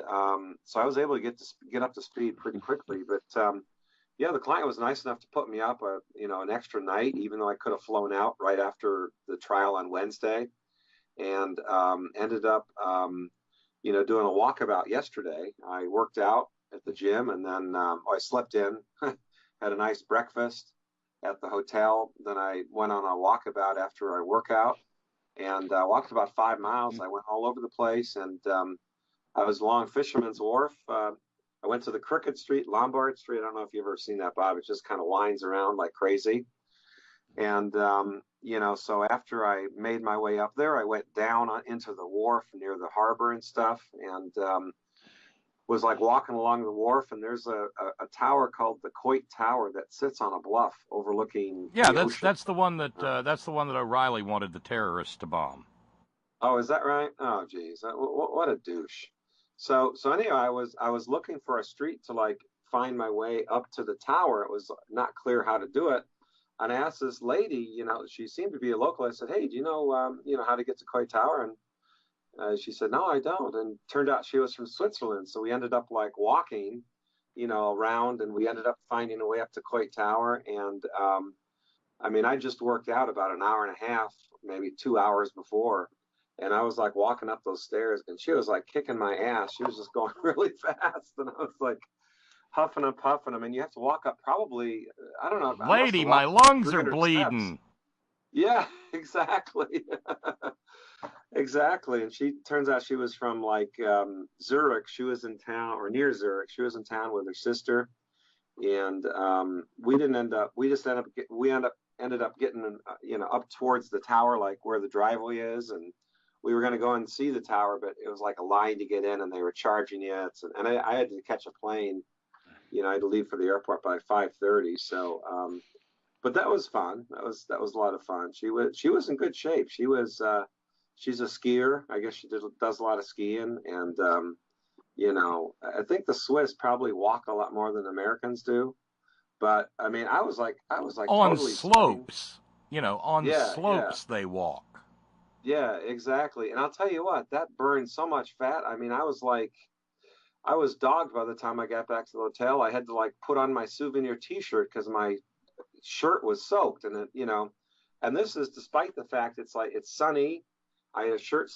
S8: so I was able to get up to speed pretty quickly. But the client was nice enough to put me up an extra night, even though I could have flown out right after the trial on Wednesday, and ended up doing a walkabout yesterday. I worked out at the gym, and then I slept in, had a nice breakfast at the hotel. Then I went on a walkabout after I work out, and walked about 5 miles. I went all over the place, and I was along Fisherman's Wharf. I went to the Crooked Street, Lombard Street. I don't know if you've ever seen that, Bob. It just kind of winds around like crazy. And, so after I made my way up there, I went down into the wharf near the harbor and stuff, and was like walking along the wharf. And there's a tower called the Coit Tower that sits on a bluff overlooking the ocean.
S3: That's the one that O'Reilly wanted the terrorists to bomb.
S8: Oh, is that right? Oh, geez, what a douche. So anyway, I was looking for a street to like find my way up to the tower. It was not clear how to do it, and I asked this lady. She seemed to be a local. I said, "Hey, do you know how to get to Coit Tower?" And she said, "No, I don't." And turned out she was from Switzerland. So we ended up like walking, around, and we ended up finding a way up to Coit Tower. And I just worked out about an hour and a half, maybe 2 hours before. And I was like walking up those stairs, and she was like kicking my ass. She was just going really fast, and I was like huffing and puffing. You have to walk up probably, I don't know.
S3: Lady, my lungs are bleeding.
S8: Steps. Yeah, exactly. Exactly. And she turns out she was from like Zurich. She was in town, or near Zurich. She was in town with her sister, and we ended up getting up towards the tower, like where the driveway is, and we were going to go and see the tower, but it was like a line to get in, and they were charging you. And I had to catch a plane. I had to leave for the airport by 5:30. So, but that was fun. That was a lot of fun. She was in good shape. She's a skier. I guess she does a lot of skiing, and I think the Swiss probably walk a lot more than Americans do. But I was like
S3: on
S8: totally
S3: slopes.
S8: slopes
S3: they walk.
S8: Yeah, exactly. And I'll tell you what, that burned so much fat. I was dogged by the time I got back to the hotel. I had to like put on my souvenir T-shirt because my shirt was soaked, and and this is despite the fact it's sunny. I had a short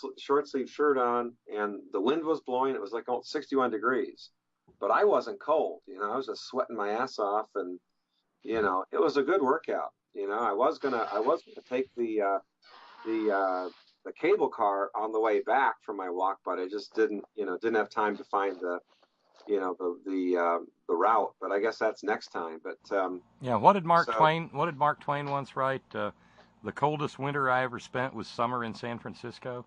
S8: sleeve shirt on, and the wind was blowing. It was like 61 degrees, but I wasn't cold. I was just sweating my ass off, and it was a good workout. I was gonna take the cable car on the way back from my walk, but I just didn't have time to find the route. But I guess that's next time. But
S3: what did Mark Twain once write? The coldest winter I ever spent was summer in San Francisco.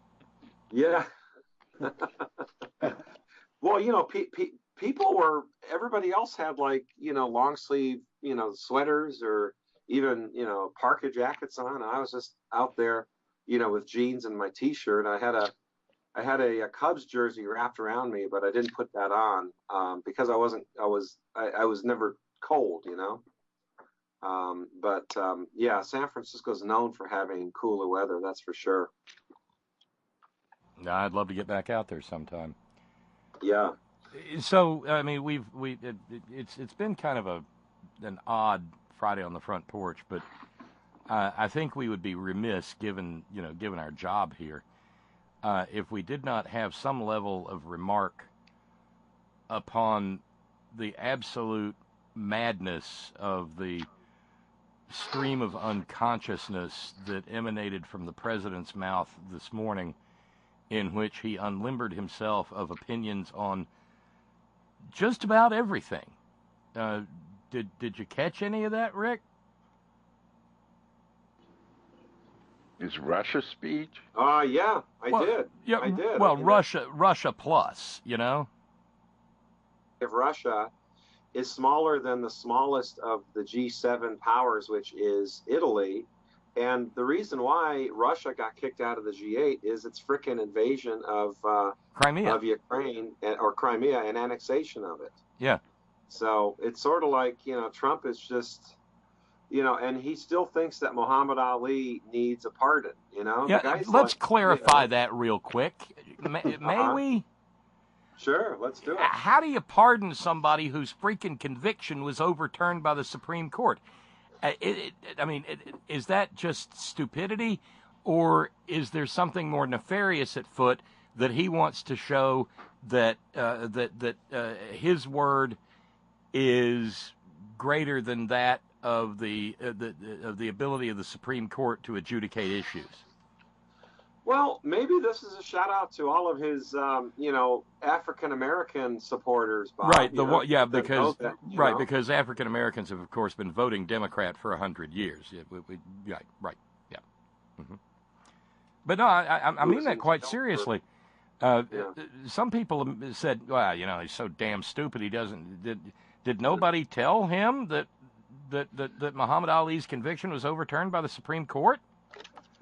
S8: Yeah. Well, everybody else had long sleeve, sweaters or even, parka jackets on. And I was just out there, with jeans and my t-shirt. I had a Cubs jersey wrapped around me, but I didn't put that on, because I was never cold, San Francisco's known for having cooler weather. That's for sure.
S3: I'd love to get back out there sometime.
S8: Yeah.
S3: So, I mean, it's been kind of an odd Friday on the front porch, but I think we would be remiss given our job here, if we did not have some level of remark upon the absolute madness of the stream of unconsciousness that emanated from the president's mouth this morning, in which he unlimbered himself of opinions on just about everything. Did you catch any of that, Rick?
S7: His Russia speech?
S8: Yeah, I did.
S3: Yeah,
S8: I did.
S3: Well, Russia plus,
S8: If Russia is smaller than the smallest of the G7 powers, which is Italy, and the reason why Russia got kicked out of the G8 is its frickin' invasion of
S3: Crimea,
S8: of Ukraine, or Crimea, and annexation of it.
S3: Yeah.
S8: So it's sort of like, Trump is just, and he still thinks that Muhammad Ali needs a pardon,
S3: Yeah, let's clarify that real quick. May we?
S8: Sure, let's do it.
S3: How do you pardon somebody whose freaking conviction was overturned by the Supreme Court? Is that just stupidity, or is there something more nefarious at foot that he wants to show that his word is greater than that of the ability of the Supreme Court to adjudicate issues?
S8: Well, maybe this is a shout out to all of his, African American supporters, Bob.
S3: Right. Because African Americans have, of course, been voting Democrat for 100 years. Right. Yeah. Mm-hmm. But no, I mean that quite seriously. Some people have said, "Well, he's so damn stupid. He doesn't." Did nobody tell him that Muhammad Ali's conviction was overturned by the Supreme Court?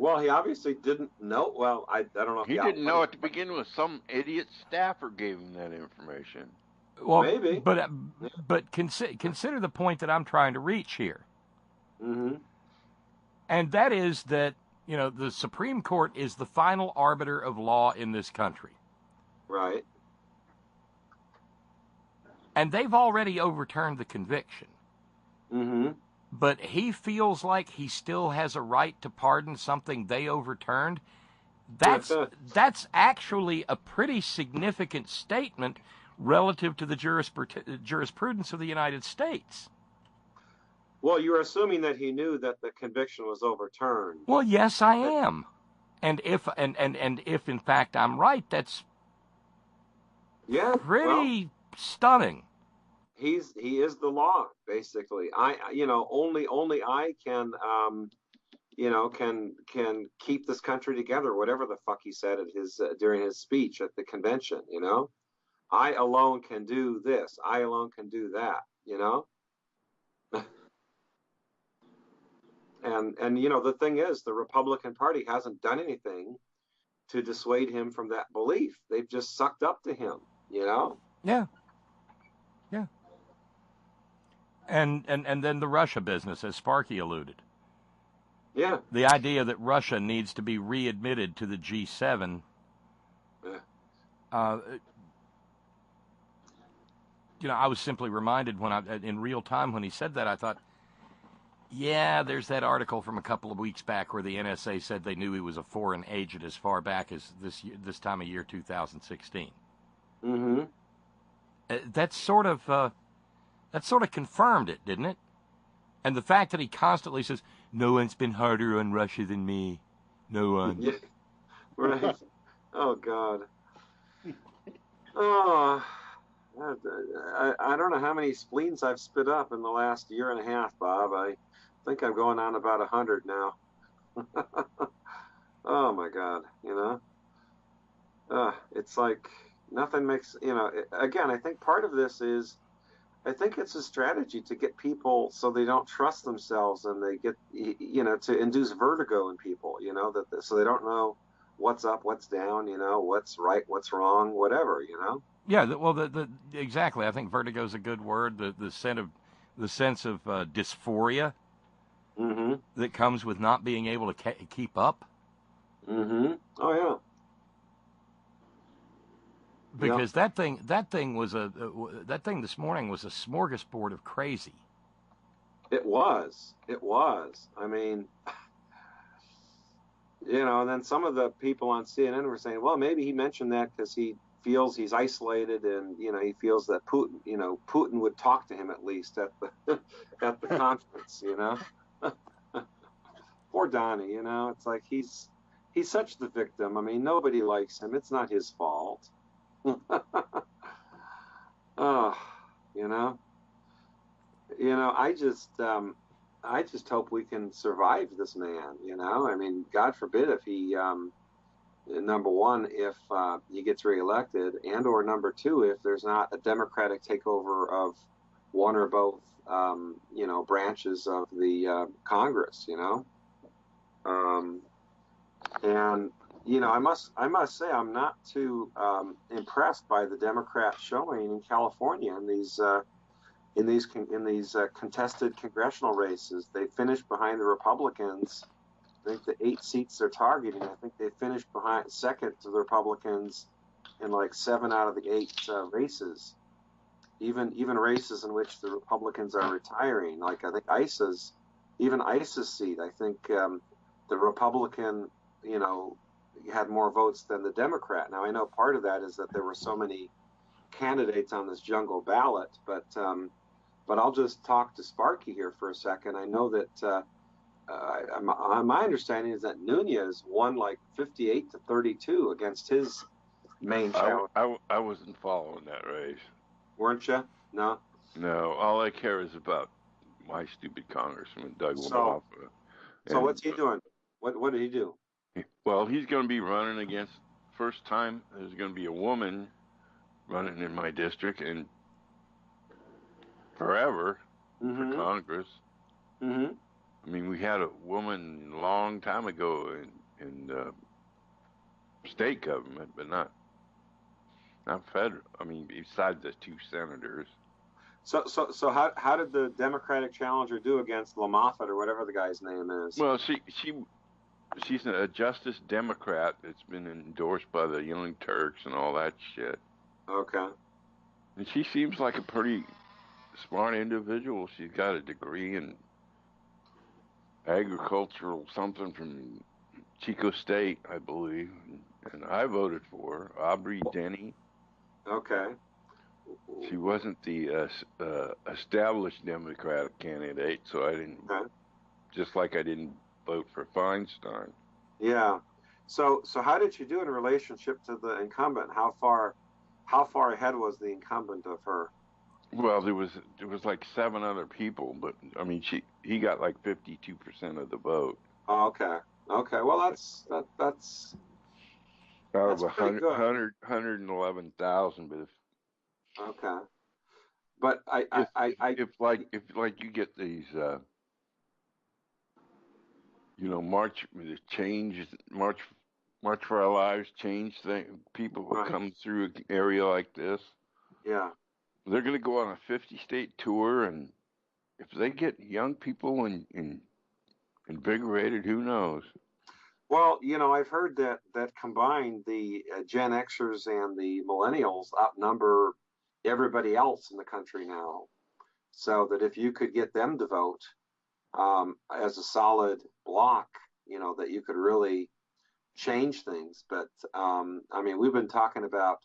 S8: Well, he obviously didn't know. Well, I don't know if
S7: he didn't know it to begin with. Some idiot staffer gave him that information.
S3: Well,
S8: maybe.
S3: But consider the point that I'm trying to reach here.
S8: Mm-hmm.
S3: And that is that, the Supreme Court is the final arbiter of law in this country.
S8: Right.
S3: And they've already overturned the conviction.
S8: Mm-hmm.
S3: But he feels like he still has a right to pardon something they overturned. That's actually a pretty significant statement relative to the jurisprudence of the United States.
S8: Well, you're assuming that he knew that the conviction was overturned.
S3: Well, yes, I am. And if in fact I'm right, that's pretty stunning.
S8: He is the law, basically. Only I can can keep this country together, whatever the fuck he said at his during his speech at the convention. I alone can do this. I alone can do that. And the thing is, the Republican Party hasn't done anything to dissuade him from that belief. They've just sucked up to him.
S3: Yeah. Yeah. And then the Russia business, as Sparky alluded.
S8: Yeah.
S3: The idea that Russia needs to be readmitted to the G7.
S8: Yeah.
S3: I was simply reminded in real time when he said that, I thought, Yeah, there's that article from a couple of weeks back where the NSA said they knew he was a foreign agent as far back as this time of year 2016.
S8: Mm-hmm.
S3: That sort of confirmed it, didn't it? And the fact that he constantly says, "No one's been harder on Russia than me. No one."
S8: Yeah. Right. Oh God. Oh. I don't know how many spleens I've spit up in the last year and a half, Bob. I think I'm going on about 100 now. Oh my God, it's like nothing makes, again, I think part of this is, I think it's a strategy to get people so they don't trust themselves and they get, to induce vertigo in people, so they don't know what's up, what's down, what's right, what's wrong, whatever,
S3: Yeah, well, exactly. I think vertigo is a good word. The sense of dysphoria
S8: Mm-hmm.
S3: that comes with not being able to keep up.
S8: Mm-hmm. Oh yeah.
S3: Because that thing this morning was a smorgasbord of crazy.
S8: It was. I mean, and then some of the people on CNN were saying, well, maybe he mentioned that because he feels he's isolated and, he feels that Putin would talk to him at least at the at the conference, Poor Donnie, it's like he's such the victim. I mean, nobody likes him. It's not his fault. Oh, I just hope we can survive this man. I mean, God forbid if he, number one, if he gets reelected, and/or number two, if there's not a Democratic takeover of one or both, branches of the Congress. And I must say I'm not too impressed by the Democrats showing in California in these contested congressional races. They finished behind the Republicans. I think the 8 seats they're targeting, I think they finished second to the Republicans in like 7 out of the 8 races. Even races in which the Republicans are retiring, like I think ISIS's seat, I think the Republican, had more votes than the Democrat. Now I know part of that is that there were so many candidates on this jungle ballot, but I'll just talk to Sparky here for a second. I know that my understanding is that Nunez won like 58-32 against his main challenge.
S7: I wasn't following that race.
S8: Weren't you? No.
S7: No, all I care is about my stupid congressman, Doug LaMoffa.
S8: So what's he doing? What did he do?
S7: Well, he's going to be running against, first time there's going to be a woman running in my district and forever for Congress.
S8: Mm-hmm.
S7: I mean, we had a woman a long time ago in state government, but not federal. I mean, besides the 2 senators.
S8: So how did the Democratic challenger do against LaMoffa or whatever the guy's name is?
S7: Well, she's a Justice Democrat that's been endorsed by the Young Turks and all that shit.
S8: Okay.
S7: And she seems like a pretty smart individual. She's got a degree in agricultural something from Chico State, I believe. And I voted for her, Aubrey Denny.
S8: Okay.
S7: She wasn't the established Democratic candidate, so I didn't.
S8: Okay.
S7: Just like I didn't vote for Feinstein.
S8: Yeah. So how did you do in relationship to the incumbent? How far ahead was the incumbent of her?
S7: Well, there was like 7 other people, but I mean, he got like 52% of the vote.
S8: Oh, okay. Well, that's
S7: out of
S8: pretty good.
S7: 111,000, but
S8: okay. But
S7: if you get these March for Our Lives change thing, people who come through an area like this.
S8: Yeah.
S7: They're going to go on a 50-state tour, and if they get young people and invigorated, who knows?
S8: Well, I've heard that combined, the Gen Xers and the millennials outnumber everybody else in the country now. So that if you could get them to vote, as a solid block, that you could really change things. But I mean, we've been talking about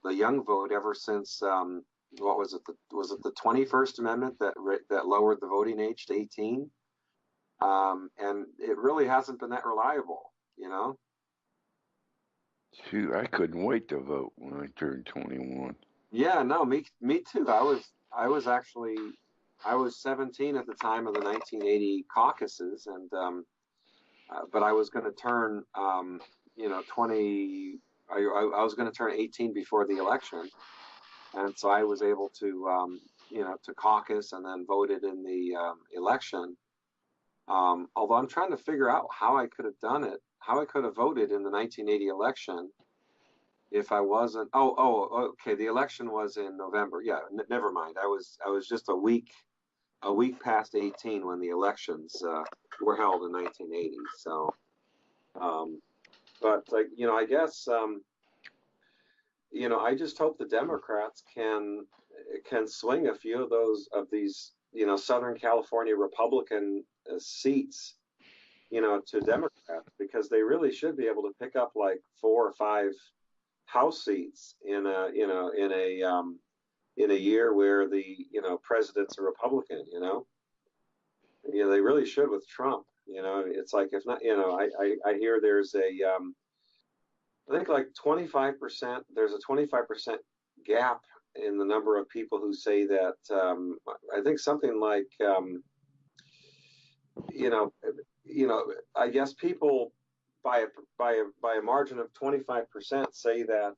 S8: the young vote ever since what was it? Was it the 21st Amendment that lowered the voting age to 18? And it really hasn't been that reliable,
S7: Shoot, I couldn't wait to vote when I turned 21.
S8: Yeah, no, me too. I was 17 at the time of the 1980 caucuses, and but I was going to turn 20. I was going to turn 18 before the election, and so I was able to to caucus and then voted in the election. Although I'm trying to figure out how I could have done it, how I could have voted in the 1980 election if I wasn't. Okay. The election was in November. Yeah, never mind. I was just a week past 18 when the elections were held in 1980. So, but I guess I just hope the Democrats can swing a few of these Southern California Republican seats to Democrats, because they really should be able to pick up like 4 or 5 House seats in a year where the president's a Republican. They really should with Trump. It's like, if not, I hear there's I think like 25%. There's a 25% gap in the number of people who say that. I think something like I guess people by a margin of 25% say that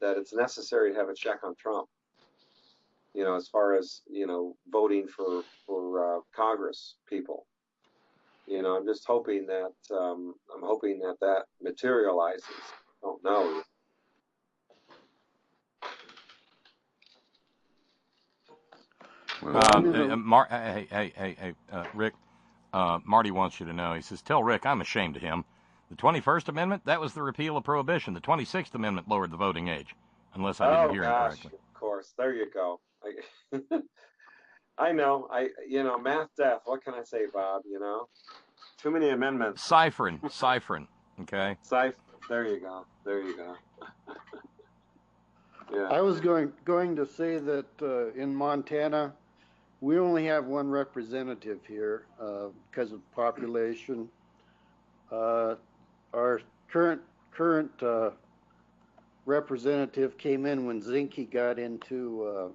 S8: that it's necessary to have a check on Trump. As far as voting for Congress people. I'm just hoping that that materializes. I don't know.
S3: Rick. Marty wants you to know. He says, "Tell Rick I'm ashamed of him. The 21st Amendment, that was the repeal of prohibition. The 26th Amendment lowered the voting age, unless I didn't hear him correctly."
S8: Of course. There you go. I know. Math death. What can I say, Bob? Too many amendments.
S3: Ciphering. Okay.
S8: There you go. Yeah.
S10: I was going to say that in Montana, we only have one representative here because of population. Our current representative came in when Zinke got into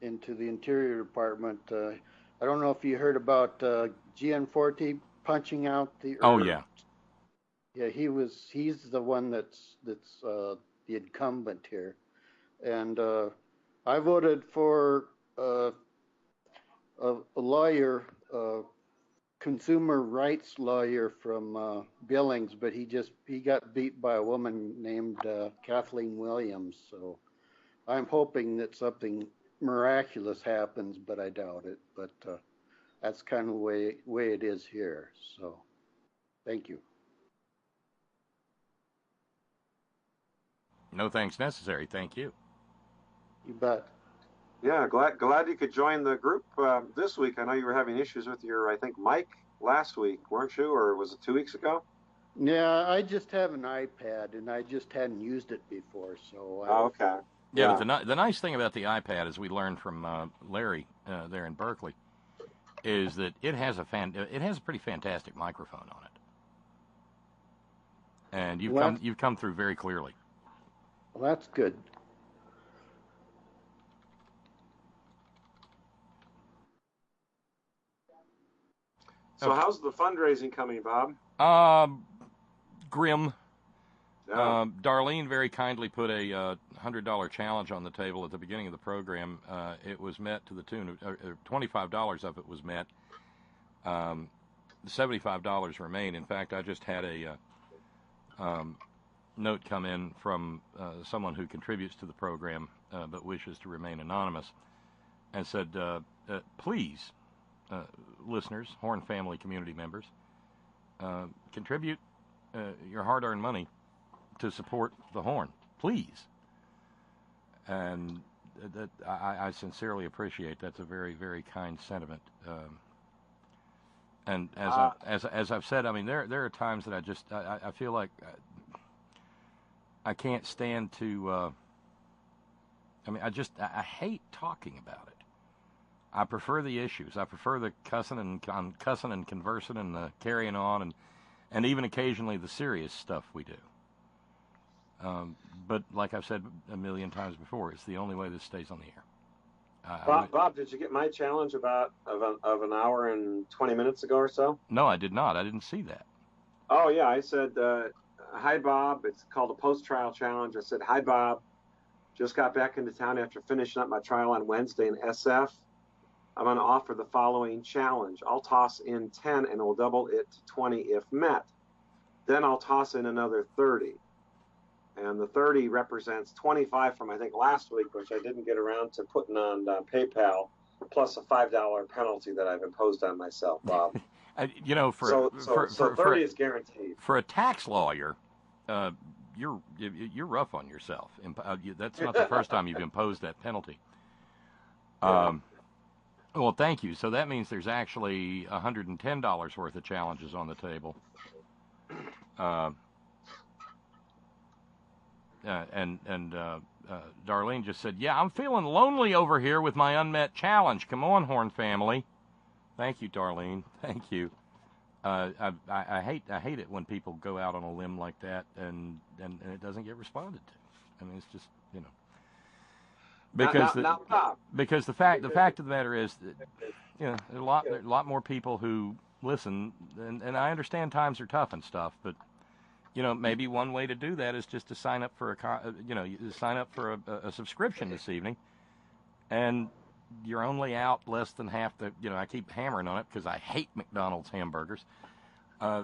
S10: the Interior Department. I don't know if you heard about Gianforte punching out the.
S3: Oh yeah.
S10: Yeah, he's the one that's the incumbent here, and I voted for a lawyer, consumer rights lawyer from Billings, but he got beat by a woman named Kathleen Williams. So I'm hoping that something miraculous happens, but I doubt it. But that's kind of the way it is here. So thank you.
S3: No thanks necessary. Thank you.
S10: You bet.
S8: Yeah, glad you could join the group this week. I know you were having issues with your, I think, mic last week, weren't you? Or was it 2 weeks ago?
S10: Yeah, I just have an iPad, and I just hadn't used it before, so.
S8: Okay.
S3: Yeah, but the nice thing about the iPad, as we learned from Larry there in Berkeley, is that it has a pretty fantastic microphone on it, and you've come through very clearly.
S10: Well, that's good.
S8: So how's the fundraising coming, Bob?
S3: Grim.
S8: Yeah.
S3: Darlene very kindly put a $100 challenge on the table at the beginning of the program. It was met to the tune of $25 of it was met. $75 remain. In fact, I just had a note come in from someone who contributes to the program but wishes to remain anonymous, and said, please, listeners, Horn family community members, contribute your hard-earned money to support the Horn, please. And I sincerely appreciate that's a very, very kind sentiment. And as I've said, I mean, there are times that I feel like I can't stand to. I mean, I hate talking about it. I prefer the issues. I prefer the cussing and conversing and the carrying on and even occasionally the serious stuff we do. But like I've said a million times before, it's the only way this stays on the air.
S8: Bob, did you get my challenge of an hour and 20 minutes ago or so?
S3: No, I did not. I didn't see that.
S8: Oh, yeah. I said, hi, Bob. It's called a post-trial challenge. I said, hi, Bob. Just got back into town after finishing up my trial on Wednesday in SF. I'm going to offer the following challenge. I'll toss in 10 and we'll double it to 20 if met. Then I'll toss in another 30. And the 30 represents 25 from, I think, last week, which I didn't get around to putting on PayPal, plus a $5 penalty that I've imposed on myself, Bob.
S3: You know,
S8: so 30 is guaranteed.
S3: For a tax lawyer, you're rough on yourself. That's not the first time you've imposed that penalty. Well, thank you. So that means there's actually $110 worth of challenges on the table. Darlene just said, yeah, I'm feeling lonely over here with my unmet challenge. Come on, Horn family. Thank you, Darlene. Thank you. I hate it when people go out on a limb like that and it doesn't get responded to. I mean, it's just, you know, because the fact of the matter is that, you know, there are a lot more people who listen, and I understand times are tough and stuff, but you know, maybe one way to do that is just to sign up for a subscription this evening, and you're only out less than half the. You know, I keep hammering on it because I hate McDonald's hamburgers.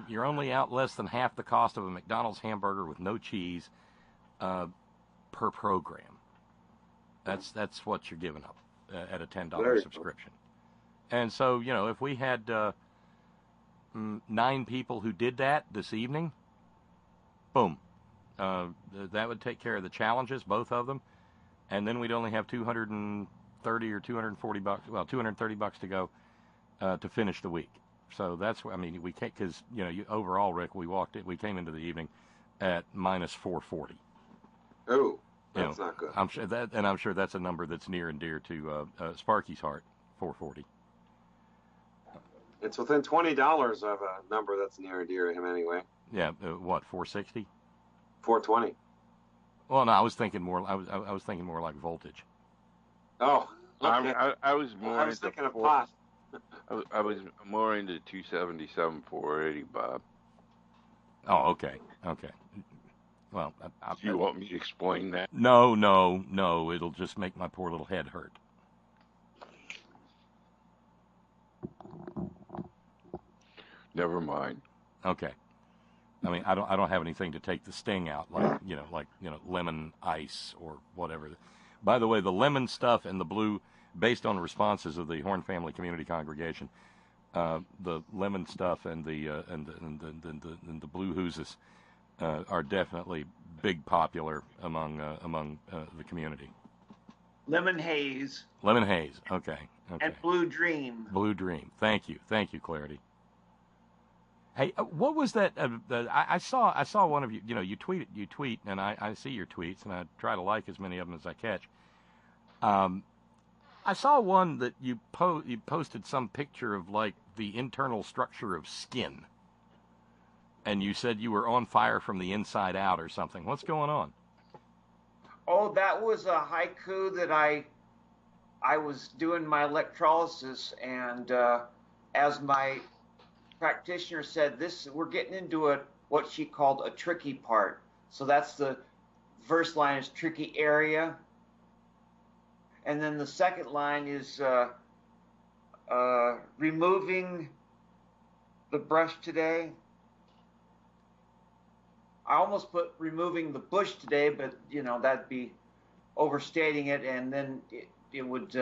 S3: You're only out less than half the cost of a McDonald's hamburger with no cheese per program. That's what you're giving up at a $10 subscription. And so, you know, if we had 9 people who did that this evening, boom, that would take care of the challenges, both of them, and then we'd only have $230 or $240, well, $230 to go to finish the week. So that's, I mean, we can't, because, you know, overall, Rick, we came into the evening at minus 440.
S8: Oh, that's not good.
S3: I'm sure that's a number that's near and dear to Sparky's heart, 440.
S8: It's within $20 of a number that's near and dear to him anyway.
S3: Yeah, what, 460?
S8: 420.
S3: Well, no, I was thinking more. I was thinking more like voltage.
S8: Oh, okay.
S7: I was more.
S8: I was thinking of pot.
S7: I was more into 277, 480, Bob.
S3: Oh, okay. Well,
S7: do you want me to explain that?
S3: No. It'll just make my poor little head hurt.
S7: Never mind.
S3: Okay. I mean, I don't have anything to take the sting out, like lemon ice or whatever. By the way, the lemon stuff and the blue, based on responses of the Horn Family Community Congregation, the lemon stuff and the blue hooses are definitely big popular among the community.
S13: Lemon haze.
S3: Lemon haze. Okay.
S13: And blue dream.
S3: Blue dream. Thank you, Clarity. Hey, what was that? I saw one of you. You know, you tweet, and I see your tweets, and I try to like as many of them as I catch. I saw one that you posted some picture of like the internal structure of skin, and you said you were on fire from the inside out or something. What's going on?
S13: Oh, that was a haiku that I was doing my electrolysis, and as my practitioner said, we're getting into what she called a tricky part. So that's the first line is tricky area, and then the second line is removing the brush today. I almost put removing the bush today, but you know that'd be overstating it, and then it would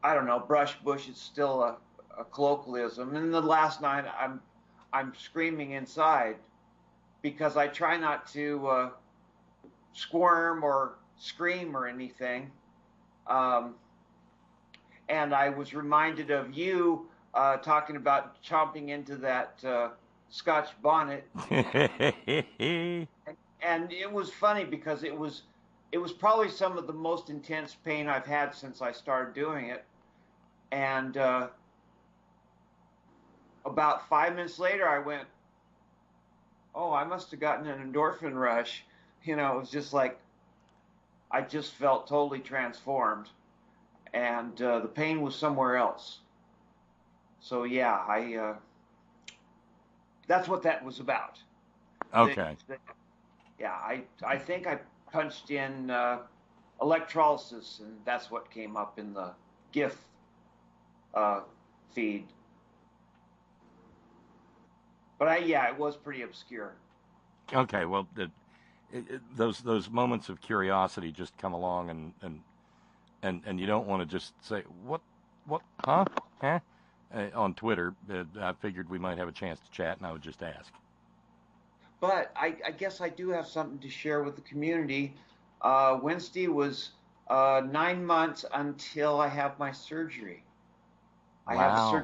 S13: I don't know, bush is still a colloquialism. And the last line, I'm screaming inside because I try not to squirm or scream or anything. And I was reminded of you talking about chomping into that Scotch bonnet. And it was funny because it was probably some of the most intense pain I've had since I started doing it. And about 5 minutes later, I went, oh, I must have gotten an endorphin rush. You know, it was just like, I just felt totally transformed. And the pain was somewhere else. So yeah, that's what that was about.
S3: Okay.
S13: I think I punched in electrolysis, and that's what came up in the GIF feed. But it was pretty obscure.
S3: Okay, well, those moments of curiosity just come along, and you don't want to just say what, huh? On Twitter. I figured we might have a chance to chat, and I would just ask.
S13: But I guess I do have something to share with the community. Wednesday was 9 months until I have my surgery.
S3: Wow.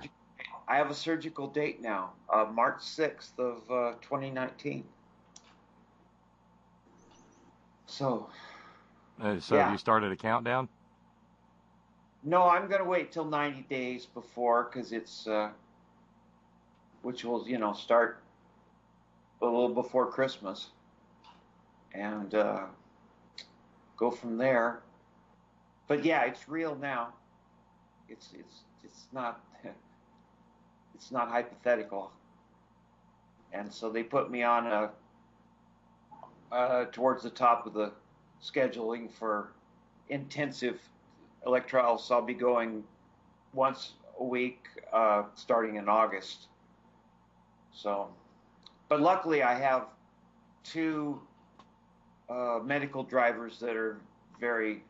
S13: I have a surgical date now, March 6th of 2019. So
S3: you started a countdown?
S13: No, I'm going to wait till 90 days before, because it's, which will, start a little before Christmas, and go from there. But yeah, it's real now. It's not it's not hypothetical. And so they put me on towards the top of the scheduling for intensive electrolysis. I'll be going once a week starting in August. So, but luckily I have two medical drivers that are very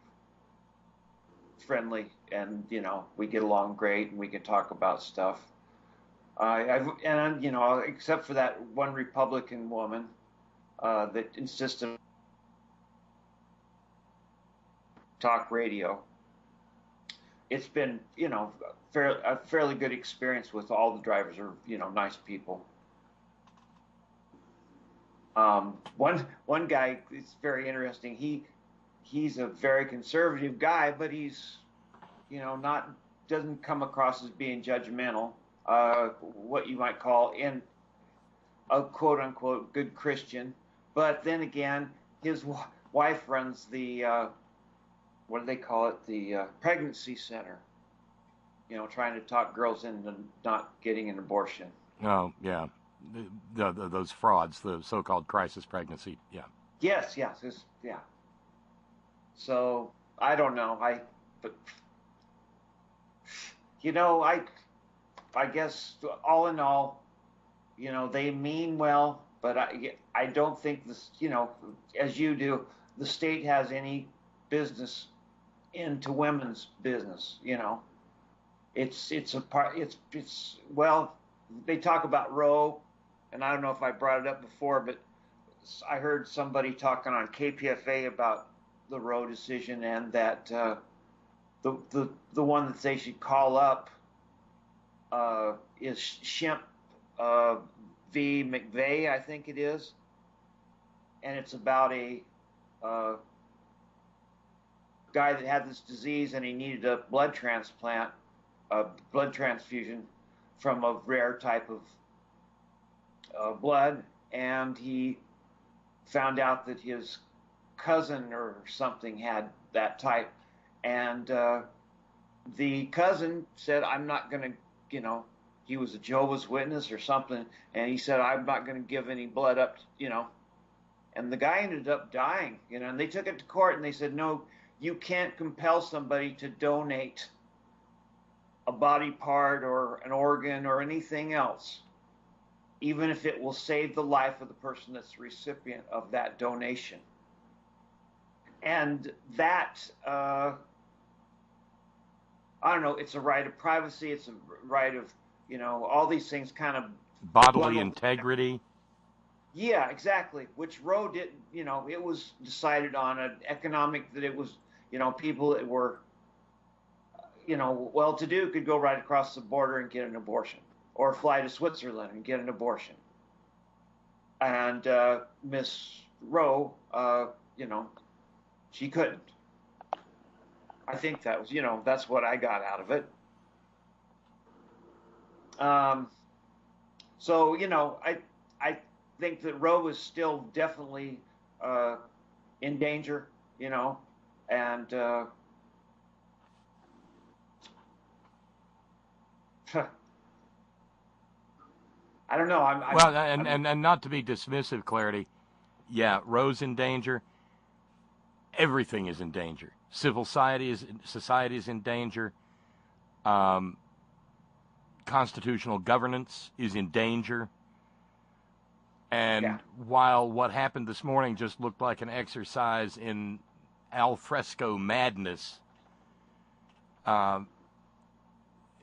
S13: friendly, and we get along great, and we can talk about stuff. Except for that one Republican woman that insisted talk radio. It's been, a fairly good experience with all the drivers are, nice people. One guy is very interesting. He's a very conservative guy, but he's, doesn't come across as being judgmental. What you might call a quote unquote good Christian. But then again, his wife runs the, what do they call it? The pregnancy center. Trying to talk girls into not getting an abortion.
S3: Oh, yeah. Those frauds, the so-called crisis pregnancy. Yeah.
S13: Yes. Yeah. So I don't know. I guess all in all, they mean well, but I don't think this, as you do, the state has any business into women's business. Well, they talk about Roe, and I don't know if I brought it up before, but I heard somebody talking on KPFA about the Roe decision, and that the one that they should call up is Shemp v. McVeigh, I think it is, and it's about a guy that had this disease and he needed a blood transplant, a blood transfusion from a rare type of blood, and he found out that his cousin or something had that type, and the cousin said, I'm not going to, he was a Jehovah's Witness or something, and he said, I'm not going to give any blood up, and the guy ended up dying, and they took it to court, and they said, no, you can't compel somebody to donate a body part or an organ or anything else, even if it will save the life of the person that's the recipient of that donation. And that, I don't know, it's a right of privacy, it's a right of, all these things kind of...
S3: Bodily integrity.
S13: Yeah, exactly, which Roe did, it was decided on an economic, that it was, people that were, well-to-do could go right across the border and get an abortion, or fly to Switzerland and get an abortion. And Miss Roe, she couldn't. I think that was, that's what I got out of it. So, I think that Roe is still definitely in danger, and I don't know.
S3: And not to be dismissive, Clarity. Yeah, Roe's in danger. Everything is in danger. Civil society is in danger. Constitutional governance is in danger. And while what happened this morning just looked like an exercise in al fresco madness,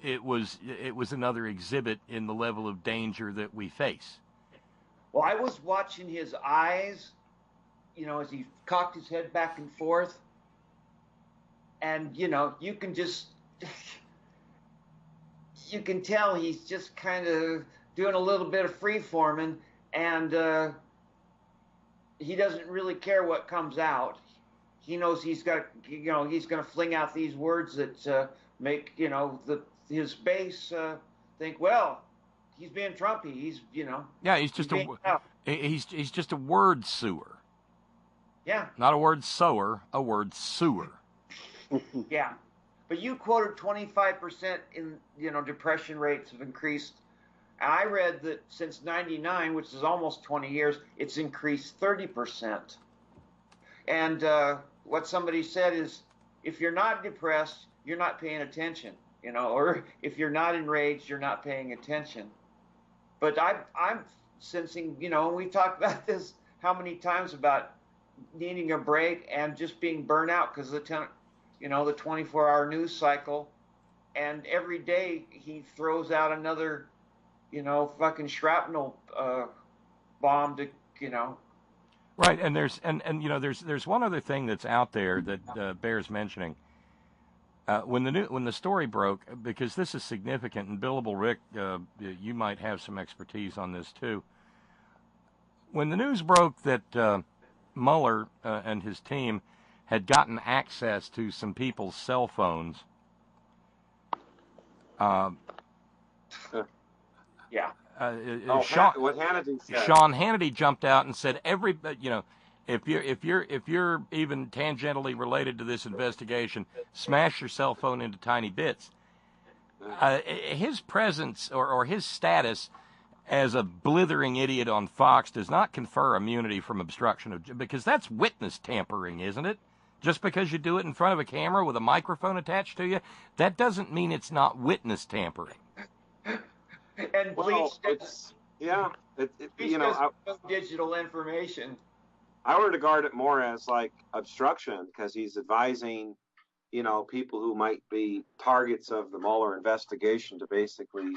S3: it was another exhibit in the level of danger that we face.
S13: Well, I was watching his eyes, as he cocked his head back and forth, and you can just you can tell he's just kind of doing a little bit of free-forming, and he doesn't really care what comes out. He knows he's got, he's going to fling out these words that make, his base think, well, he's being Trumpy. He's,
S3: Yeah, he's just he's just a word sewer.
S13: Yeah.
S3: Not a word sower, a word sewer.
S13: Yeah. But you quoted 25% in, depression rates have increased. And I read that since 99, which is almost 20 years, it's increased 30%. And what somebody said is, if you're not depressed, you're not paying attention, or if you're not enraged, you're not paying attention. But I'm sensing, and we talked about this how many times about needing a break and just being burnt out because the 24-hour news cycle, and every day he throws out another, fucking shrapnel bomb to,
S3: Right, and there's one other thing that's out there that bears mentioning. When the story broke, because this is significant, and Billable Rick, you might have some expertise on this too. When the news broke that Mueller and his team had gotten access to some people's cell phones,
S8: What Hannity said.
S3: Sean Hannity jumped out and said, if you're even tangentially related to this investigation, smash your cell phone into tiny bits. His presence or his status as a blithering idiot on Fox does not confer immunity from obstruction because that's witness tampering, isn't it? Just because you do it in front of a camera with a microphone attached to you, that doesn't mean it's not witness tampering.
S13: And digital information.
S8: I would regard it more as like obstruction because he's advising, people who might be targets of the Mueller investigation to basically,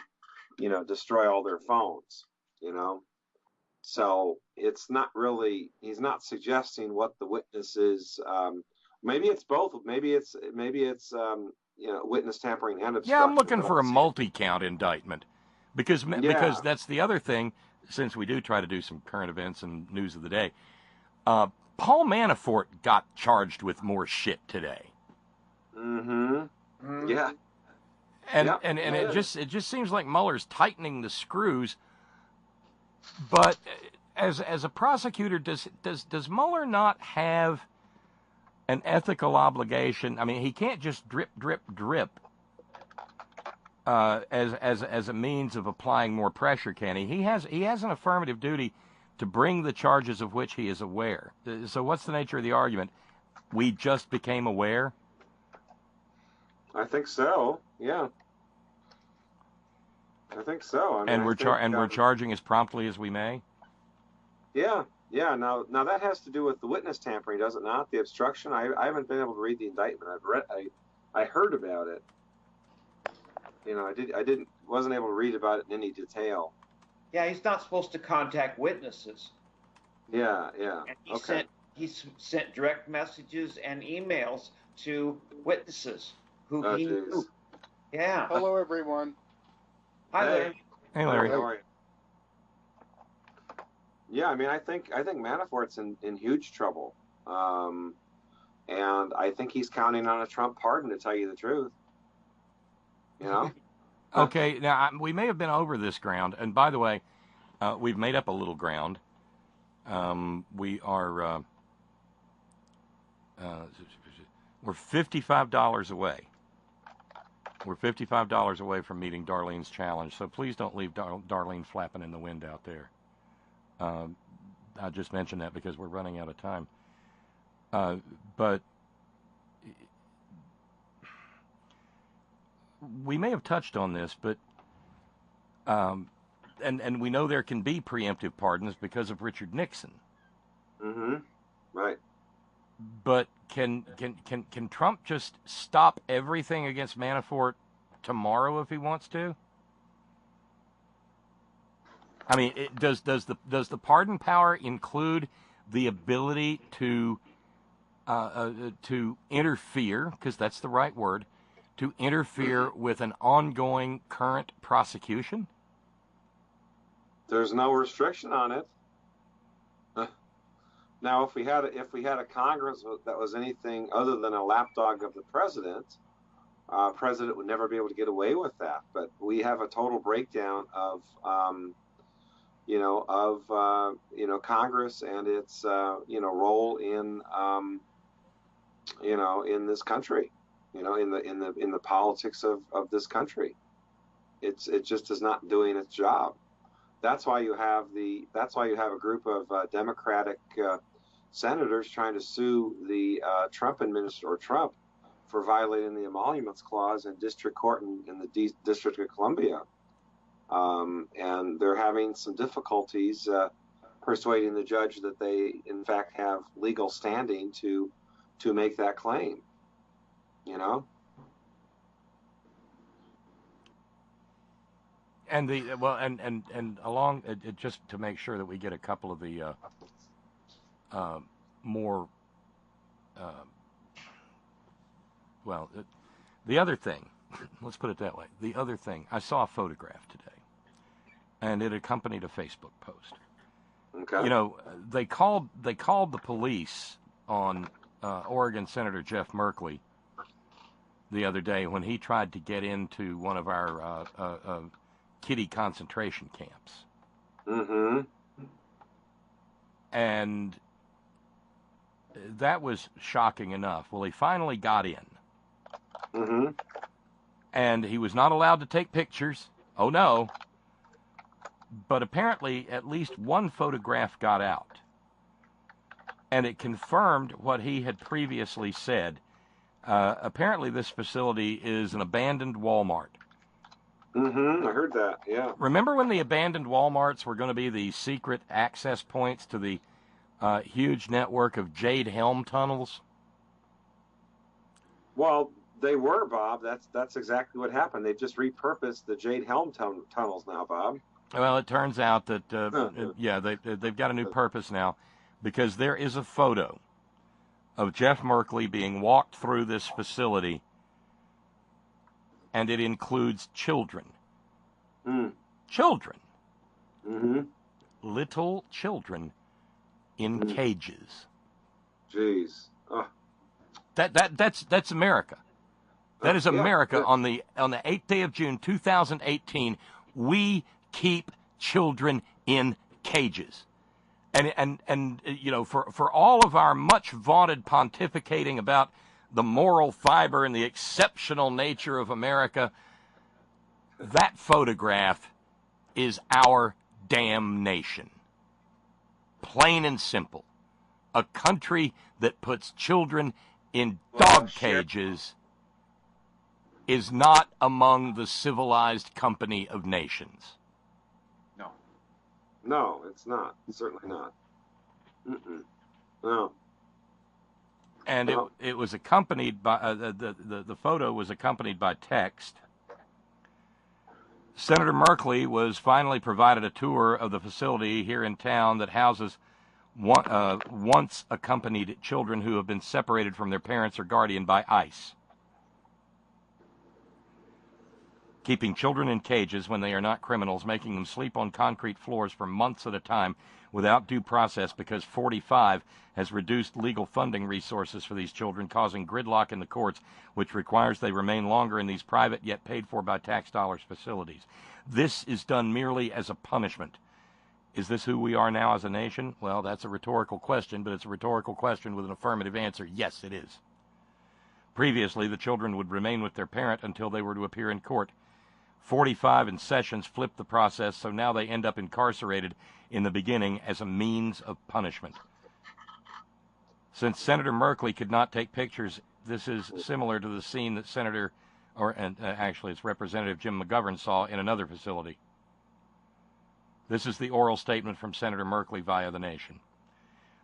S8: destroy all their phones, So it's not really, he's not suggesting what the witness is. Maybe it's both. Maybe it's witness tampering and obstruction.
S3: Yeah, I'm looking for a multi-count indictment. Because that's the other thing, since we do try to do some current events and news of the day, Paul Manafort got charged with more shit today.
S8: Mm-hmm. Yeah.
S3: And it just seems like Mueller's tightening the screws. But as a prosecutor, does Mueller not have an ethical obligation? I mean, he can't just drip as a means of applying more pressure, can he? He has an affirmative duty to bring the charges of which he is aware. So what's the nature of the argument? We just became aware?
S8: I think so. Yeah. I think so.
S3: We're charging as promptly as we may?
S8: Yeah. Yeah. Now that has to do with the witness tampering, does it not? The obstruction. I haven't been able to read the indictment. I heard about it. I wasn't able to read about it in any detail.
S13: Yeah, he's not supposed to contact witnesses.
S8: Yeah.
S13: And he sent direct messages and emails to witnesses who
S7: Oh,
S13: he
S7: jeez.
S13: knew. Yeah.
S14: Hello, everyone.
S13: Hi,
S7: Hey.
S13: Larry.
S5: Hey, Larry.
S7: How are you? Yeah, I mean, I think Manafort's in huge trouble, and I think he's counting on a Trump pardon. To tell you the truth, you know.
S5: Okay, now we may have been over this ground, and by the way, we've made up a little ground. We are we're $55 away. We're $55 away from meeting Darlene's challenge, so please don't leave Darlene flapping in the wind out there. I just mentioned that because we're running out of time. But we may have touched on this, but and we know there can be preemptive pardons because of Richard Nixon.
S7: Mm-hmm. Right.
S5: But can Trump just stop everything against Manafort tomorrow if he wants to? I mean, does the pardon power include the ability to interfere, because that's the right word, to interfere with an ongoing current prosecution?
S7: There's no restriction on it. Now, if we had a Congress that was anything other than a lapdog of the president, president would never be able to get away with that. But we have a total breakdown of Congress and its role in in this country, in the politics of this country. It just is not doing its job. That's why you have a group of Democratic senators trying to sue the Trump for violating the Emoluments Clause in district court in the District of Columbia. And they're having some difficulties persuading the judge that they, in fact, have legal standing to make that claim.
S5: And along just to make sure that we get a couple of the more the other thing. Let's put it that way. The other thing, I saw a photograph today, and it accompanied a Facebook post.
S7: Okay.
S5: They called the police on Oregon Senator Jeff Merkley the other day when he tried to get into one of our kiddie concentration camps.
S7: Mm-hmm.
S5: And that was shocking enough. Well, he finally got in.
S7: Mm-hmm.
S5: And he was not allowed to take pictures. Oh, no. But apparently at least one photograph got out. And it confirmed what he had previously said. Apparently this facility is an abandoned Walmart.
S7: Mm-hmm. I heard that, yeah.
S5: Remember when the abandoned Walmarts were going to be the secret access points to the huge network of Jade Helm tunnels?
S7: Well, they were, Bob. That's exactly what happened. They've just repurposed the Jade Helm tunnels now, Bob.
S5: Well, it turns out that, they've got a new purpose now, because there is a photo of Jeff Merkley being walked through this facility, and it includes children.
S7: Mm.
S5: Children.
S7: Mm-hmm.
S5: Little children in cages.
S7: Jeez. Oh.
S5: That's America. That is America. On the 8th day of June 2018, we keep children in cages. And for all of our much vaunted pontificating about the moral fiber and the exceptional nature of America, that photograph is our damnation. Plain and simple. A country that puts children in dog cages is not among the civilized company of nations.
S7: No, it's not. It's certainly not. Mm-mm. No.
S5: And it was accompanied by the photo was accompanied by text. Senator Merkley was finally provided a tour of the facility here in town that houses once accompanied children who have been separated from their parents or guardian by ICE.
S3: keeping children in cages when they are not criminals, making them sleep on concrete floors for months at a time without due process because 45 has reduced legal funding resources for these children, causing gridlock in the courts, which requires they remain longer in these private yet paid for by tax dollars facilities. This is done merely as a punishment. Is this who we are now as a nation? Well, that's a rhetorical question, but it's a rhetorical question with an affirmative answer. Yes, it is. Previously, the children would remain with their parent until they were to appear in court. 45 and Sessions flipped the process, so now they end up incarcerated in the beginning as a means of punishment. Since Senator Merkley could not take pictures, this is similar to the scene that actually it's Representative Jim McGovern saw in another facility. This is the oral statement from Senator Merkley via the Nation.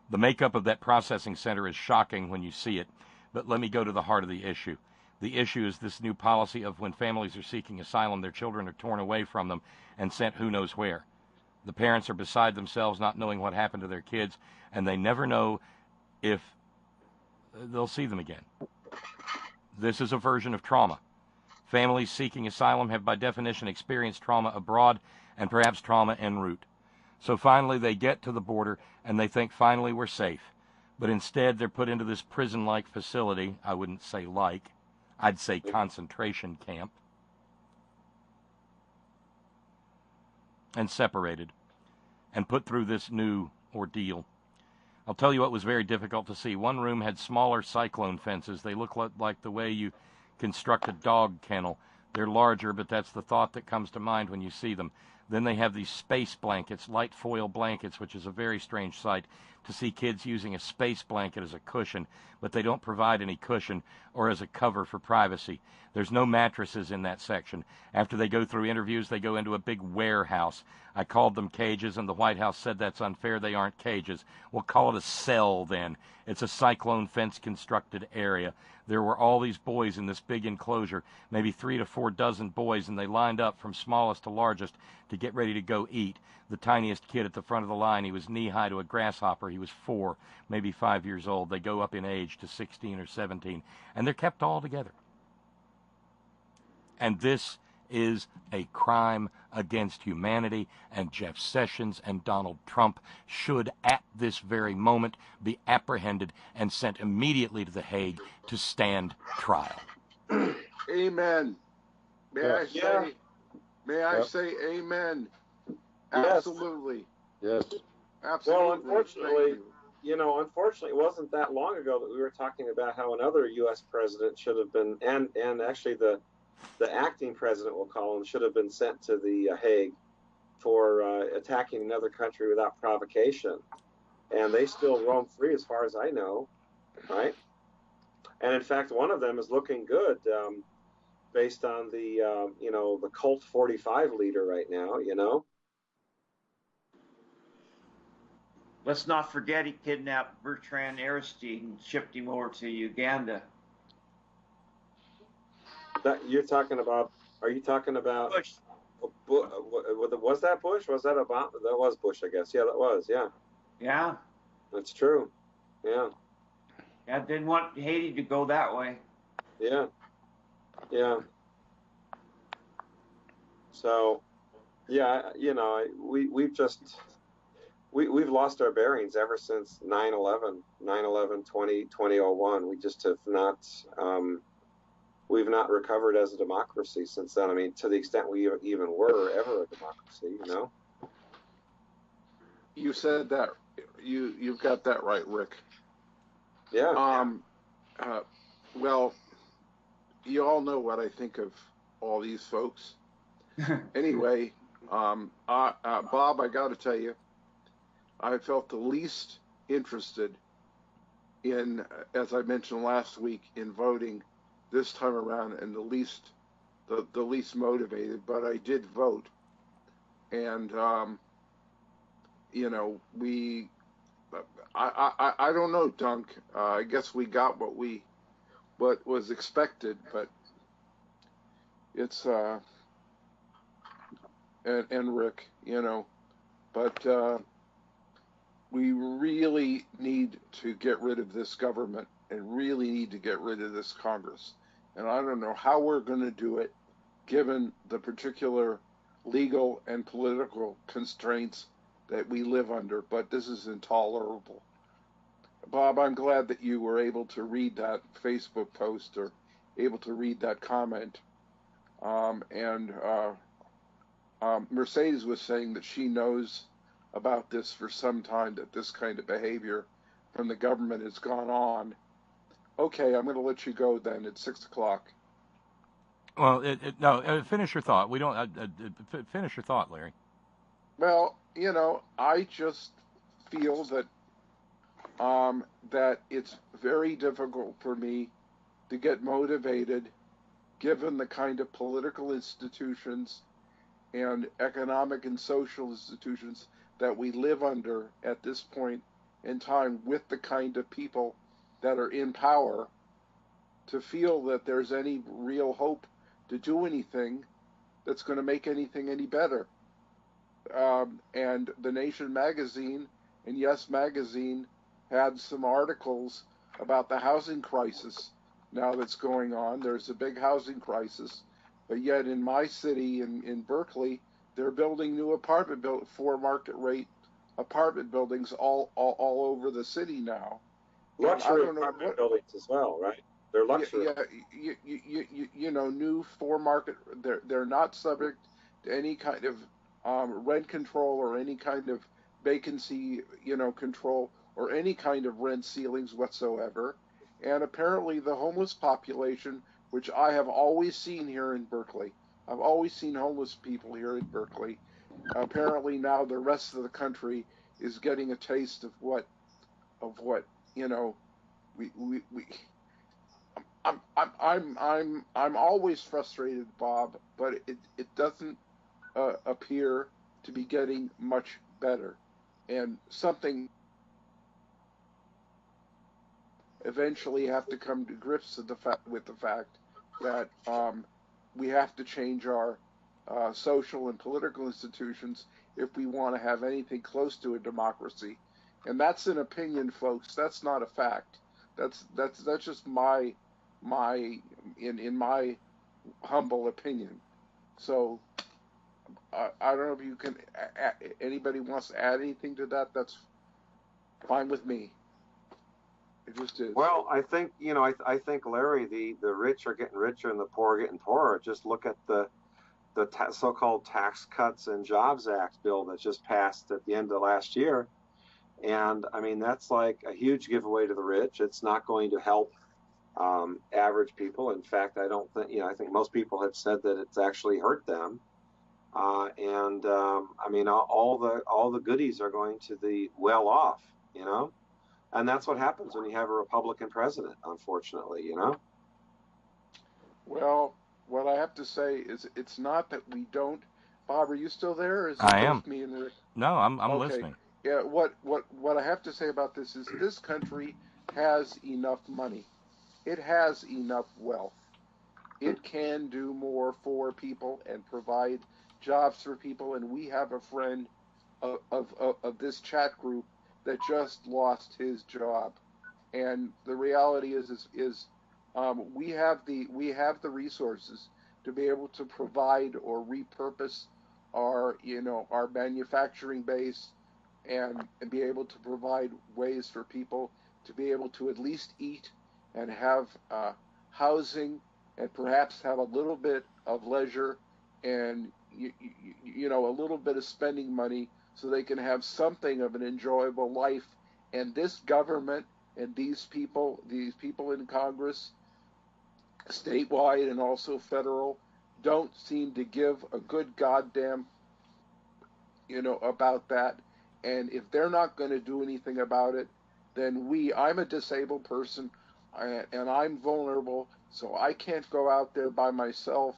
S3: The makeup of that processing center is shocking when you see it, but let me go to the heart of the issue. The issue is this new policy of when families are seeking asylum, their children are torn away from them and sent who knows where. The parents are beside themselves, not knowing what happened to their kids, and they never know if they'll see them again. This is a version of trauma. Families seeking asylum have by definition experienced trauma abroad and perhaps trauma en route. So finally they get to the border and they think finally we're safe. But instead they're put into this prison-like facility. I wouldn't say like. I'd say concentration camp. And separated. And put through this new ordeal. I'll tell you what was very difficult to see. One room had smaller cyclone fences. They look like the way you construct a dog kennel. They're larger, but that's the thought that comes to mind when you see them. Then they have these space blankets, light foil blankets, which is a very strange sight to see kids using a space blanket as a cushion, but they don't provide any cushion or as a cover for privacy. There's no mattresses in that section. After they go through interviews, they go into a big warehouse. I called them cages, and the White House said that's unfair. They aren't cages. We'll call it a cell then. It's a cyclone fence-constructed area. There were all these boys in this big enclosure, maybe 3 to 4 dozen boys, and they lined up from smallest to largest to get ready to go eat. The tiniest kid at the front of the line, he was knee-high to a grasshopper. He was 4, maybe 5 years old. They go up in age to 16 or 17, and they're kept all together. And this is a crime against humanity, and Jeff Sessions and Donald Trump should at this very moment be apprehended and sent immediately to The Hague to stand trial.
S7: Amen. May I say amen? Absolutely.
S10: Yes.
S7: Absolutely.
S8: Well, unfortunately, it wasn't that long ago that we were talking about how another U.S. president should have been, and actually the acting president, we'll call him, should have been sent to the Hague for attacking another country without provocation. And they still roam free as far as I know, right? And in fact, one of them is looking good based on the, the Colt 45 leader right now,
S13: Let's not forget he kidnapped Bertrand Aristide and shipped him over to Uganda.
S8: Are you talking about
S13: Bush?
S8: Was that Bush? Was that Obama? That was Bush, I guess. Yeah, that was. Yeah.
S13: Yeah.
S8: That's true. Yeah.
S13: Yeah, didn't want Haiti to go that way.
S8: Yeah. Yeah. So, yeah, we've lost our bearings ever since 9/11, 2001. We just have not. We've not recovered as a democracy since then. I mean, to the extent we even were ever a democracy,
S7: You said that. You've got that right, Rick.
S8: Yeah.
S7: Well, you all know what I think of all these folks. Anyway, Bob, I got to tell you, I felt the least interested in, as I mentioned last week, in voting this time around, and the least motivated, but I did vote. And I don't know, Dunk. I guess we got what was expected, but it's and Rick, but we really need to get rid of this government and really need to get rid of this Congress. And I don't know how we're going to do it, given the particular legal and political constraints that we live under, but this is intolerable. Bob, I'm glad that you were able to read that Facebook post or able to read that comment. Mercedes was saying that she knows about this for some time, that this kind of behavior from the government has gone on. Okay, I'm going to let you go then. It's 6 o'clock.
S3: Well, finish your thought. We don't finish your thought, Larry.
S7: Well, I just feel that that it's very difficult for me to get motivated, given the kind of political institutions and economic and social institutions that we live under at this point in time, with the kind of people that are in power, to feel that there's any real hope to do anything that's going to make anything any better. And The Nation magazine and Yes magazine had some articles about the housing crisis now that's going on. There's a big housing crisis, but yet in my city, in Berkeley, they're building new for market rate apartment buildings all over the city now.
S8: Luxury apartment buildings as well, right? They're luxury.
S7: Yeah, new for market. They're not subject to any kind of rent control or any kind of vacancy, control, or any kind of rent ceilings whatsoever. And apparently the homeless population, which I have always seen here in Berkeley, I've always seen homeless people here in Berkeley. Apparently now the rest of the country is getting a taste of what I'm always frustrated, Bob, but it doesn't appear to be getting much better, and something eventually have to come to grips with the fact that we have to change our social and political institutions if we want to have anything close to a democracy. And that's an opinion, folks. That's not a fact. That's just my in my humble opinion. So I don't know if you can. Anybody wants to add anything to that? That's fine with me. It just is.
S8: Well, I think I think Larry, the rich are getting richer and the poor are getting poorer. Just look at the so-called Tax Cuts and Jobs Act bill that just passed at the end of last year, and I mean that's like a huge giveaway to the rich. It's not going to help average people. In fact, I don't think I think most people have said that it's actually hurt them. I mean all the goodies are going to the well-off, and that's what happens when you have a Republican president, unfortunately,
S7: Well, what I have to say is it's not that we don't. Bob, are you still there?
S3: I am.
S7: Me and Rick?
S3: No, I'm
S7: okay.
S3: Listening.
S7: Yeah. What I have to say about this is this country has enough money. It has enough wealth. It can do more for people and provide jobs for people. And we have a friend of this chat group that just lost his job. And the reality is we have the resources to be able to provide or repurpose our manufacturing base and be able to provide ways for people to be able to at least eat and have housing and perhaps have a little bit of leisure and a little bit of spending money so they can have something of an enjoyable life. And this government and these people in Congress, statewide and also federal, don't seem to give a good goddamn about that. And if they're not going to do anything about it, then I'm a disabled person and I'm vulnerable, so I can't go out there by myself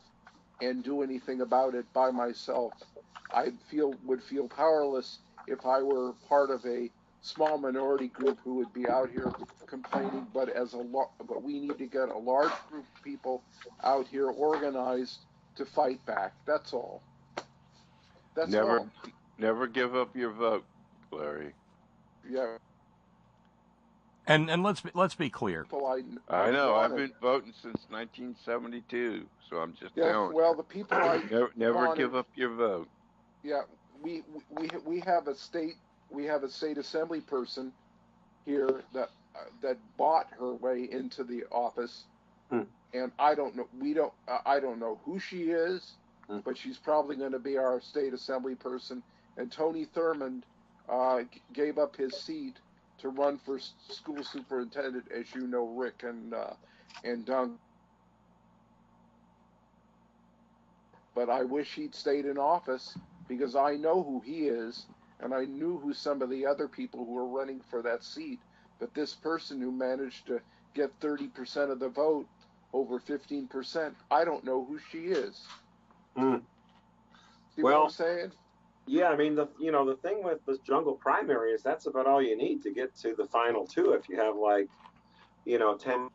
S7: and do anything about it by myself. I would feel powerless if I were part of a small minority group who would be out here complaining, but but we need to get a large group of people out here organized to fight back. That's all. That's all. Never give up your vote, Larry. Yeah.
S3: And let's be clear.
S7: I know. I've been voting since 1972, so I'm just telling.
S14: Well, the people I
S7: never give up your vote.
S14: Yeah, we have a state assembly person here that bought her way into the office, and I don't know who she is, but she's probably going to be our state assembly person. And Tony Thurmond gave up his seat to run for school superintendent, as you know, Rick and Doug. But I wish he'd stayed in office, because I know who he is, and I knew who some of the other people who were running for that seat. But this person who managed to get 30% of the vote over 15%, I don't know who she is. See what I'm saying?
S8: Yeah, I mean, the thing with this jungle primary is that's about all you need to get to the final two. If you have 10,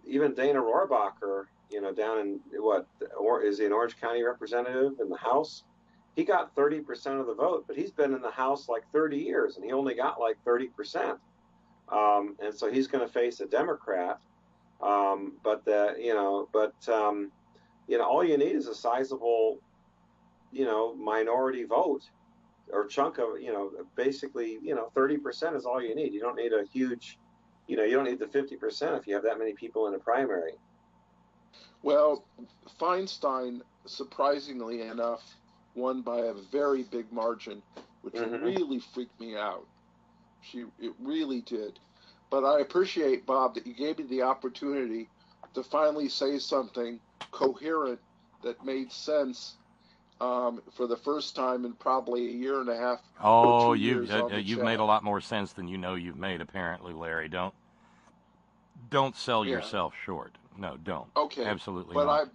S8: even Dana Rohrabacher, down in is he an Orange County representative in the House? He got 30% of the vote, but he's been in the House like 30 years, and he only got like 30%. And so he's going to face a Democrat. All you need is a sizable, minority vote or chunk of, basically, 30% is all you need. You don't need a huge, you don't need the 50% if you have that many people in a primary.
S14: Well, Feinstein, surprisingly enough, won by a very big margin, which really freaked me out. It really did. But I appreciate, Bob, that you gave me the opportunity to finally say something coherent that made sense for the first time in probably a year and a half.
S3: Oh, you've made a lot more sense than you've made, apparently, Larry. Don't sell yourself short. No, don't.
S14: Okay.
S3: Absolutely
S14: not.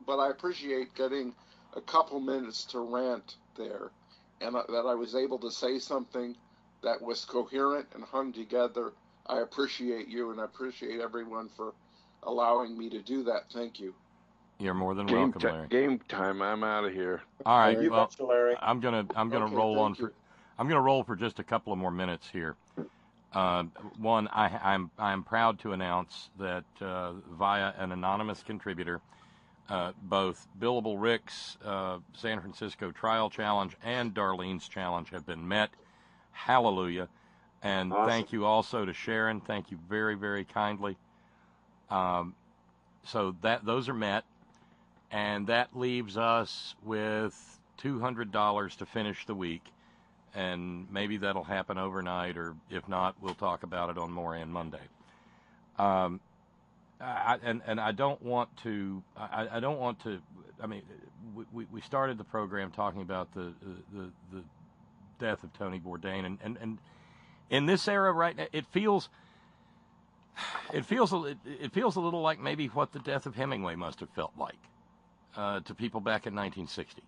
S3: But
S14: I appreciate getting a couple minutes to rant there, and that I was able to say something that was coherent and hung together. I appreciate you, and I appreciate everyone for allowing me to do that. Thank you.
S3: You're more than welcome, Larry.
S7: Game time. I'm out of here.
S3: All right.
S8: You betcha, Larry.
S3: I'm gonna roll on for. I'm gonna roll for just a couple of more minutes here. One, I'm proud to announce that via an anonymous contributor, both Billable Rick's San Francisco Trial Challenge and Darlene's challenge have been met. Hallelujah. And
S8: awesome.
S3: Thank you also to Sharon. Thank you very, very kindly. So those are met, and that leaves us with $200 to finish the week. And maybe that'll happen overnight, or if not, we'll talk about it on Moran Monday. I don't want to. I don't want to. I mean, we started the program talking about the death of Tony Bourdain, and in this era right now, it feels a little like maybe what the death of Hemingway must have felt like to people back in 1960.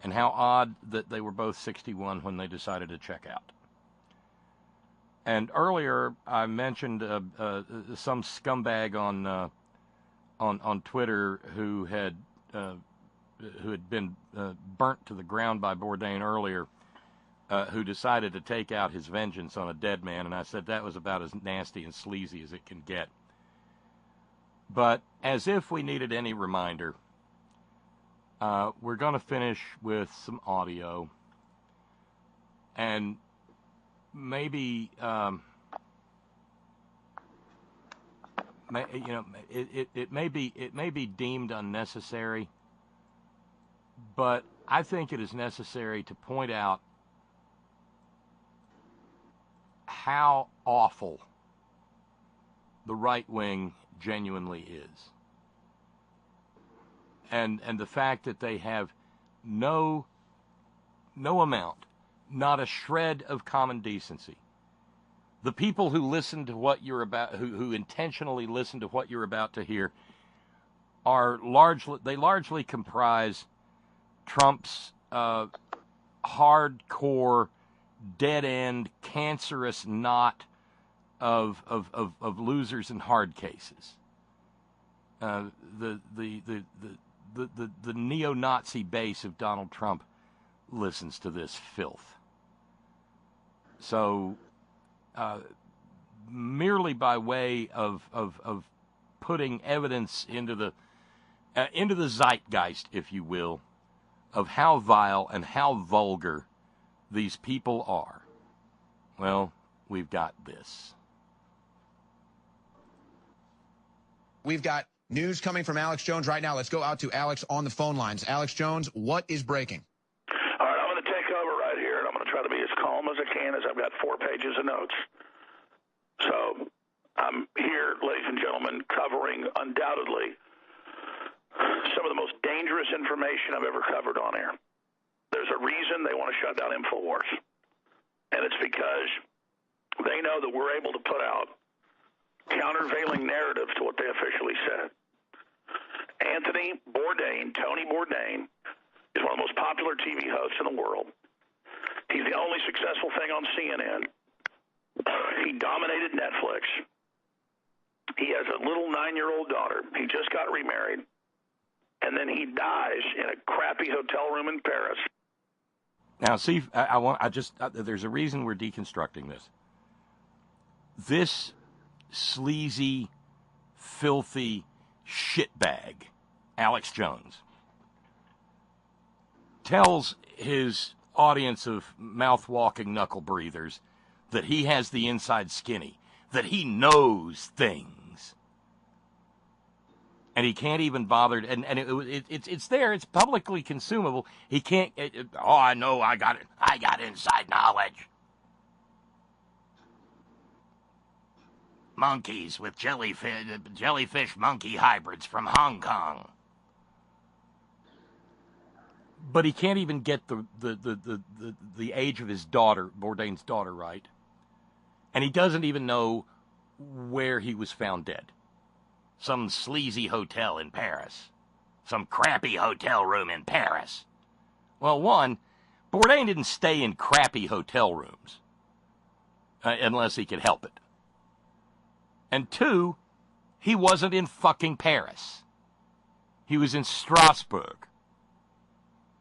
S3: And how odd that they were both 61 when they decided to check out. And earlier I mentioned some scumbag on Twitter who had been burnt to the ground by Bourdain earlier, who decided to take out his vengeance on a dead man. And I said that was about as nasty and sleazy as it can get. But as if we needed any reminder, we're going to finish with some audio, and maybe it may be deemed unnecessary, but I think it is necessary to point out how awful the right wing genuinely is. And the fact that they have no amount, not a shred of common decency. The people who listen to what you're about, who intentionally listen to what you're about to hear, largely comprise Trump's hardcore, dead-end, cancerous knot of losers and hard cases. The neo-Nazi base of Donald Trump listens to this filth. So, merely by way of putting evidence into the zeitgeist, if you will, of how vile and how vulgar these people are, well, we've got this.
S15: We've got news coming from Alex Jones right now. Let's go out to Alex on the phone lines. Alex Jones, what is breaking?
S16: All right, I'm going to take over right here, and I'm going to try to be as calm as I can, as I've got 4 pages of notes. So I'm here, ladies and gentlemen, covering undoubtedly some of the most dangerous information I've ever covered on air. There's a reason they want to shut down InfoWars, and it's because they know that we're able to put out countervailing narratives to what they officially said. Anthony Bourdain, Tony Bourdain, is one of the most popular TV hosts in the world. He's the only successful thing on CNN. He dominated Netflix. He has a little 9-year-old daughter. He just got remarried. And then he dies in a crappy hotel room in Paris.
S3: Now, see, there's a reason we're deconstructing this. This sleazy, filthy shitbag, Alex Jones, tells his audience of mouth-walking knuckle breathers that he has the inside skinny, that he knows things. And he can't even bother, and it's there, it's publicly consumable. He can't, I know, I got inside knowledge. Monkeys with jellyfish monkey hybrids from Hong Kong. But he can't even get the age of his daughter, Bourdain's daughter, right. And he doesn't even know where he was found dead. Some sleazy hotel in Paris. Some crappy hotel room in Paris. Well, one, Bourdain didn't stay in crappy hotel rooms. Unless he could help it. And two, he wasn't in fucking Paris. He was in Strasbourg.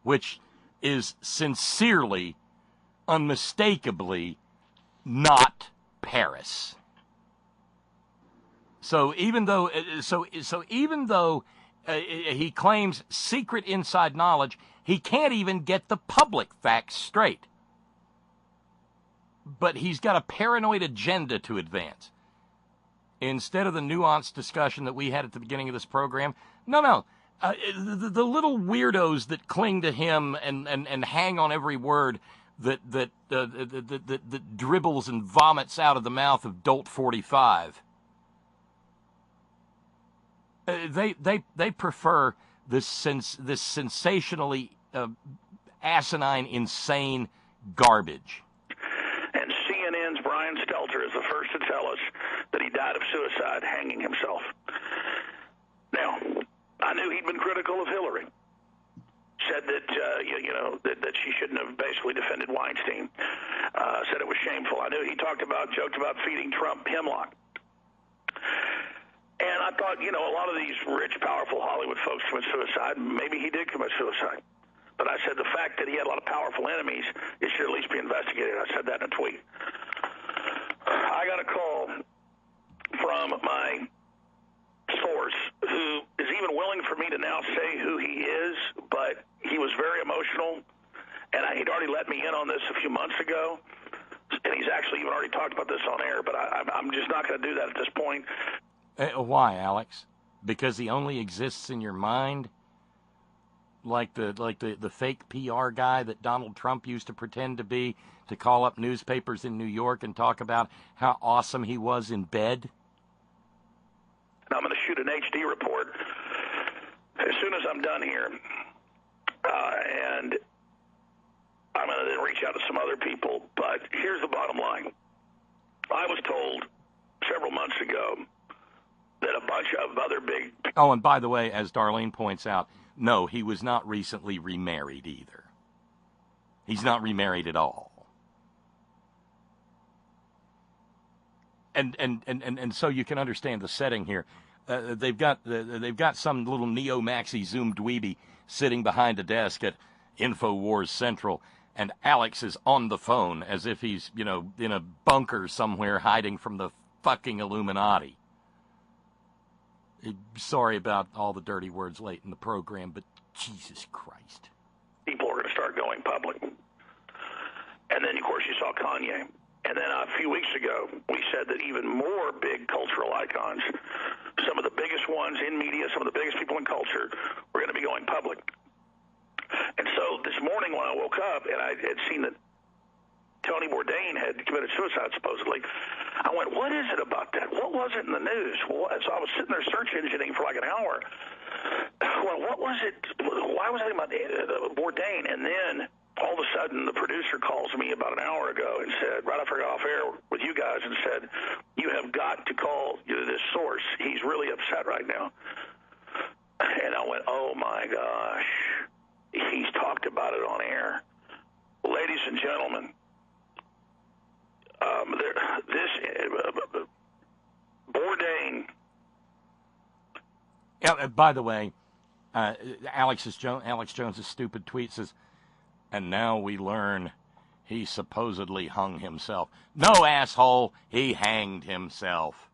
S3: Which is sincerely, unmistakably not Paris. So even though he claims secret inside knowledge, he can't even get the public facts straight. But he's got a paranoid agenda to advance. Instead of the nuanced discussion that we had at the beginning of this program, no. The little weirdos that cling to him and hang on every word that dribbles and vomits out of the mouth of Dolt 45. They prefer this sensationally asinine, insane garbage.
S16: And CNN's Brian Stelter is the first to tell us that he died of suicide, hanging himself. Now, I knew he'd been critical of Hillary. Said that that she shouldn't have basically defended Weinstein. Said it was shameful. I knew he joked about feeding Trump hemlock. And I thought, a lot of these rich, powerful Hollywood folks commit suicide. Maybe he did commit suicide. But I said the fact that he had a lot of powerful enemies, it should at least be investigated. I said that in a tweet. I got a call from my source who is even willing for me to now say who he is, but he was very emotional, and he'd already let me in on this a few months ago, and he's actually even already talked about this on air, but I'm just not going to do that at this point.
S3: Why, Alex? Because he only exists in your mind? Like the fake PR guy that Donald Trump used to pretend to be, to call up newspapers in New York and talk about how awesome he was in bed?
S16: I'm going to shoot an HD report as soon as I'm done here, and I'm going to then reach out to some other people. But here's the bottom line. I was told several months ago that a bunch of other big...
S3: Oh, and by the way, as Darlene points out, no, he was not recently remarried either. He's not remarried at all. And so you can understand the setting here. They've got some little neo-maxi Zoom dweeby sitting behind a desk at InfoWars Central, and Alex is on the phone as if he's, in a bunker somewhere hiding from the fucking Illuminati. Sorry about all the dirty words late in the program, but Jesus Christ.
S16: People are going to start going public. And then, of course, you saw Kanye. And then a few weeks ago, we said that even more big cultural icons, some of the biggest ones in media, some of the biggest people in culture, were going to be going public. And so this morning when I woke up and I had seen that Tony Bourdain had committed suicide, supposedly, I went, what is it about that? What was it in the news? So I was sitting there search engineering for like an hour. Well, what was it? Why was it about Bourdain? And then all of a sudden the producer calls me about an hour ago and said, right after I got off air with you guys, and said, you have got to call this source. He's really upset right now. And I went, oh my gosh. He's talked about it on air. Ladies and gentlemen, Bourdain.
S3: Yeah, by the way, Alex Jones's stupid tweet says, and now we learn he supposedly hung himself. No, asshole, he hanged himself.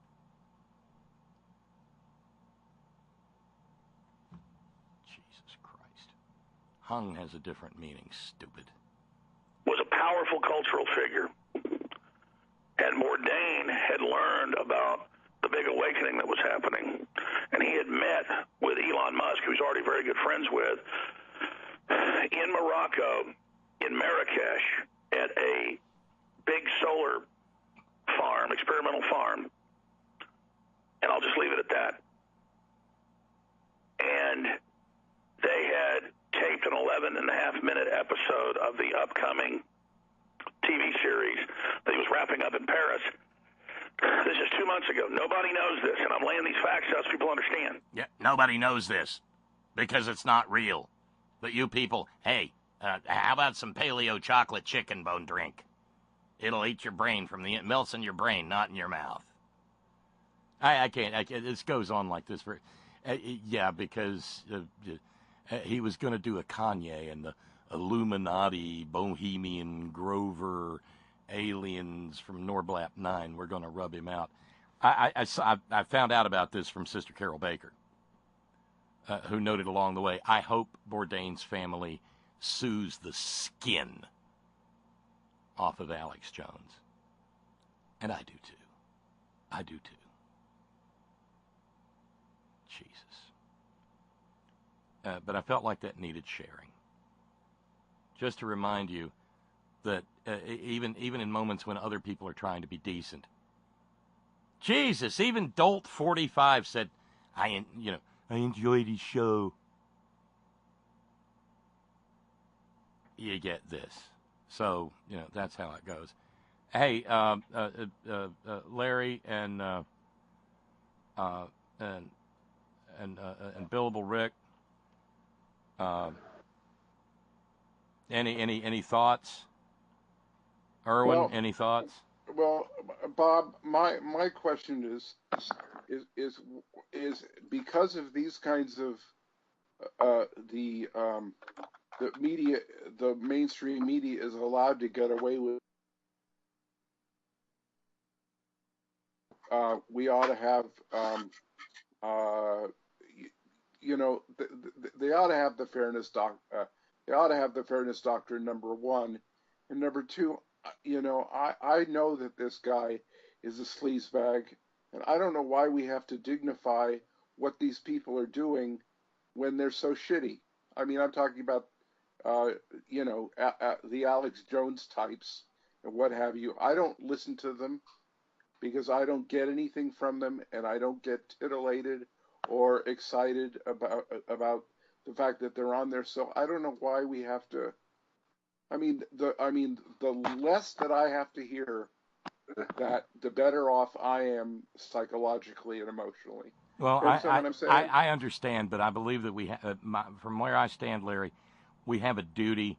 S3: Jesus Christ. Hung has a different meaning, stupid.
S16: Was a powerful cultural figure. And Bourdain had learned about the big awakening that was happening. And he had met with Elon Musk, who he's already very good friends with, in Morocco, in Marrakesh, at a big solar farm, experimental farm. And I'll just leave it at that. And they had taped an 11.5-minute episode of the upcoming TV series that he was wrapping up in Paris. This is 2 months ago. Nobody knows this, and I'm laying these facts out so people understand.
S3: Yeah, nobody knows this because it's not real. But you people, hey, how about some paleo chocolate chicken bone drink? It'll eat your brain it melts in your brain, not in your mouth. I can't. This goes on like this for, because he was going to do a Kanye and the Illuminati, Bohemian, Grover, aliens from Norblat 9. We're going to rub him out. I found out about this from Sister Carol Baker, who noted along the way, I hope Bourdain's family sues the skin off of Alex Jones. And I do too. I do too. Jesus. But I felt like that needed sharing. Just to remind you that even in moments when other people are trying to be decent. Jesus, even Dolt 45 said, I enjoyed his show. You get this. So, that's how it goes. Hey, Larry and Billable Rick, any thoughts? Erwin, any thoughts?
S14: Well, Bob, my question is because of these kinds of the media, the mainstream media is allowed to get away with. We ought to have, they ought to have the fairness they ought to have the fairness doctrine, number one, and number two. I know that this guy is a sleazebag, and I don't know why we have to dignify what these people are doing when they're so shitty. I mean, I'm talking about, the Alex Jones types and what have you. I don't listen to them because I don't get anything from them, and I don't get titillated or excited about the fact that they're on there. So I don't know why we have to. The less that I have to hear, that the better off I am psychologically and emotionally.
S3: Well, I understand, but I believe that we from where I stand, Larry, we have a duty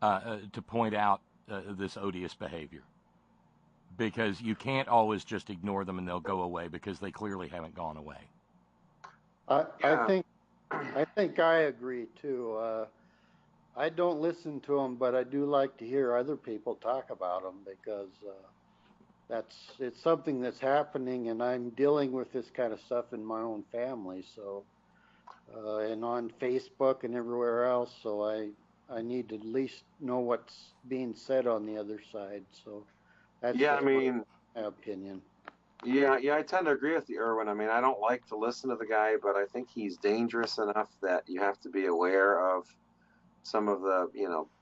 S3: to point out this odious behavior, because you can't always just ignore them and they'll go away, because they clearly haven't gone away.
S10: I think I agree too. I don't listen to them, but I do like to hear other people talk about them because it's something that's happening, and I'm dealing with this kind of stuff in my own family. So, and on Facebook and everywhere else. So I need to at least know what's being said on the other side. So that's
S8: Yeah, I
S10: just
S8: mean,
S10: my opinion.
S8: yeah, I tend to agree with you, Irwin. I mean, I don't like to listen to the guy, but I think he's dangerous enough that you have to be aware of some of the,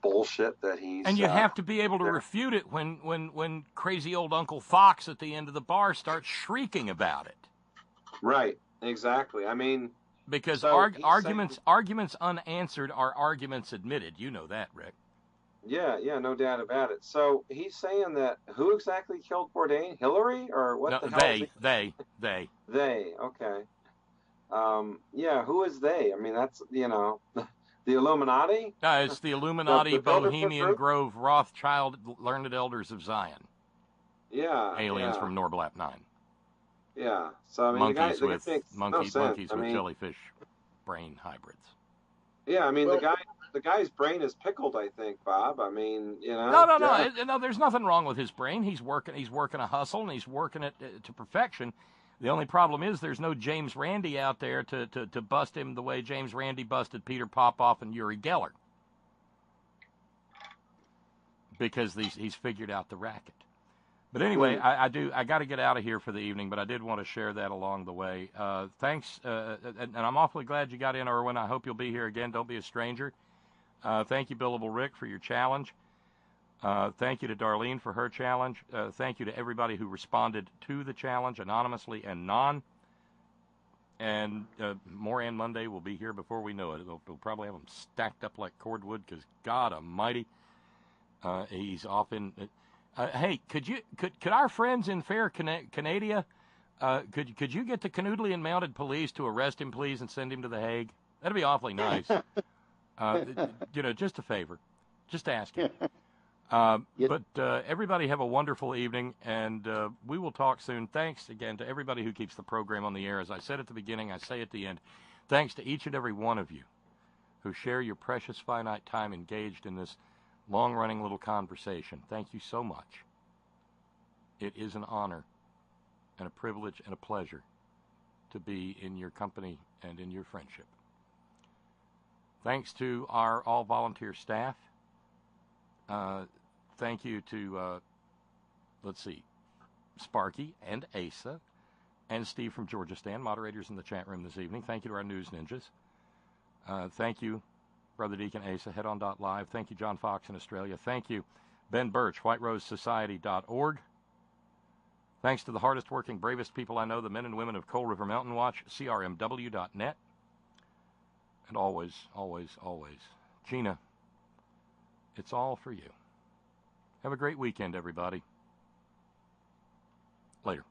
S8: bullshit that he's.
S5: And you have to be able to refute it when crazy old Uncle Fox at the end of the bar starts shrieking about it.
S8: Right, exactly. I mean,
S5: because
S8: so
S5: arguments unanswered are arguments admitted. You know that, Rick.
S8: Yeah, no doubt about it. So he's saying that who exactly killed Bourdain? Hillary or what?
S5: No,
S8: the hell?
S5: They.
S8: They. Okay. Yeah. Who is they? I mean, that's the Illuminati.
S5: It's the Illuminati,
S8: the Bilderberg
S5: Bohemian
S8: Group?
S5: Grove, Rothschild, Learned Elders of Zion.
S8: Yeah.
S5: Aliens
S8: yeah.
S5: from Norblap 9.
S8: Yeah. So I mean,
S5: monkeys
S8: the guy
S5: with
S8: makes no sense.
S5: monkeys
S8: I
S5: with
S8: mean,
S5: jellyfish brain hybrids.
S8: Yeah, I mean the guy's brain is pickled. I think, Bob. I mean,
S5: No. There's nothing wrong with his brain. He's working a hustle, and he's working it to perfection. The only problem is there's no James Randi out there to bust him the way James Randi busted Peter Popoff and Uri Geller, because he's figured out the racket. But anyway, I got to get out of here for the evening, but I did want to share that along the way. Thanks, and I'm awfully glad you got in, Irwin. I hope you'll be here again. Don't be a stranger. Thank you, Billable Rick, for your challenge. Thank you to Darlene for her challenge. Thank you to everybody who responded to the challenge, anonymously and non. And Moran Monday will be here before we know it. We'll probably have them stacked up like cordwood, because God Almighty, he's off in. Hey, could our friends in fair Canada, could you get the Canoodlian Mounted Police to arrest him, please, and send him to the Hague? That'd be awfully nice. Just a favor, just asking. But everybody have a wonderful evening, and we will talk soon. Thanks again to everybody who keeps the program on the air. As I said at the beginning, I say at the end, thanks to each and every one of you who share your precious finite time engaged in this long-running little conversation. Thank you so much. It is an honor and a privilege and a pleasure to be in your company and in your friendship. Thanks to our all-volunteer staff. Thank you to, Sparky and Asa and Steve from Georgia Stan, moderators in the chat room this evening. Thank you to our news ninjas. Thank you, Brother Deacon Asa, headon.live. Thank you, John Fox in Australia. Thank you, Ben Birch, whiterosesociety.org. Thanks to the hardest working, bravest people I know, the men and women of Coal River Mountain Watch, crmw.net. And always, always, always, Gina, it's all for you. Have a great weekend, everybody. Later.